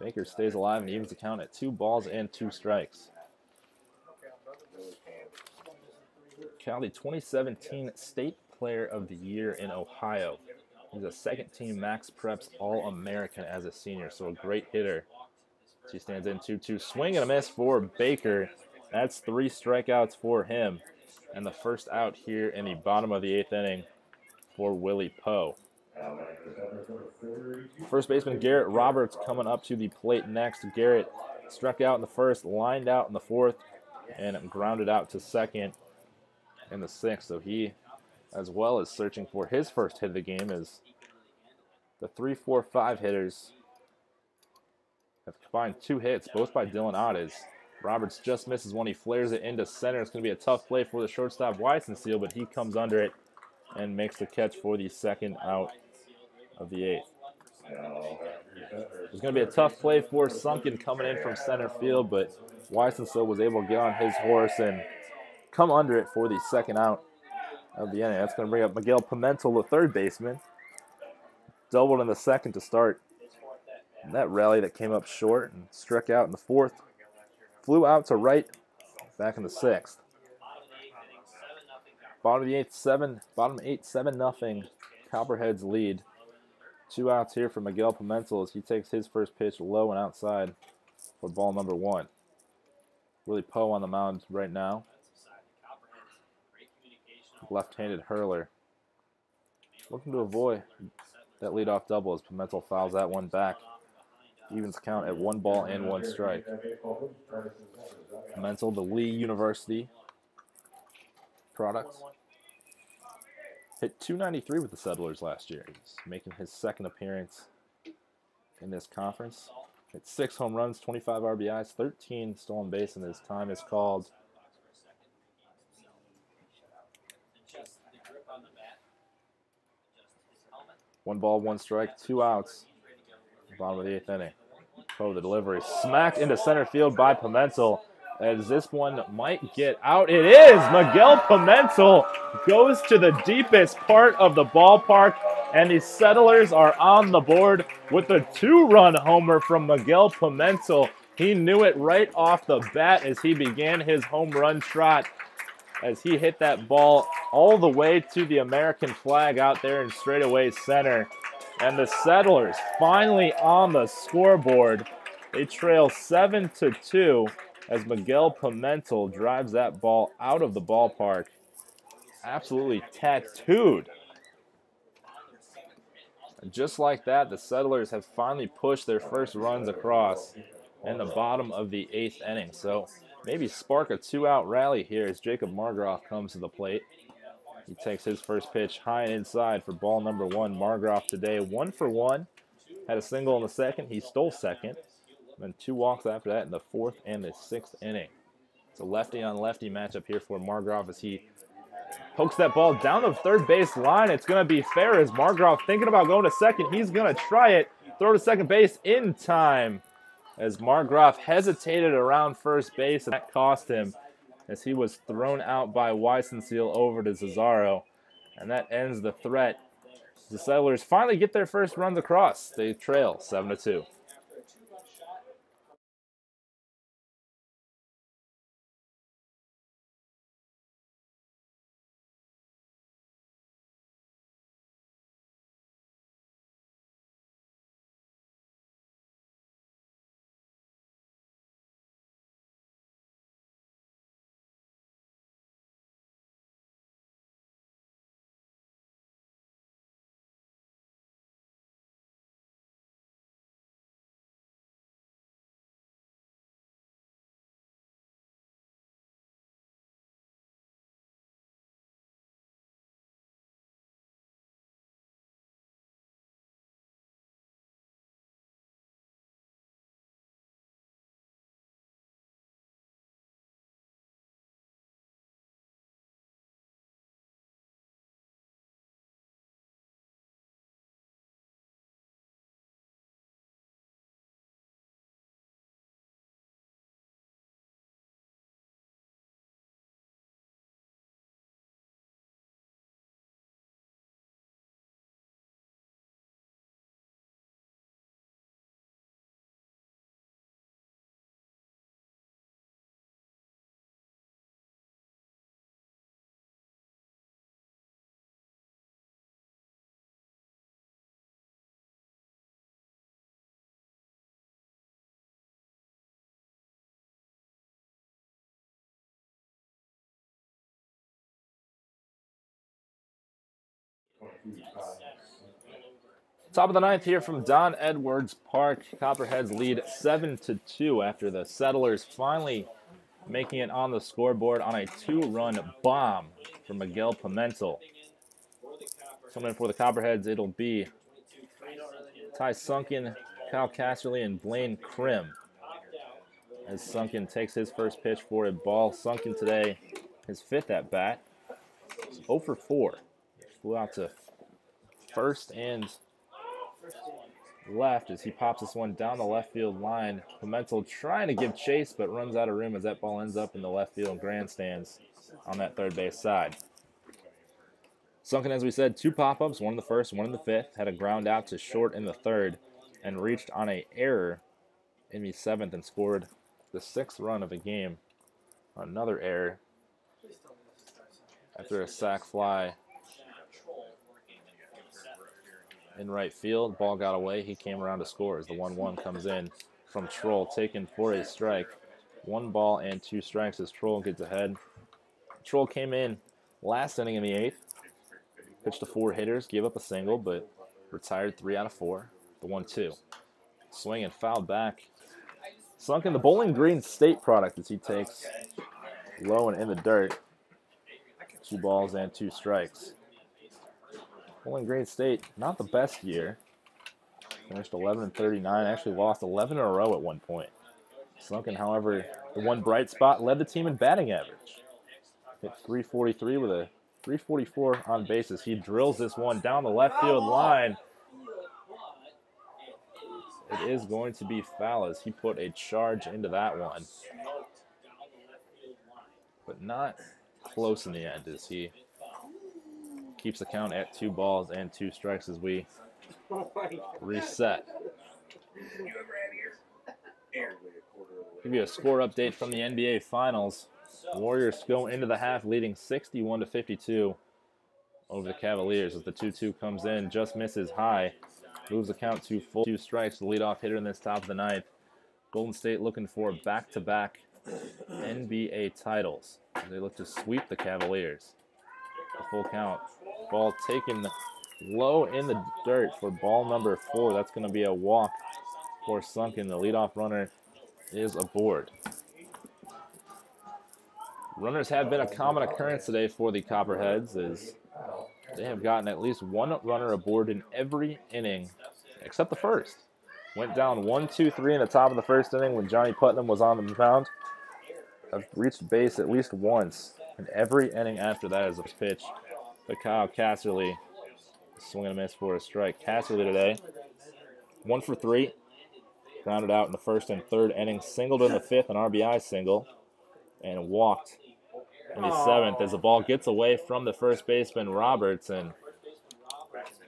Baker stays alive and evens the count at 2 balls and 2 strikes. Cal, the 2017 State Player of the Year in Ohio. He's a 2nd-team Max Preps All-American as a senior, so a great hitter. He stands in 2-2. Swing and a miss for Baker. That's 3 strikeouts for him. And the first out here in the bottom of the 8th inning for Willie Poe. First baseman Garrett Roberts coming up to the plate next. Garrett struck out in the first, lined out in the 4th, and grounded out to second in the 6th. So he, as well as searching for his first hit of the game, as the 3, 4, 5 hitters have combined 2 hits, both by Dylan Ott. Roberts just misses one. He flares it into center. It's going to be a tough play for the shortstop Weisenseal, but he comes under it and makes the catch for the 2nd out of the 8th. It's going to be a tough play for Sunken coming in from center field, but Weisenseal was able to get on his horse and come under it for the 2nd out of the inning. That's going to bring up Miguel Pimentel, the 3rd baseman. Doubled in the 2nd to start that rally that came up short and struck out in the 4th. Flew out to right, back in the 6th. Bottom of the 8th, bottom 8, 7-0. Copperheads lead. 2 outs here for Miguel Pimentel as he takes his first pitch low and outside for ball number 1. Willie Poe on the mound right now. Left-handed hurler. Looking to avoid that leadoff double as Pimentel fouls that one back. Evens count at 1 ball and 1 strike. Pimentel, the Lee University product. Hit .293 with the Settlers last year. He's making his 2nd appearance in this conference. Hit 6 home runs, 25 RBIs, 13 stolen base, and his time is called. One ball, 1 strike, 2 outs. Bottom of the 8th inning. Poe, the delivery, smacked into center field by Pimentel. As this one might get out. It is! Miguel Pimentel goes to the deepest part of the ballpark, and the Settlers are on the board with a 2-run homer from Miguel Pimentel. He knew it right off the bat as he began his home run trot, as he hit that ball all the way to the American flag out there in straightaway center. And the Settlers finally on the scoreboard. They trail 7-2 as Miguel Pimentel drives that ball out of the ballpark. Absolutely tattooed. And just like that, the Settlers have finally pushed their first runs across in the bottom of the 8th inning. So maybe spark a 2-out rally here as Jacob Margroff comes to the plate. He takes his first pitch high and inside for ball number 1. Margroff today 1 for 1. Had a single in the 2nd. He stole 2nd. Then 2 walks after that in the 4th and the 6th inning. It's a lefty-on-lefty matchup here for Margroff as he pokes that ball down the 3rd base line. It's going to be fair as Margroff thinking about going to 2nd. He's going to try it. Throw to 2nd base in time as Margroff hesitated around 1st base, and that cost him as he was thrown out by Weisenseal over to Cesaro. And that ends the threat. The Settlers finally get their first runs across. They trail 7-2. Top of the ninth here from Don Edwards Park. Copperheads lead 7-2 after the Settlers finally making it on the scoreboard on a 2-run bomb from Miguel Pimentel. Coming in for the Copperheads, it'll be Ty Sunken, Kyle Casserly, and Blaine Krim. As Sunken takes his first pitch for a ball. Sunken today, his 5th at bat. 0 for 4. Flew out to first and left as he pops this one down the left field line. Pimentel trying to give chase, but runs out of room as that ball ends up in the left field grandstands on that third base side. Sunken, as we said, 2 pop-ups, 1 in the first, 1 in the 5th. Had a ground out to short in the 3rd and reached on an error in the 7th and scored the 6th run of the game. Another error after a sac fly in right field. Ball got away. He came around to score as the 1-1 comes in from Troll, taken for a strike. 1 ball and 2 strikes as Troll gets ahead. Troll came in last inning in the 8th. Pitched to 4 hitters, gave up a single, but retired 3 out of 4. The 1-2. Swing and foul back. Sunken, the Bowling Green State product as he takes low and in the dirt. 2 balls and 2 strikes. Bowling Green State, not the best year. Finished 11-39, actually lost 11 in a row at one point. Sunken, however, the one bright spot, led the team in batting average. Hit 343 with a 344 on bases. He drills this one down the left field line. It is going to be foul as he put a charge into that one. But not close in the end as he keeps the count at 2 balls and 2 strikes as we reset. Give you a score update from the NBA Finals. Warriors go into the half leading 61-52 over the Cavaliers as the 2-2 comes in, just misses high. Moves the count to full 2 strikes. The leadoff hitter in this top of the 9th. Golden State looking for back-to-back NBA titles. They look to sweep the Cavaliers. The full count. Ball taken low in the dirt for ball number 4. That's going to be a walk for Sunken. The leadoff runner is aboard. Runners have been a common occurrence today for the Copperheads as they have gotten at least 1 runner aboard in every inning except the first. Went down 1-2-3 in the top of the first inning when Johnny Putnam was on the mound. Have reached base at least once in every inning after that as a pitch. But Kyle Casserly swing and a miss for a strike. Casserly today, 1 for 3. Grounded out in the first and third inning. Singled in the 5th, an RBI single. And walked in the 7th as the ball gets away from the first baseman, Roberts. And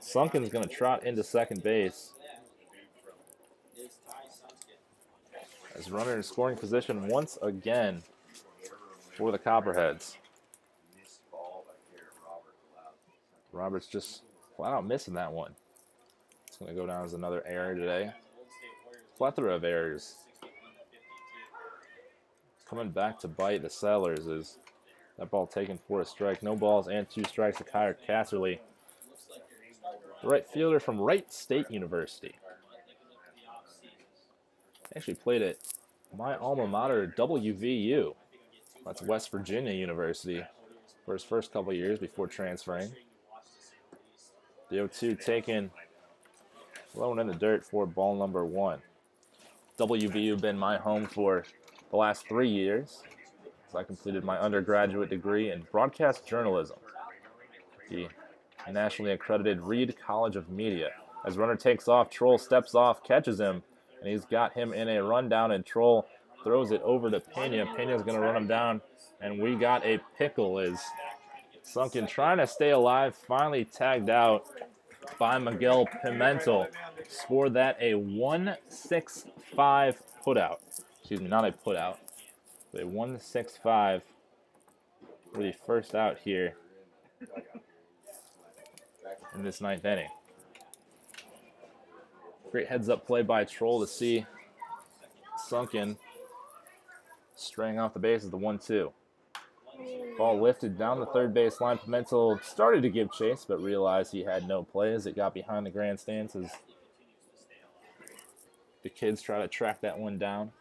Sunken's going to trot into second base. As runner in scoring position once again for the Copperheads. Roberts just flat out missing that one. It's going to go down as another error today. Plethora of errors. Coming back to bite the Settlers is that ball taken for a strike. No balls and 2 strikes to Kyle Casserly. The right fielder from Wright State University. Actually played at my alma mater, WVU. That's West Virginia University for his first couple of years before transferring. The 0-2 taken low and in the dirt for ball number 1. WVU been my home for the last 3 years. So I completed my undergraduate degree in broadcast journalism. The nationally accredited Reed College of Media. As runner takes off, Troll steps off, catches him, and he's got him in a rundown, and Troll throws it over to Pena. Pena's going to run him down, and we got a pickle as Sunken trying to stay alive, finally tagged out by Miguel Pimentel. Scored that a 1-6-5 putout. Excuse me, not a putout, but a 1-6-5 for the first out here in this 9th inning. Great heads-up play by Troll to see Sunken straying off the bases, the 1-2. Ball lifted down the third base line. Pimentel started to give chase, but realized he had no play as it got behind the grandstands as the kids try to track that one down.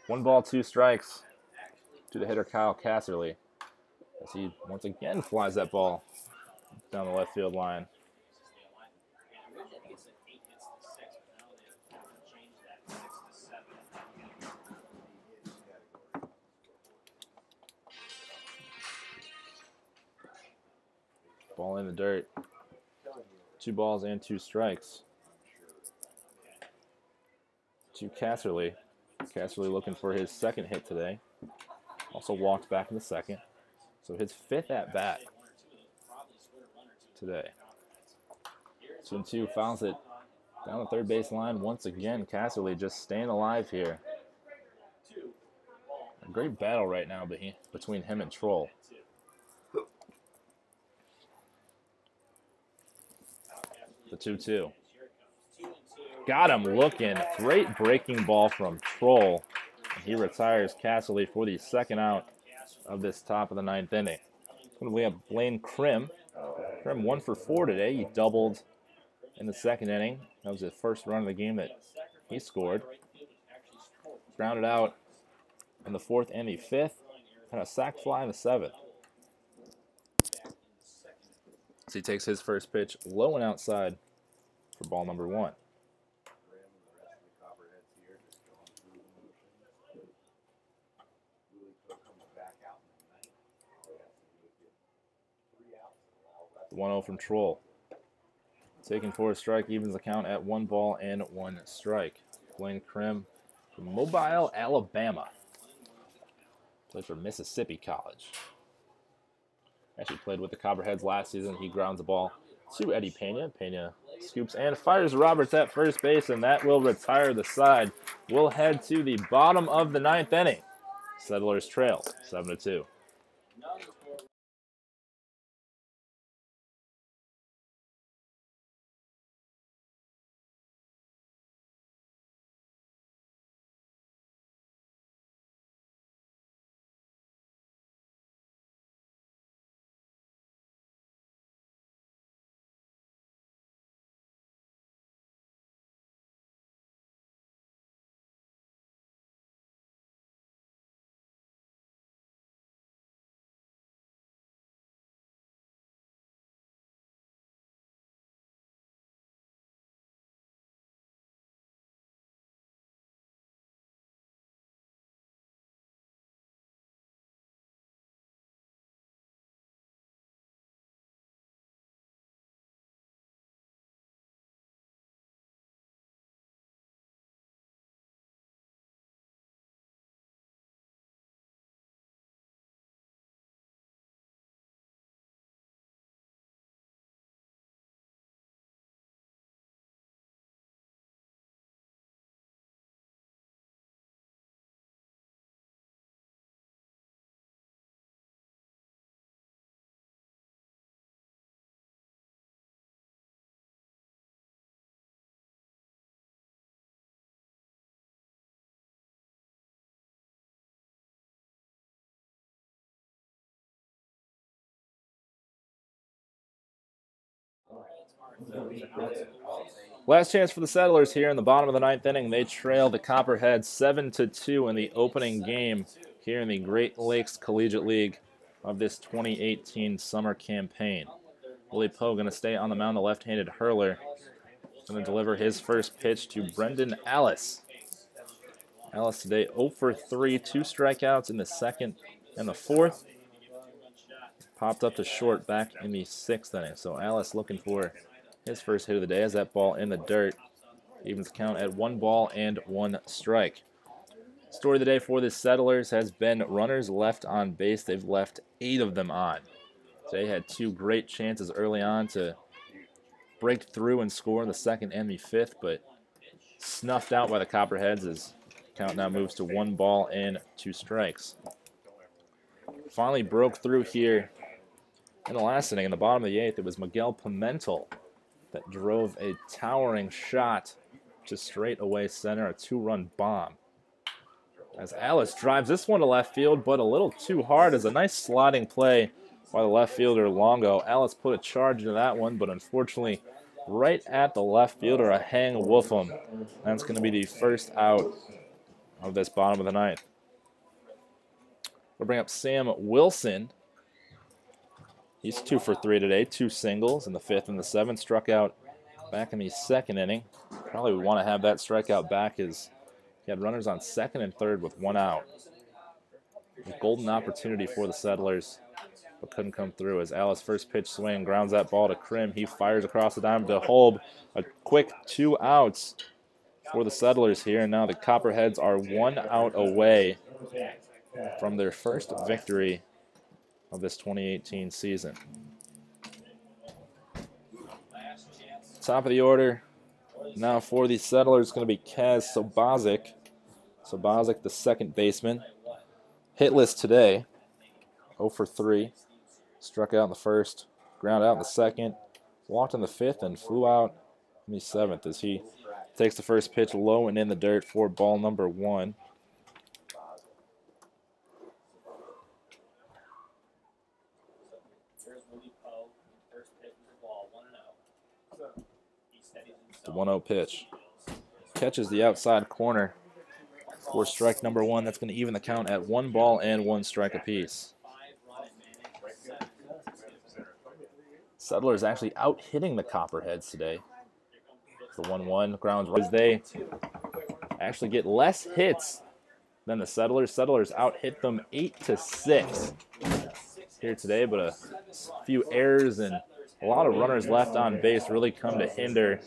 One ball, two strikes to the hitter Kyle Casserly as he once again flies that ball down the left field line. Ball in the dirt. 2 balls and 2 strikes to Casserly. Casserly looking for his second hit today. Also walked back in the second. So his 5th at bat today. 2-2 fouls it down the third base line once again. Casserly just staying alive here. A great battle right now between him and Troll. The 2-2. Got him looking. Great breaking ball from Troll. And he retires Casserly for the second out of this top of the 9th inning. We have Blaine Krim. Krim 1 for 4 today. He doubled in the second inning. That was his first run of the game that he scored. Grounded out in the 4th and the 5th. And a sac fly in the 7th. So he takes his first pitch low and outside for ball number 1. The 1-0 from Troll. Taking for a strike, evens the count at 1 ball and 1 strike. Blaine Krim from Mobile, Alabama. Played for Mississippi College. Actually played with the Copperheads last season. He grounds the ball to Eddie Pena. Pena scoops and fires Roberts at first base, and that will retire the side. We'll head to the bottom of the 9th inning. Settlers trail 7-2. Last chance for the Settlers here in the bottom of the 9th inning. They trail the Copperheads 7-2 in the opening game here in the Great Lakes Collegiate League of this 2018 summer campaign. Willie Poe going to stay on the mound, the left-handed hurler. Going to deliver his first pitch to Brendan Ellis. Ellis today 0 for 3, 2 strikeouts in the 2nd and the 4th. Popped up to short back in the 6th inning. So Ellis looking for his first hit of the day as that ball in the dirt. Evens the count at 1 ball and 1 strike. Story of the day for the Settlers has been runners left on base. They've left 8 of them on. They had 2 great chances early on to break through and score in the 2nd and the 5th, but snuffed out by the Copperheads as count now moves to 1 ball and 2 strikes. Finally broke through here in the last inning. In the bottom of the 8th, it was Miguel Pimentel that drove a towering shot to straightaway center, a 2-run bomb. As Alice drives this one to left field, but a little too hard as a nice sliding play by the left fielder Longo. Alice put a charge into that one, but unfortunately right at the left fielder, a hang Wolfham. That's going to be the first out of this bottom of the ninth. We'll bring up Sam Wilson. He's 2 for 3 today, 2 singles in the 5th and the 7th. Struck out back in the 2nd inning. Probably would want to have that strikeout back as he had runners on 2nd and 3rd with 1 out. A golden opportunity for the Settlers, but couldn't come through as Alice first pitch swing, grounds that ball to Krim. He fires across the diamond to Holb. A quick 2 outs for the Settlers here, and now the Copperheads are 1 out away from their first victory of this 2018 season. Top of the order now for the Settlers is going to be Kaz Sobozic. Sobozic, the second baseman. Hitless today, 0 for 3. Struck out in the 1st, ground out in the 2nd, walked in the 5th, and flew out in the 7th as he takes the first pitch low and in the dirt for ball number 1. The 1-0 pitch. Catches the outside corner for strike number 1. That's going to even the count at 1 ball and 1 strike apiece. Settlers actually out hitting the Copperheads today. The 1-1 grounds as they actually get less hits than the Settlers. Settlers out hit them 8-6 here today, but a few errors and a lot of runners left on base really come to hinder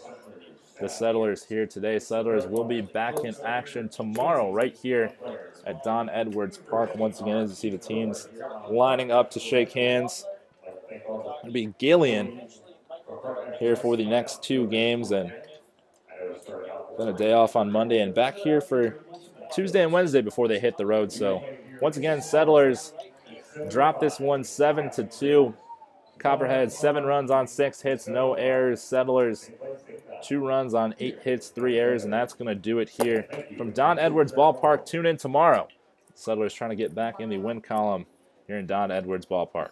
the Settlers here today. Settlers will be back in action tomorrow right here at Don Edwards Park. Once again, as you see the teams lining up to shake hands. It'll be Gillian here for the next 2 games, and then a day off on Monday and back here for Tuesday and Wednesday before they hit the road. So once again, Settlers drop this one 7-2. Copperheads 7 runs on 6 hits, no errors. Settlers 2 runs on 8 hits, 3 errors, and that's going to do it here from Don Edwards Ballpark. Tune in tomorrow. Settlers trying to get back in the win column here in Don Edwards Ballpark.